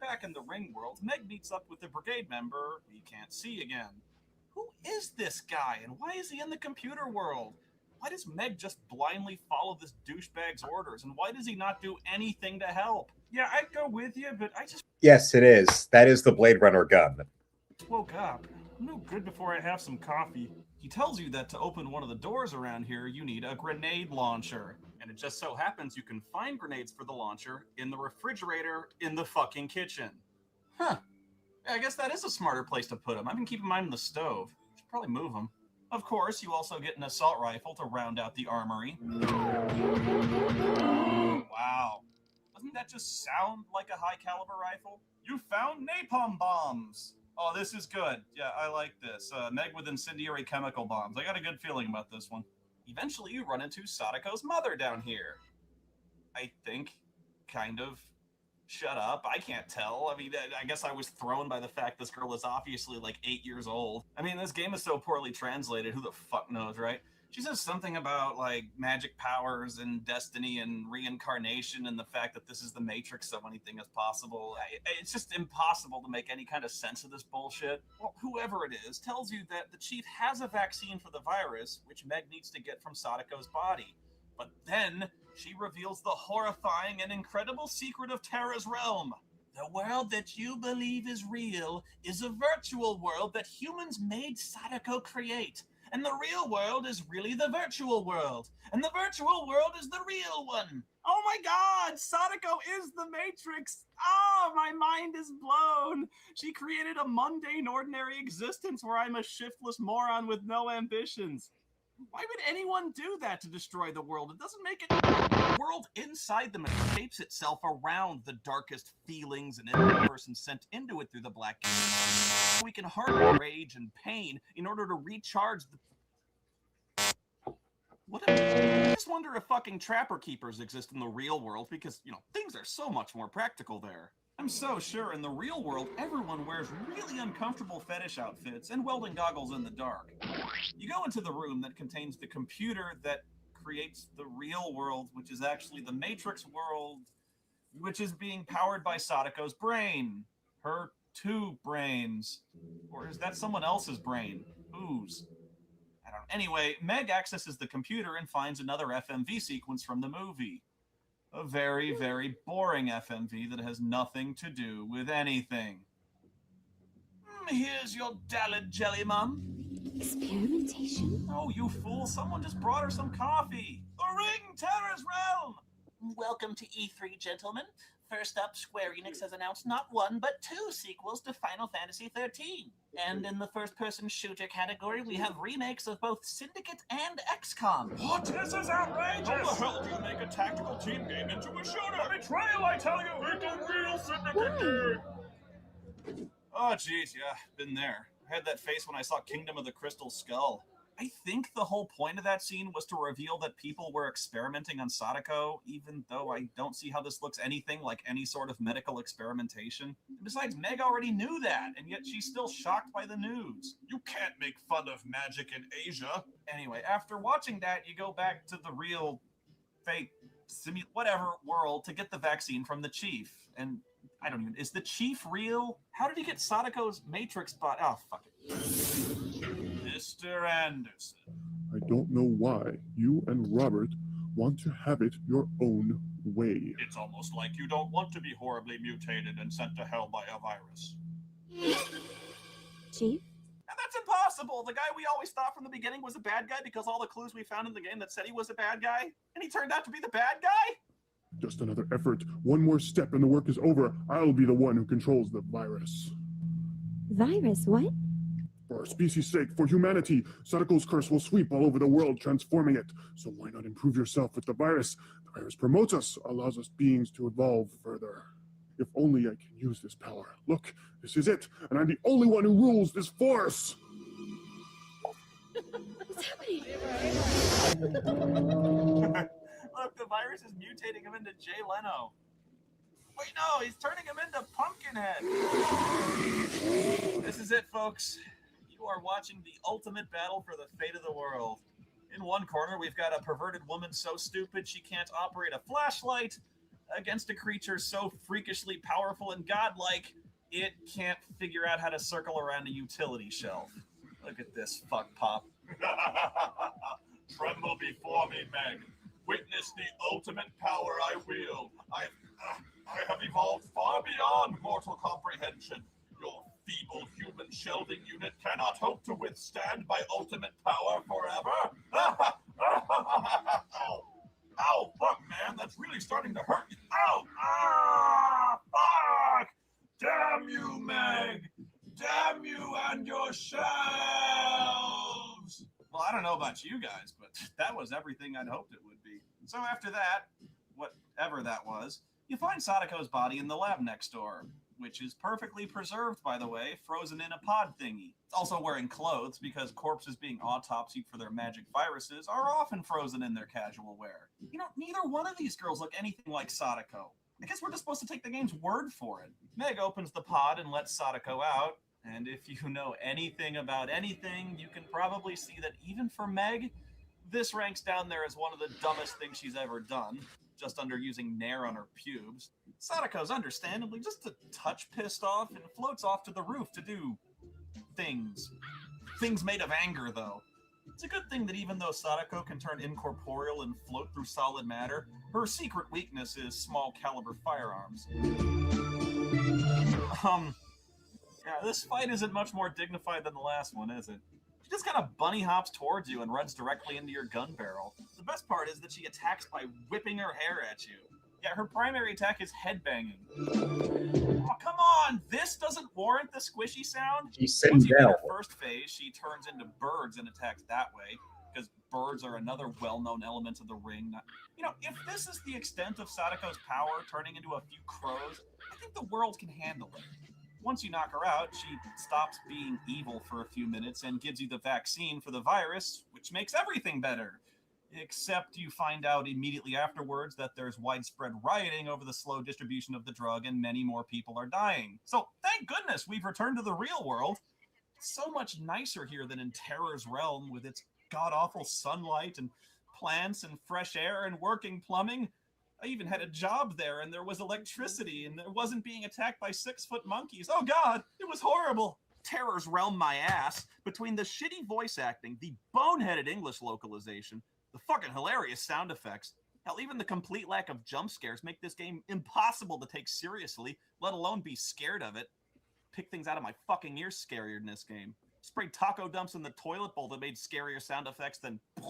Speaker 11: Back in the ring world, Meg meets up with the brigade member we can't see again. Who is this guy, and why is he in the computer world? Why does Meg just blindly follow this douchebag's orders, and why does he not do anything to help? Yeah, I'd go with you, but I just
Speaker 1: Yes, it is. That is the Blade Runner gun.
Speaker 11: woke up. I'm no good before I have some coffee. He tells you that to open one of the doors around here, you need a grenade launcher. And it just so happens you can find grenades for the launcher in the refrigerator in the fucking kitchen. Huh. I guess that is a smarter place to put them. I've been keeping mine in the stove. Should probably move them. Of course, you also get an assault rifle to round out the armory. Wow. Doesn't that just sound like a high-caliber rifle? You found napalm bombs! Oh, this is good. Yeah, I like this. Meg with incendiary chemical bombs. I got a good feeling about this one. Eventually, you run into Sadako's mother down here. I think. Kind of. Shut up. I can't tell. I mean, I guess I was thrown by the fact this girl is obviously like 8 years old. I mean, this game is so poorly translated. Who the fuck knows, right? She says something about like magic powers and destiny and reincarnation and the fact that this is the Matrix, so anything is possible. It's just impossible to make any kind of sense of this bullshit. Well, whoever it is tells you that the chief has a vaccine for the virus, which Meg needs to get from Sadako's body. But then she reveals the horrifying and incredible secret of Terra's realm. The world that you believe is real is a virtual world that humans made Sadako create. And the real world is really the virtual world. And the virtual world is the real one. Oh my god, Sadako is the Matrix. Oh, my mind is blown. She created a mundane, ordinary existence where I'm a shiftless moron with no ambitions. Why would anyone do that to destroy the world? It doesn't make it... The world inside them shapes itself around the darkest feelings and every person sent into it through the black gate. We can harness rage and pain in order to recharge the... I just wonder if fucking trapper keepers exist in the real world because, you know, things are so much more practical there. I'm so sure in the real world, everyone wears really uncomfortable fetish outfits and welding goggles in the dark. You go into the room that contains the computer that creates the real world, which is actually the Matrix world, which is being powered by Sadako's brain. Her 2 brains. Or is that someone else's brain? Whose? I don't know. Anyway, Meg accesses the computer and finds another FMV sequence from the movie. A very, very boring FMV that has nothing to do with anything. Here's your Dalid jelly, Mum.
Speaker 16: Experimentation?
Speaker 11: Oh, you fool. Someone just brought her some coffee. The Ring Terror's Realm!
Speaker 20: Welcome to E3, gentlemen. First up, Square Enix has announced not 1, but 2 sequels to Final Fantasy XIII. And in the first-person shooter category, we have remakes of both Syndicate and XCOM.
Speaker 12: What? This is outrageous! How the hell do you make a tactical team game into a shooter? A betrayal, I tell you! Make a real Syndicate game!
Speaker 11: Oh, jeez, yeah, been there. I had that face when I saw Kingdom of the Crystal Skull. I think the whole point of that scene was to reveal that people were experimenting on Sadako, even though I don't see how this looks anything like any sort of medical experimentation. And besides, Meg already knew that, and yet she's still shocked by the news.
Speaker 12: You can't make fun of magic in Asia.
Speaker 11: Anyway, after watching that, you go back to the real, fake, whatever world to get the vaccine from the chief. And I don't even... Is the chief real? How did he get Sadako's Matrix bot? Oh, fuck it.
Speaker 12: Mr. Anderson.
Speaker 15: I don't know why you and Robert want to have it your own way.
Speaker 12: It's almost like you don't want to be horribly mutated and sent to hell by a virus.
Speaker 16: Chief?
Speaker 11: And that's impossible! The guy we always thought from the beginning was a bad guy because all the clues we found in the game that said he was a bad guy, and he turned out to be the bad guy?
Speaker 15: Just another effort. One more step and the work is over. I'll be the one who controls the virus.
Speaker 16: Virus, what?
Speaker 15: For our species' sake, for humanity, Sadako's curse will sweep all over the world, transforming it. So why not improve yourself with the virus? The virus promotes us, allows us beings to evolve further. If only I can use this power. Look, this is it, and I'm the only one who rules this force!
Speaker 16: What's happening?
Speaker 11: Look, the virus is mutating him into Jay Leno. Wait, no, he's turning him into Pumpkinhead. This is it, folks. You are watching the ultimate battle for the fate of the world. In one corner, we've got a perverted woman so stupid she can't operate a flashlight against a creature so freakishly powerful and godlike it can't figure out how to circle around a utility shelf. Look at this fuck pop.
Speaker 12: Tremble before me, Meg. Witness the ultimate power I wield. I have evolved far beyond mortal comprehension. Your feeble human shelving unit cannot hope to withstand my ultimate power forever. Ow! Ow, fuck, man, that's really starting to hurt me. Ow! Ah! Fuck! Damn you, Meg! Damn you and your shelves!
Speaker 11: Well, I don't know about you guys, but that was everything I'd hoped it would be. So after that, whatever that was, you find Sadako's body in the lab next door, which is perfectly preserved, by the way, frozen in a pod thingy. It's also wearing clothes because corpses being autopsied for their magic viruses are often frozen in their casual wear. You know, neither one of these girls look anything like Sadako. I guess we're just supposed to take the game's word for it. Meg opens the pod and lets Sadako out, and if you know anything about anything, you can probably see that even for Meg, this ranks down there as one of the dumbest things she's ever done, just under using Nair on her pubes. Sadako's understandably just a touch pissed off and floats off to the roof to do things. Things made of anger, though. It's a good thing that even though Sadako can turn incorporeal and float through solid matter, her secret weakness is small caliber firearms. Yeah, this fight isn't much more dignified than the last one, is it? She just kind of bunny hops towards you and runs directly into your gun barrel. The best part is that she attacks by whipping her hair at you. Yeah, her primary attack is headbanging. Oh, come on! This doesn't warrant the squishy sound?
Speaker 1: She's sitting
Speaker 11: Once you beat
Speaker 1: down.
Speaker 11: her first phase, she turns into birds and attacks that way, because birds are another well-known element of the ring. You know, if this is the extent of Sadako's power, turning into a few crows, I think the world can handle it. Once you knock her out, she stops being evil for a few minutes and gives you the vaccine for the virus, which makes everything better. Except you find out immediately afterwards that there's widespread rioting over the slow distribution of the drug and many more people are dying. So thank goodness we've returned to the real world. It's so much nicer here than in Terror's realm with its god-awful sunlight and plants and fresh air and working plumbing. I even had a job there and there was electricity and it wasn't being attacked by 6-foot monkeys. Oh God, it was horrible. Terror's realm my ass. Between the shitty voice acting, the boneheaded English localization, the fucking hilarious sound effects, hell, even the complete lack of jump scares make this game impossible to take seriously, let alone be scared of it. Pick things out of my fucking ears scarier in this game. Sprayed taco dumps in the toilet bowl that made scarier sound effects than... You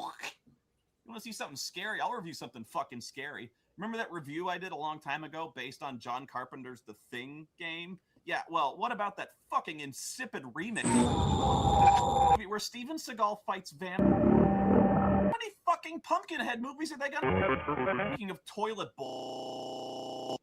Speaker 11: want to see something scary? I'll review something fucking scary. Remember that review I did a long time ago based on John Carpenter's The Thing game? Yeah, well, what about that fucking insipid remake where Steven Seagal fights How many fucking Pumpkinhead movies are they gonna... Speaking of toilet bowl...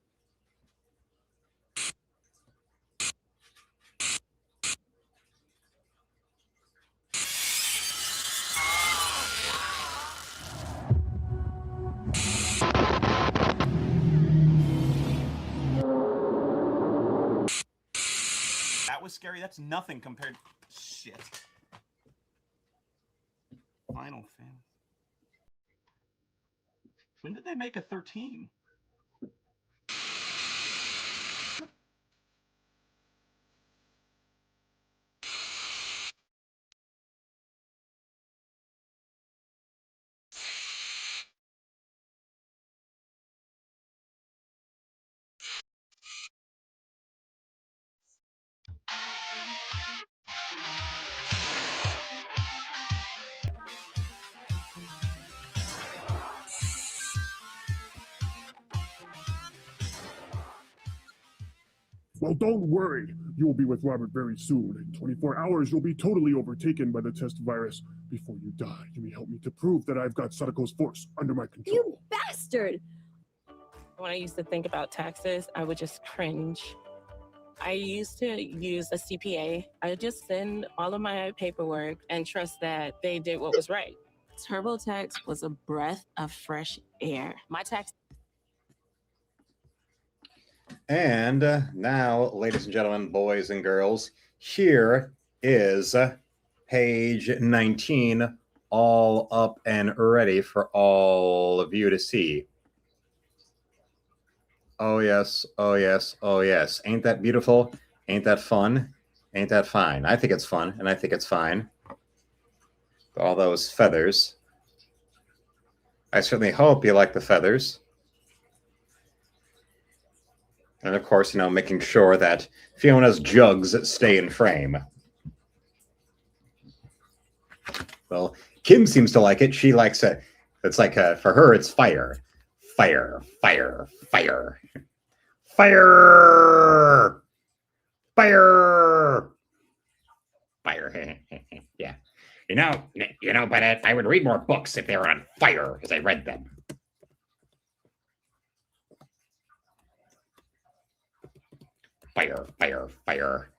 Speaker 11: That was scary. That's nothing compared... Shit. Final Fantasy. When did they make a 13?
Speaker 15: Well, don't worry. You will be with Robert very soon. In 24 hours, you'll be totally overtaken by the test virus. Before you die, you may help me to prove that I've got Sadako's force under my control.
Speaker 16: You bastard!
Speaker 6: When I used to think about taxes, I would just cringe. I used to use a CPA. I just send all of my paperwork and trust that they did what was right. TurboTax was a breath of fresh air. My tax.
Speaker 1: And now, ladies and gentlemen, boys and girls, here is page 19 all up and ready for all of you to see. Oh, yes. Oh, yes. Oh, yes. Ain't that beautiful? Ain't that fun? Ain't that fine? I think it's fun, and I think it's fine. All those feathers. I certainly hope you like the feathers. And of course, making sure that Fiona's jugs stay in frame. Well, Kim seems to like it. She likes it. It's like, for her, it's fire. Fire, fire, fire. Fire! Fire! Fire. Yeah. But I would read more books if they were on fire as I read them. Fire, fire, fire.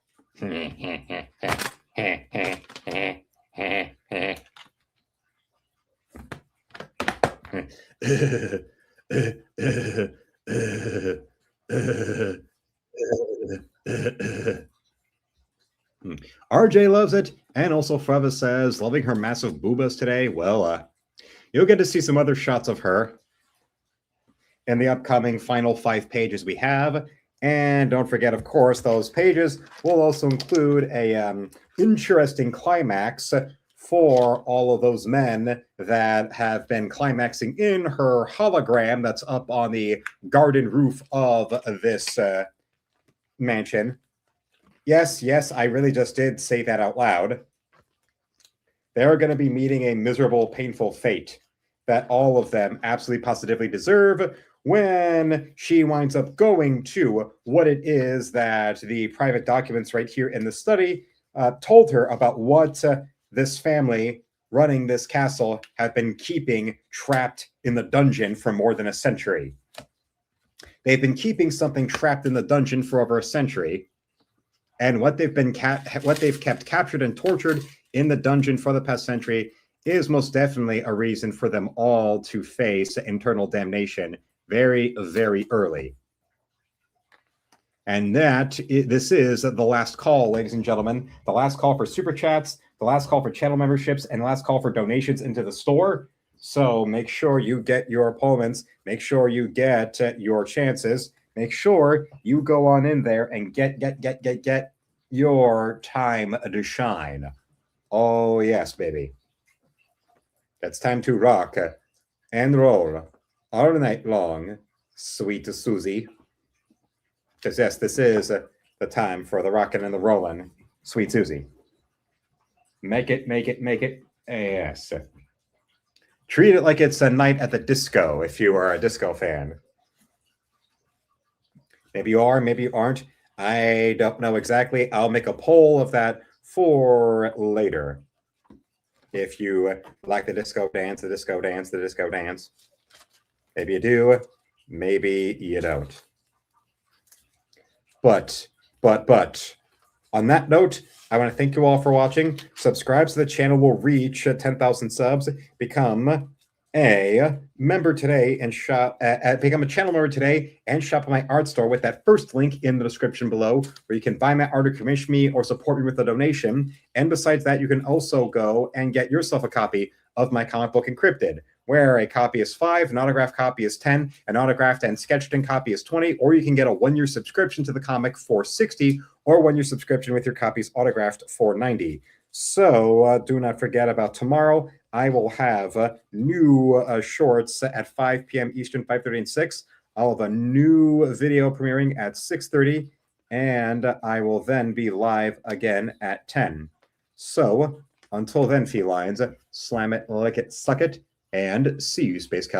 Speaker 1: RJ loves it, and also Freva says, loving her massive boobas today. Well, you'll get to see some other shots of her in the upcoming final 5 pages we have. And don't forget, of course, those pages will also include a interesting climax for all of those men that have been climaxing in her hologram that's up on the garden roof of this mansion. Yes, I really just did say that out loud. They're going to be meeting a miserable, painful fate that all of them absolutely positively deserve when she winds up going to what it is that the private documents right here in the study told her about what this family running this castle have been keeping trapped in the dungeon for more than a century. They've been keeping something trapped in the dungeon for over a century, and what they've kept captured and tortured in the dungeon for the past century is most definitely a reason for them all to face internal damnation very, very early. And this is the last call, ladies and gentlemen. The last call for super chats, the last call for channel memberships, and the last call for donations into the store. So make sure you get your opponents. Make sure you get your chances. Make sure you go on in there and get your time to shine. Oh, yes, baby. It's time to rock and roll all night long, sweet Susie. Because, yes, this is the time for the rockin' and the rollin', sweet Susie. Make it. Yes. Treat it like it's a night at the disco if you are a disco fan. Maybe you are, maybe you aren't. I don't know exactly. I'll make a poll of that for later. If you like the disco dance, the disco dance, the disco dance. Maybe you do, maybe you don't. But, on that note, I want to thank you all for watching. Subscribe so the channel will reach 10,000 subs. Become a member today and become a channel member today and shop at my art store with that first link in the description below, where you can buy my art or commission me or support me with a donation. And besides that, you can also go and get yourself a copy of my comic book Encrypted, where a copy is $5, an autographed copy is $10, an autographed and sketched in copy is $20, or you can get a 1-year subscription to the comic for $60, or 1-year subscription with your copies autographed for $90. So do not forget about tomorrow. I will have new shorts at 5 p.m. Eastern, 5:30 and 6. I'll have a new video premiering at 6:30, and I will then be live again at 10. So until then, felines, slam it, lick it, suck it, and see you, Space Cow.